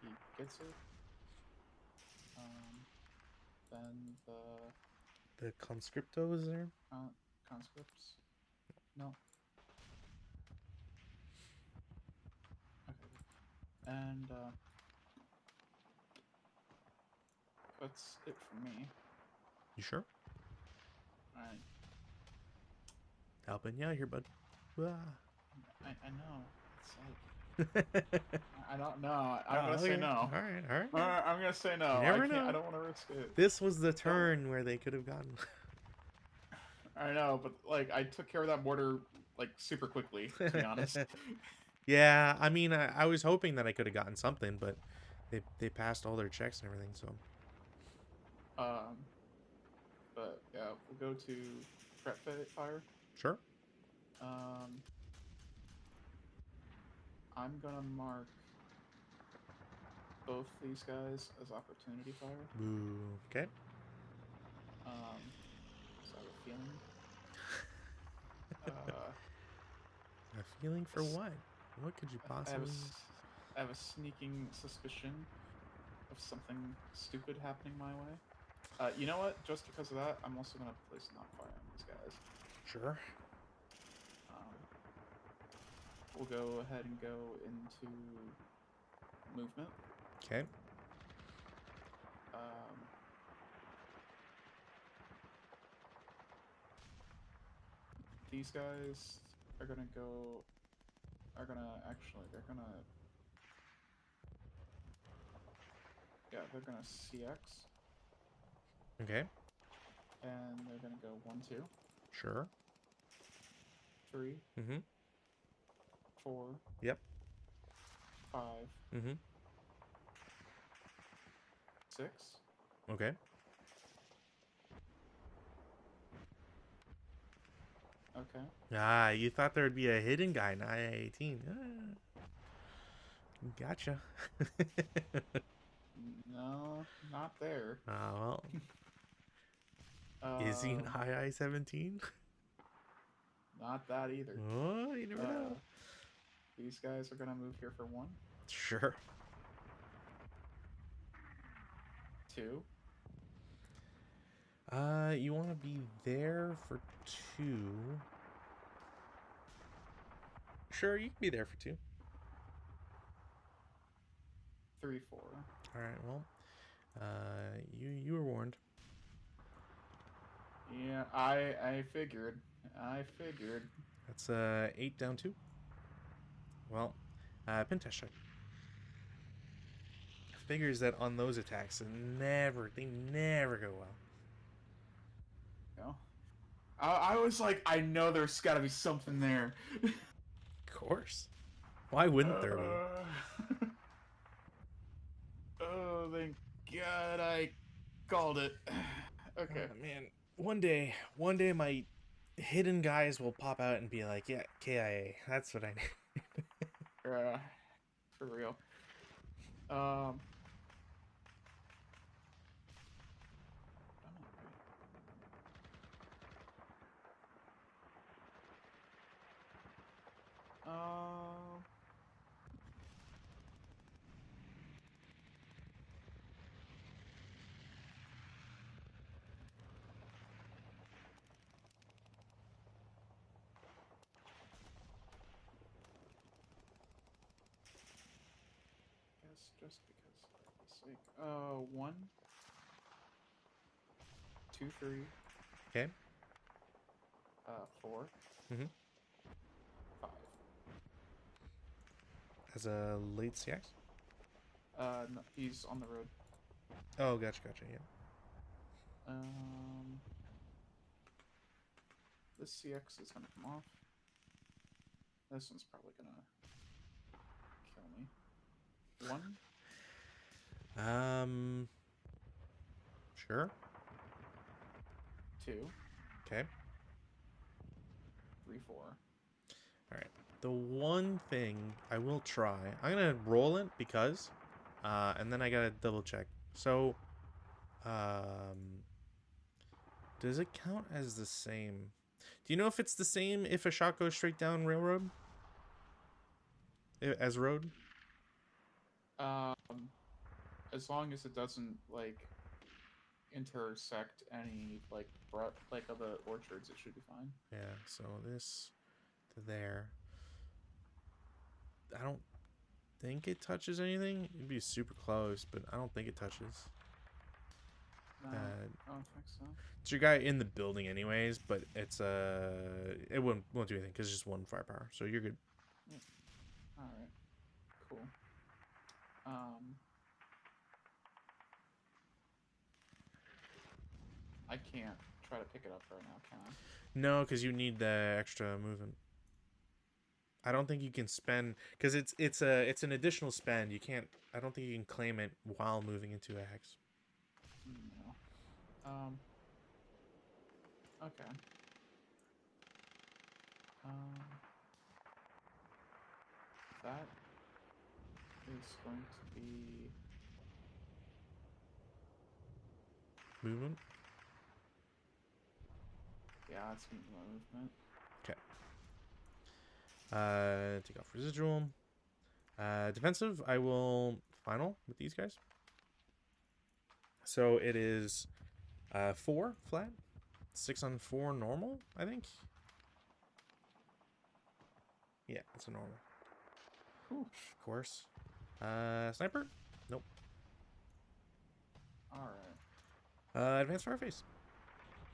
He gets it. Then
The conscripto is there?
conscripts. No. Okay. And that's it for me.
You sure?
I
Helping you out here, bud. Ah.
I know. It's like I don't know. I'm gonna say
Okay.
no.
All right. All right.
I'm gonna say no.
You
I
never
can't. I
know.
don't want to risk it.
This was the turn where they could have gotten.
I know, but like I took care of that mortar like super quickly. To be honest.
Yeah, I mean, I was hoping that I could have gotten something, but they passed all their checks and everything, so.
Um. But yeah, we'll go to prep fire.
Sure.
Um. I'm gonna mark both these guys as opportunity fire.
Boo. Okay.
So I have a feeling. Uh,
A feeling
a
for
s-
what? What could you
I have
possibly?
I have a sneaking suspicion of something stupid happening my way. You know what? Just because of that, I'm also gonna place not fire on these guys.
Sure.
Um, we'll go ahead and go into movement.
Okay.
Um, these guys are gonna go. Are gonna actually. They're gonna. Yeah, they're gonna CX,
Okay.
and they're gonna go 1, 2,
Sure.
3,
Mm-hmm.
4,
Yep.
5,
Mm-hmm.
6.
Okay.
Okay.
Ah, you thought there would be a hidden guy in I-18. Ah, gotcha.
No, not there.
Well, is he in
Um,
I-17?
not that either.
Oh, you never know.
These guys are gonna move here for 1,
Sure.
2.
You want to be there for 2. Sure, you can be there for 2.
3, 4.
All right. Well, you were warned.
Yeah, I figured. I figured.
That's 8 down 2. Well, pin test check. Figures that on those attacks, they never go well.
No. I was like, I know there's got to be something there.
Of course. Why wouldn't there be?
Oh, thank God I called it. Okay.
Oh, man, one day my hidden guys will pop out and be like, yeah, KIA. That's what I need.
For real. I'm not right. Guess just because for the sake. 1, 2, 3.
Okay.
4,
Mm-hmm.
5.
As a late CX?
No, he's on the road.
Oh, gotcha, yeah.
This CX is gonna come off. This one's probably gonna kill me. 1,
Sure.
2,
Okay.
3, 4.
All right. The one thing I will try, I'm gonna roll it because, and then I gotta double check. So, does it count as the same? Do you know if it's the same if a shot goes straight down railroad as road?
As long as it doesn't like intersect any like other orchards, it should be fine.
Yeah. So this to there. I don't think it touches anything. It'd be super close, but I don't think it touches.
No,
Uh,
I don't think so.
it's your guy in the building, anyways, but it's it won't do anything because it's just one firepower, so you're good.
Yeah. All right. Cool. Um, I can't try to pick it up right now, can I?
No, because you need the extra movement. I don't think you can spend because it's an additional spend. You can't. I don't think you can claim it while moving into a hex.
No. Okay. Um, that is going to be.
Movement.
Yeah, it's gonna be my movement.
Okay. Take off residual. Defensive. I will final with these guys. So it is 4 flat, 6 on 4 normal. I think. Yeah, it's a normal.
Whew.
Of course. Sniper. Nope.
All right.
Advanced fire face.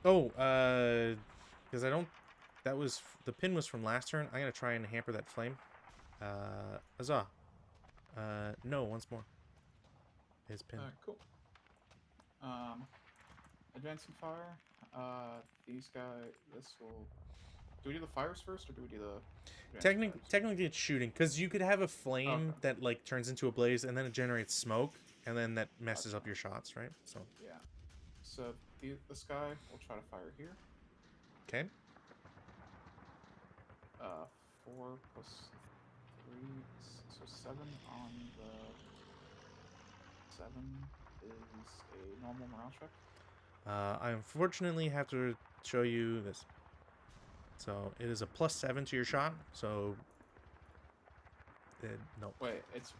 Oh, because I don't. That was the pin was from last turn. I'm gonna try and hamper that flame. Huzzah. No, once more. His pin.
All right. Cool. Advancing fire. These guys. This will. Do we do the fires first, or do we do the?
Technically, it's shooting because you could have a flame
Okay.
that like turns into a blaze and then it generates smoke and then that messes up
Okay.
your shots, right? So
Yeah. So this guy will try to fire here.
okay.
4 plus 3, so 7 on the 7 is a normal morale check.
I unfortunately have to show you this. So it is a +7 to your shot. So no.
Wait, it's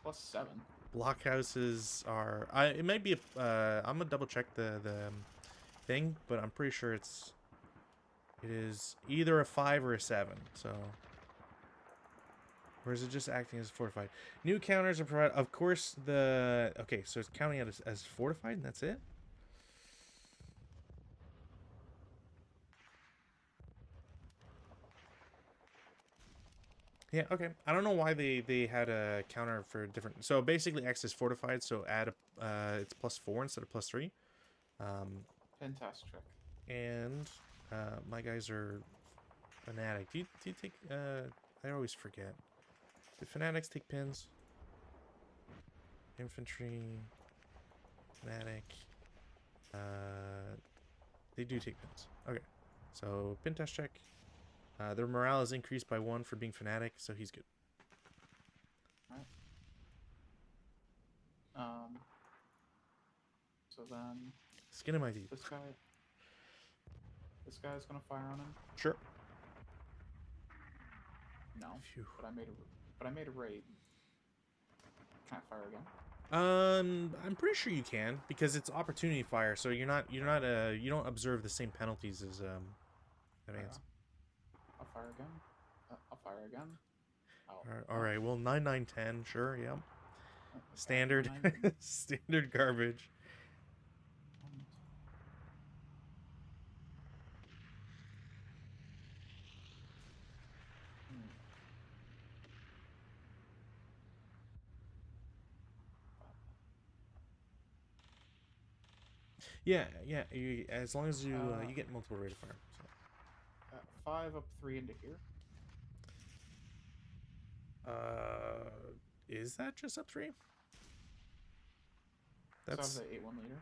+7.
Blockhouses are. It might be. I'm gonna double check the thing, but I'm pretty sure it is either a 5 or a 7. So. Or is it just acting as fortified? New counters are provided. Of course, okay, so it's counting it as fortified, and that's it. Yeah, okay. I don't know why they had a counter for different. So basically, X is fortified. So add it's +4 instead of +3.
Fantastic.
And my guys are fanatic. Do you take? I always forget. Do fanatics take pins? Infantry, fanatic. They do take pins. Okay, so pin test check. Their morale is increased by 1 for being fanatic, so he's good.
Right. So then
Skin of my teeth.
this guy's gonna fire on him.
Sure.
No,
Phew.
but I made a raid. Can I fire again?
I'm pretty sure you can because it's opportunity fire, so you don't observe the same penalties as advance.
I'll fire again. I'll fire again.
All right. Well, 9, 9, 10. Sure. Yep.
Okay,
Standard. Standard garbage. Yeah. As long as you get multiple rate of fire. So.
5 up 3 into here.
Is that just up 3?
That's the 8-1 leader.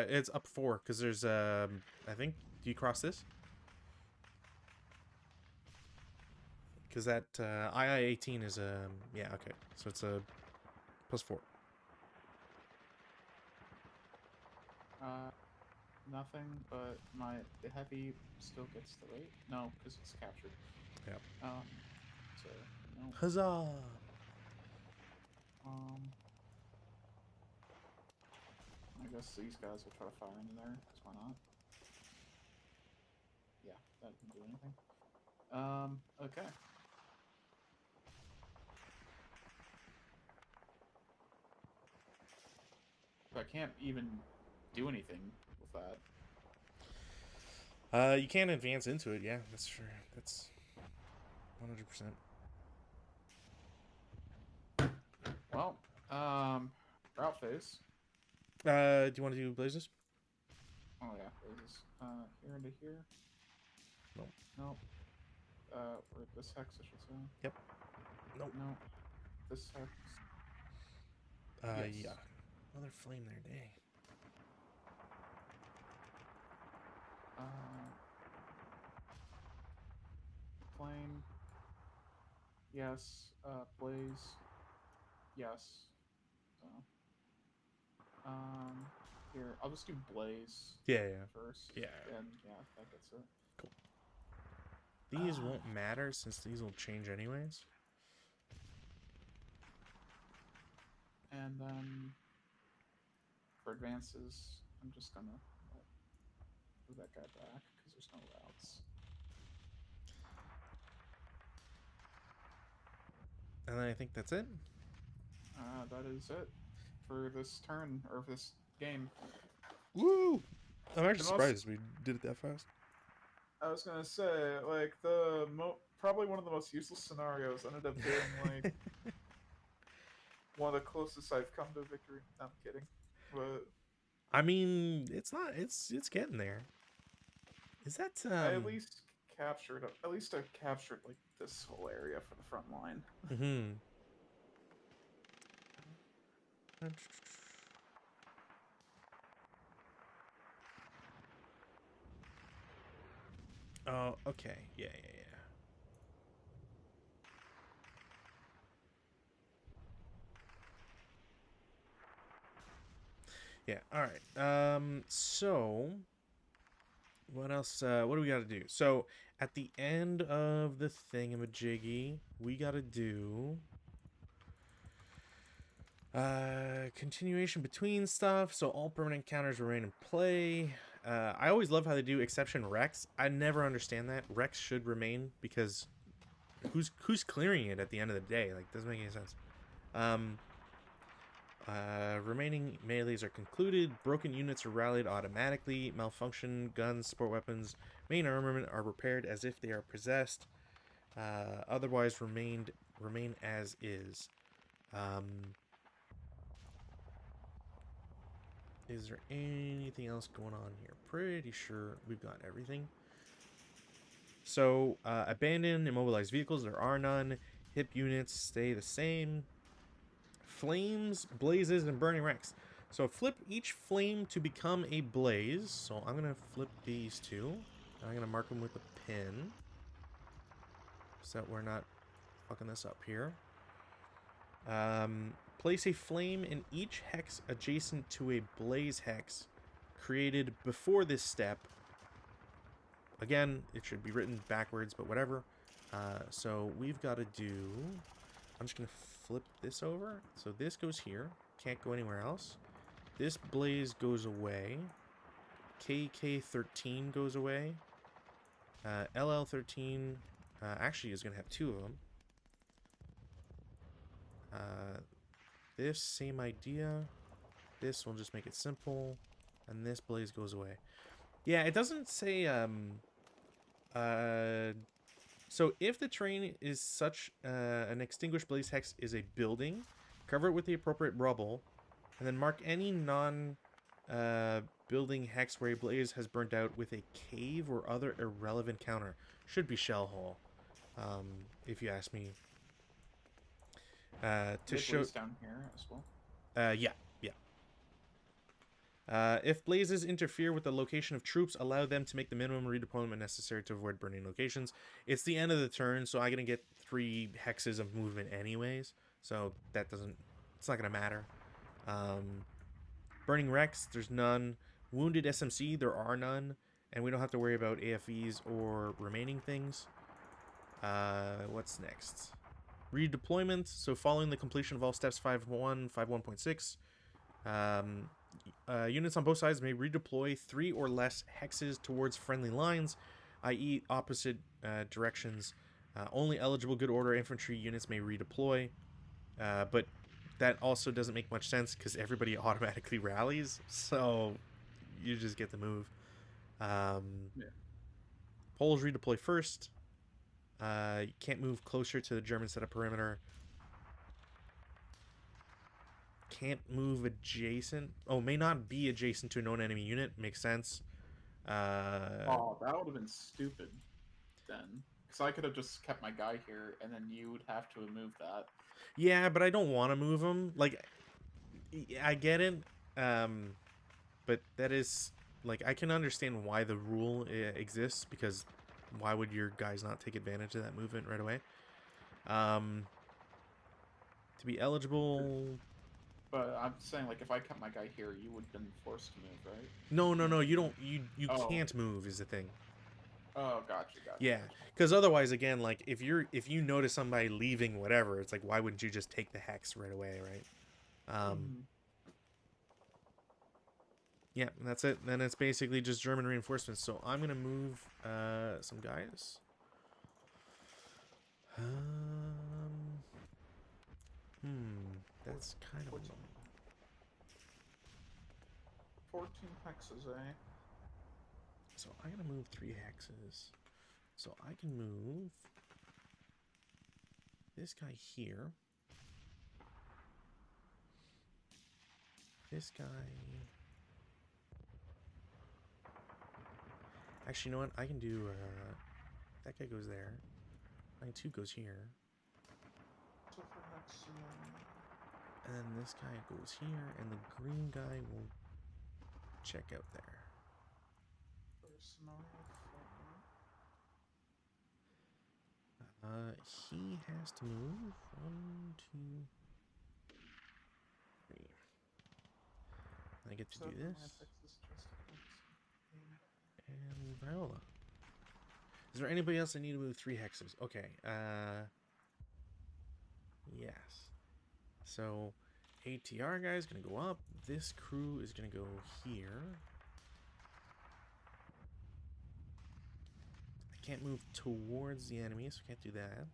It's up 4 because there's I think. Do you cross this? Because that II-18 is yeah, okay, so it's a +4.
Nothing, but the heavy still gets the rate. No, because it's captured.
Yeah.
So no.
Huzzah!
I guess these guys will try to fire into there, because why not? Yeah, that didn't do anything. Okay. I can't even do anything with
You can't advance into it. Yeah, that's true. That's 100%.
that. Well, route phase.
Do you want to do blazes?
Oh yeah, phases. Here into here.
No.
Nope. Or this hex, I should say.
Yep. Nope.
No. This hex. Yes.
Yeah. Another flame there, dang.
Flame. Yes. Blaze. Yes. So. Here, I'll just do blaze.
Yeah, yeah.
First.
Yeah.
And yeah, that gets it.
Cool. These won't matter since these will change anyways.
And then for advances, I'm just gonna move that guy back because there's no routes.
And then I think that's it.
That is it for this turn or this game.
Woo! I'm actually surprised we did it that fast.
I was gonna say, like probably one of the most useless scenarios ended up being like one of the closest I've come to victory. No, I'm kidding, but
I mean, it's not. It's getting there. Is that
I at least captured like this whole area for the front line.
Mm-hmm. Oh, okay. Yeah. Yeah, all right. So what else? What do we got to do? So at the end of the thingamajiggy, we got to do continuation between stuff. So all permanent counters remain in play. I always love how they do exception Rex. I never understand that. Rex should remain because who's clearing it at the end of the day? Like, doesn't make any sense. Remaining melees are concluded. Broken units are rallied automatically. Malfunction guns, support weapons, main armament are repaired as if they are possessed. Otherwise, remain as is. Is there anything else going on here? Pretty sure we've got everything. So, abandoned, immobilized vehicles, there are none. Hip units stay the same. Flames, blazes, and burning wrecks. So flip each flame to become a blaze. So I'm going to flip these two. I'm going to mark them with a pin, so that we're not fucking this up here. Place a flame in each hex adjacent to a blaze hex created before this step. Again, it should be written backwards, but whatever. So we've got to do... I'm just going to flip this over. So this goes here. Can't go anywhere else. This blaze goes away. KK13 goes away. LL13 actually is going to have two of them. This, same idea. This will just make it simple. And this blaze goes away. Yeah, it doesn't say... So if the terrain is such an extinguished blaze hex is a building, cover it with the appropriate rubble, and then mark any non-building hex where a blaze has burnt out with a cave or other irrelevant counter. Should be shell hole, if you ask me. To show
down here as well.
Yeah. If blazes interfere with the location of troops, allow them to make the minimum redeployment necessary to avoid burning locations. It's the end of the turn, so I'm going to get 3 hexes of movement anyways. So that doesn't... It's not going to matter. Burning wrecks, there's none. Wounded SMC, there are none. And we don't have to worry about AFEs or remaining things. What's next? Redeployment. So following the completion of all steps 5.1, 5.1.6... units on both sides may redeploy 3 or less hexes towards friendly lines, i.e. opposite directions. Only eligible good order infantry units may redeploy, but that also doesn't make much sense because everybody automatically rallies, so you just get the move.
Yeah.
Poles redeploy first. You can't move closer to the German set of perimeter. Can't move adjacent. Oh, may not be adjacent to a known enemy unit. Makes sense.
Oh, that would have been stupid then. Because I could have just kept my guy here, and then you would have to have moved that.
Yeah, but I don't want to move him. Like, I get it. But that is like I can understand why the rule exists because why would your guys not take advantage of that movement right away? To be eligible.
But I'm saying, like, if I kept my guy here, you would have been forced to move, right?
No,
You
no,
can't.
no. You don't. You
Oh.
can't move is the thing.
Oh, gotcha, gotcha,
Yeah,
gotcha.
because otherwise, again, like if you notice somebody leaving, whatever, it's like why wouldn't you just take the hex right away, right?
Mm.
Yeah, that's it. Then it's basically just German reinforcements. So I'm gonna move some guys. Um, that's kind of
14. 14 hexes, eh?
so I'm gonna move 3 hexes. So I can move this guy here. This guy. Actually, you know what? I can do. That guy goes there. Line 2 goes here.
So for hex,
And then this guy goes here, and the green guy will check out there.
scenario
He has to move 1, 2, 3. I get to do this. And Viola. Is there anybody else that need to move 3 hexes? Okay. Yes. So ATR guy is gonna go up. This crew is gonna go here. I can't move towards the enemy, so I can't do that.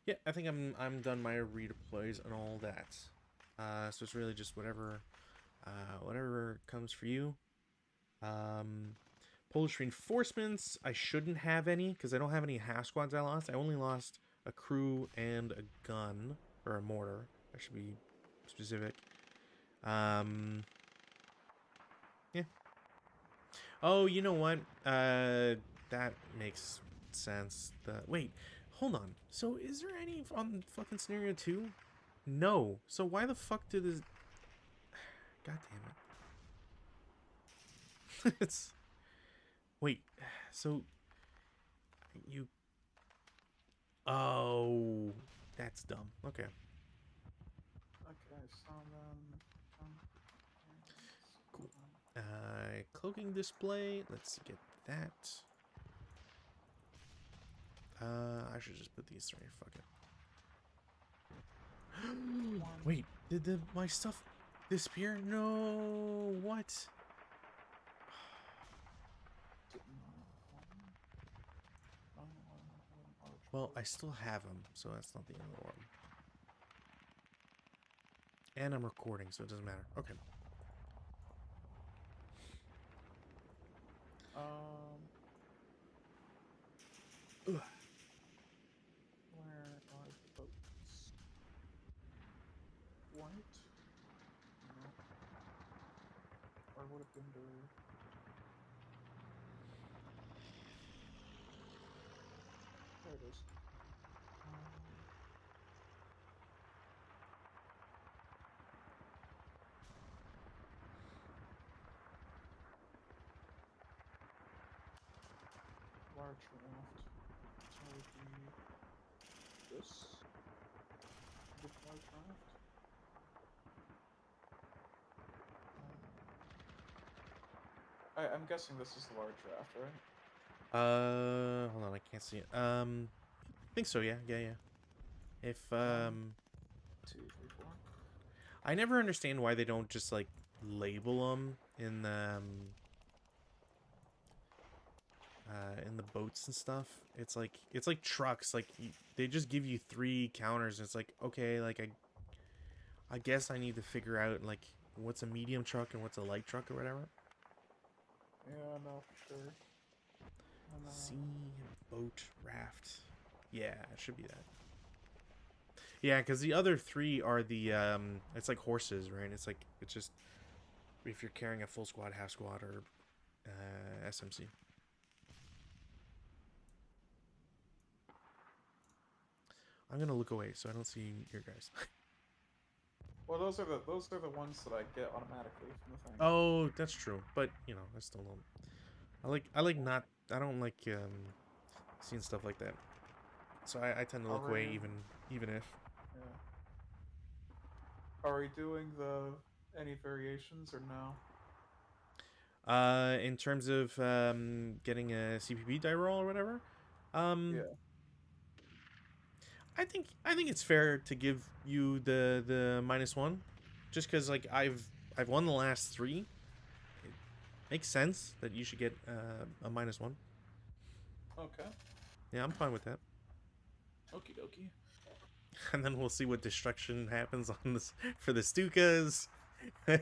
Yeah, I think I'm done my redeploys and all that. So it's really just whatever comes for you. Polish reinforcements, I shouldn't have any because I don't have any half squads I lost. I only lost a crew and a gun, or a mortar. I should be specific. Yeah. Oh, you know what? That makes sense. Wait, hold on. So is there any on fucking scenario 2? No. So why the fuck did this... God damn it. It's... Wait, so... You... Oh... That's dumb. Okay.
Okay, so then...
Cool. Cloaking display. Let's get that. I should just put these 3. Fuck it. Wait, did my stuff disappear? No, what? Well, I still have them, so that's not the end of the world. And I'm recording, so it doesn't matter. Okay. Ugh.
Where are the boats? White? No. Or would have been blue? There it is. Large raft. So it would be this. This large raft. I'm guessing this is the large raft, right?
Hold on, I can't see it. I think so, yeah. If,
2, 3, 4.
I never understand why they don't just, like, label them in the, in the boats and stuff. It's like trucks. Like they just give you 3 counters. And it's like, okay, like I guess I need to figure out like what's a medium truck and what's a light truck or whatever.
Yeah, no, for sure.
Sea, boat, raft. Yeah, it should be that. Yeah, because the other 3 are the it's like horses, right? It's just if you're carrying a full squad, half squad, or SMC. I'm gonna look away so I don't see your guys.
Well, those are the ones that I get automatically from the thing.
Oh, that's true, but you know, I still don't. I like not. I don't like seeing stuff like that. So I tend to look away even if.
Yeah. Are we doing any variations or no?
In terms of getting a CPP die roll or whatever,
Yeah.
I think it's fair to give you the -1, just because like I've won the last 3. It makes sense that you should get a -1.
Okay.
Yeah, I'm fine with that.
Okie dokie.
And then we'll see what destruction happens on this for the Stukas. I'm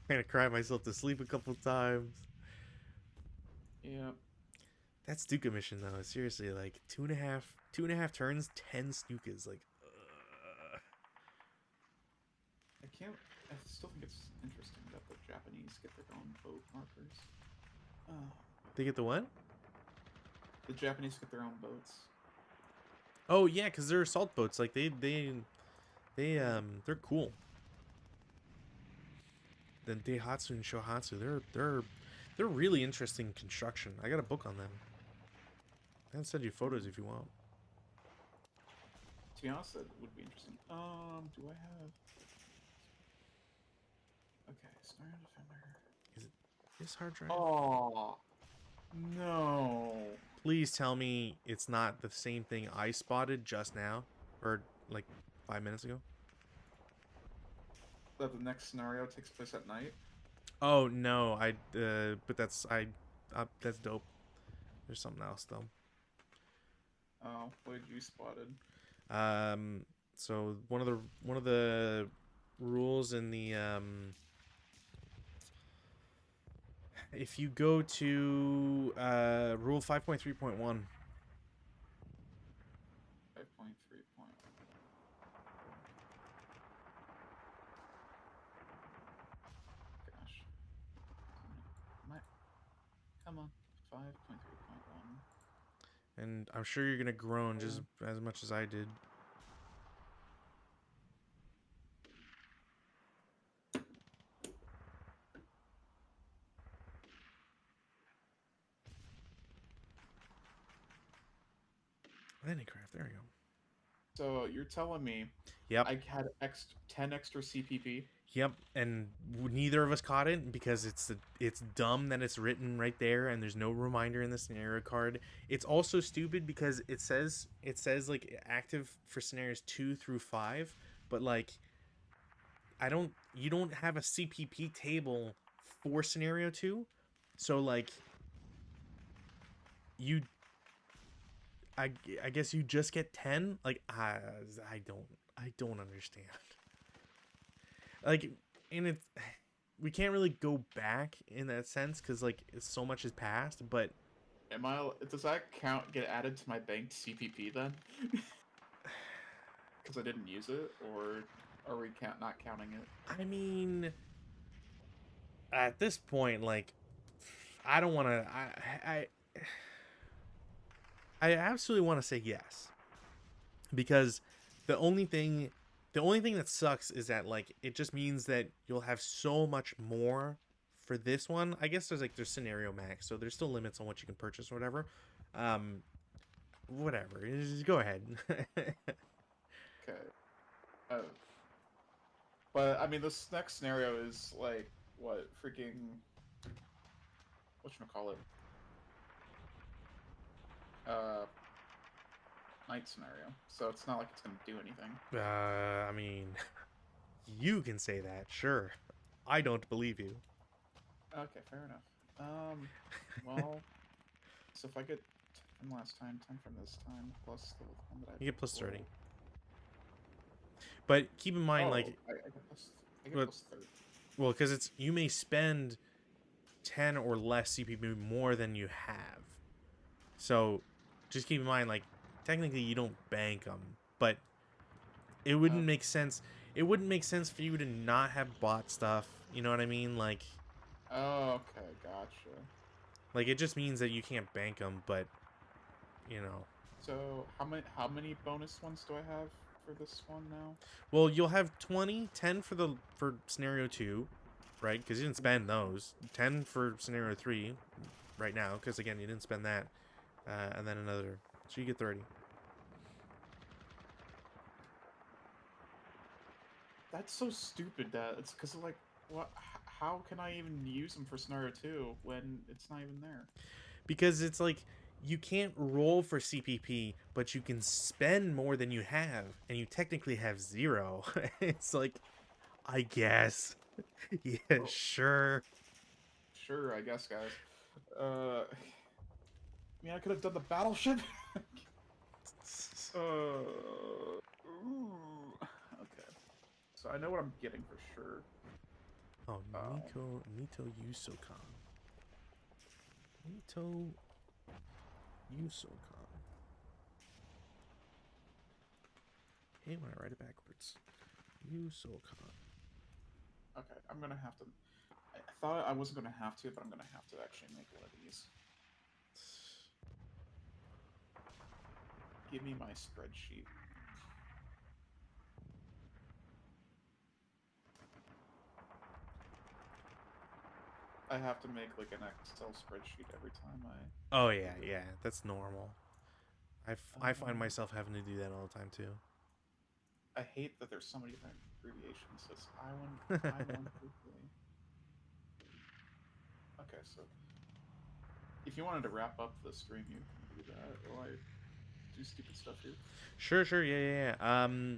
gonna cry myself to sleep a couple times.
Yeah.
That Stuka mission though, seriously, like two and a half turns, 10 Stukas, like.
I can't. I still think it's interesting that the Japanese get their own boat markers. Oh.
They get the what?
The Japanese get their own boats.
Oh yeah, because they're assault boats. Like they're cool. Then Daihatsu and Shohatsu, they're really interesting construction. I got a book on them. I can send you photos if you want.
To be honest, that would be interesting. Do I have? Okay, Snare Defender.
Is it this hard drive?
Oh no!
Please tell me it's not the same thing I spotted just now, or like 5 minutes ago.
That the next scenario takes place at night.
Oh no, but that's dope. There's something else though.
Oh, what had you spotted?
So one of the rules in the if you go to rule 5.3.1.
5.3. Gosh. Come on. 5.3.1.
And I'm sure you're gonna groan just as much as I did. Anycraft, there we go.
So you're telling me
Yep.
I had 10 extra CPP?
Yep, and neither of us caught it because it's dumb that it's written right there and there's no reminder in the scenario card. It's also stupid because it says like active for scenarios 2 through 5, but like you don't have a CPP table for scenario 2. So like I guess you just get 10. Like I don't understand. Like, and it's we can't really go back in that sense because like so much has passed. But
Does that get added to my banked CPP then? Because I didn't use it, or are we not counting it?
I mean, at this point, like, I don't want to. I absolutely want to say yes, because the only thing that sucks is that like it just means that you'll have so much more for this one. I guess there's scenario max, so there's still limits on what you can purchase or whatever. Whatever. Just go ahead.
Okay. But I mean, this next scenario is like what freaking whatchamacallit? Night scenario. So it's not like it's gonna do anything.
I mean, you can say that, sure. I don't believe you.
Okay, fair enough. Well, So if I get 10 from last time, 10 from this time, plus the one that I
You
did
get plus 30.
before.
But keep in mind,
Oh,
like,
I get
what?
plus 30.
Well, because it's you may spend 10 or less CPP more than you have. So just keep in mind, like, technically you don't bank them, but it wouldn't
Okay.
make sense. It wouldn't make sense for you to not have bought stuff. You know what I mean?
Oh, okay, gotcha.
Like it just means that you can't bank them, but you know.
So how many bonus ones do I have for this one now?
Well, you'll have 20, 10 for scenario 2, right? Because you didn't spend those. 10 for scenario 3 right now, because again, you didn't spend that. And then another. So you get 30.
That's so stupid. That it's because like what? How can I even use them for scenario 2 when it's not even there?
Because it's like you can't roll for CPP, but you can spend more than you have, and you technically have 0. It's like, I guess. Yeah,
Well,
sure.
sure, I guess, guys. I mean, I could have done the battleship. Ooh. Okay. So I know what I'm getting for sure.
Oh,
Um,
Nito Yusokan. Nito Yusokan. Hey, when I write it backwards. Yusokan.
okay, I'm gonna have to. I thought I wasn't gonna have to, but I'm gonna have to actually make one of these. Give me my spreadsheet. I have to make like an Excel spreadsheet every time
Oh,
do
yeah,
it.
yeah. That's normal. I find
Um,
myself having to do that all the time, too.
I hate that there's so many different abbreviations. It's I1 quickly. Okay, so if you wanted to wrap up the stream, you can do that while I do stupid stuff here.
Sure, sure. Yeah, yeah, yeah.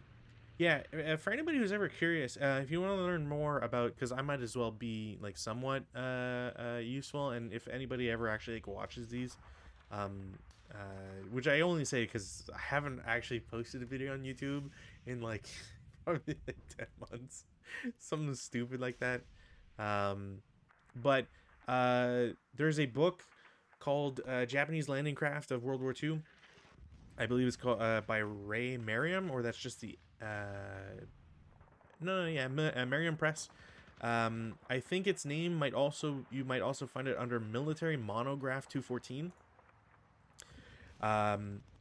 Yeah, for anybody who's ever curious, if you want to learn more about, because I might as well be like somewhat useful, and if anybody ever actually like watches these, um, which I only say because I haven't actually posted a video on YouTube in like probably like 10 months, something stupid like that. Um, but there's a book called Japanese Landing Craft of World War II. I believe it's called by Ray Merriam, or that's just the no, yeah, Merriam Press. I think its name might also you might also find it under Military Monograph 214.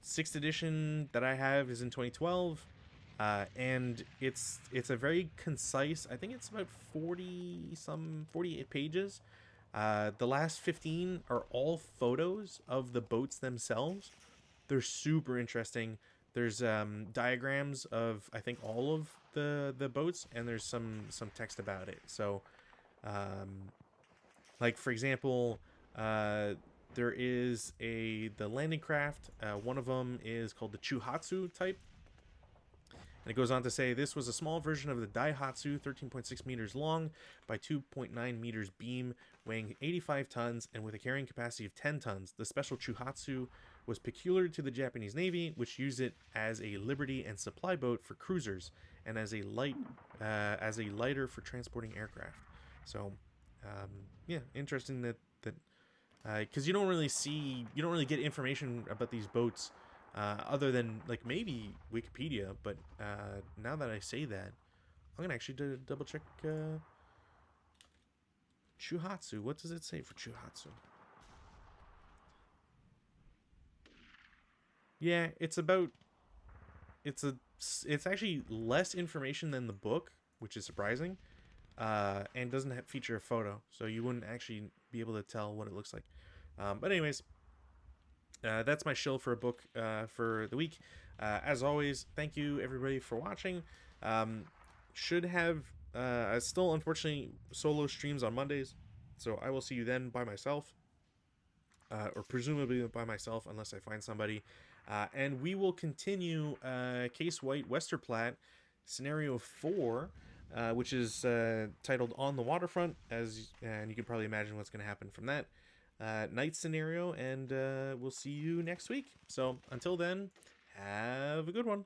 Sixth edition that I have is in 2012, and it's a very concise. I think it's about 48 pages. The last 15 are all photos of the boats themselves. They're super interesting. There's diagrams of I think all of the boats, and there's some text about it. So, um, like for example, uh, there is the landing craft. One of them is called the Chuhatsu type, and it goes on to say this was a small version of the Daihatsu, 13.6 meters long by 2.9 meters beam, weighing 85 tons and with a carrying capacity of 10 tons. The special Chuhatsu was peculiar to the Japanese Navy, which used it as a liberty and supply boat for cruisers and
Hmm.
as a lighter for transporting aircraft. So, um, yeah, interesting that because you don't really get information about these boats other than like maybe Wikipedia. But now that I say that, I'm gonna actually double check Chuhatsu. What does it say for Chuhatsu? Yeah, it's a it's actually less information than the book, which is surprising, and doesn't feature a photo, so you wouldn't actually be able to tell what it looks like. But anyways, that's my shill for a book for the week. As always, thank you everybody for watching. Um, should have still unfortunately solo streams on Mondays, so I will see you then by myself, or presumably by myself unless I find somebody. And we will continue Case White Westerplatte Scenario 4, which is titled On the Waterfront, and you can probably imagine what's going to happen from that. night scenario, and we'll see you next week. So until then, have a good one.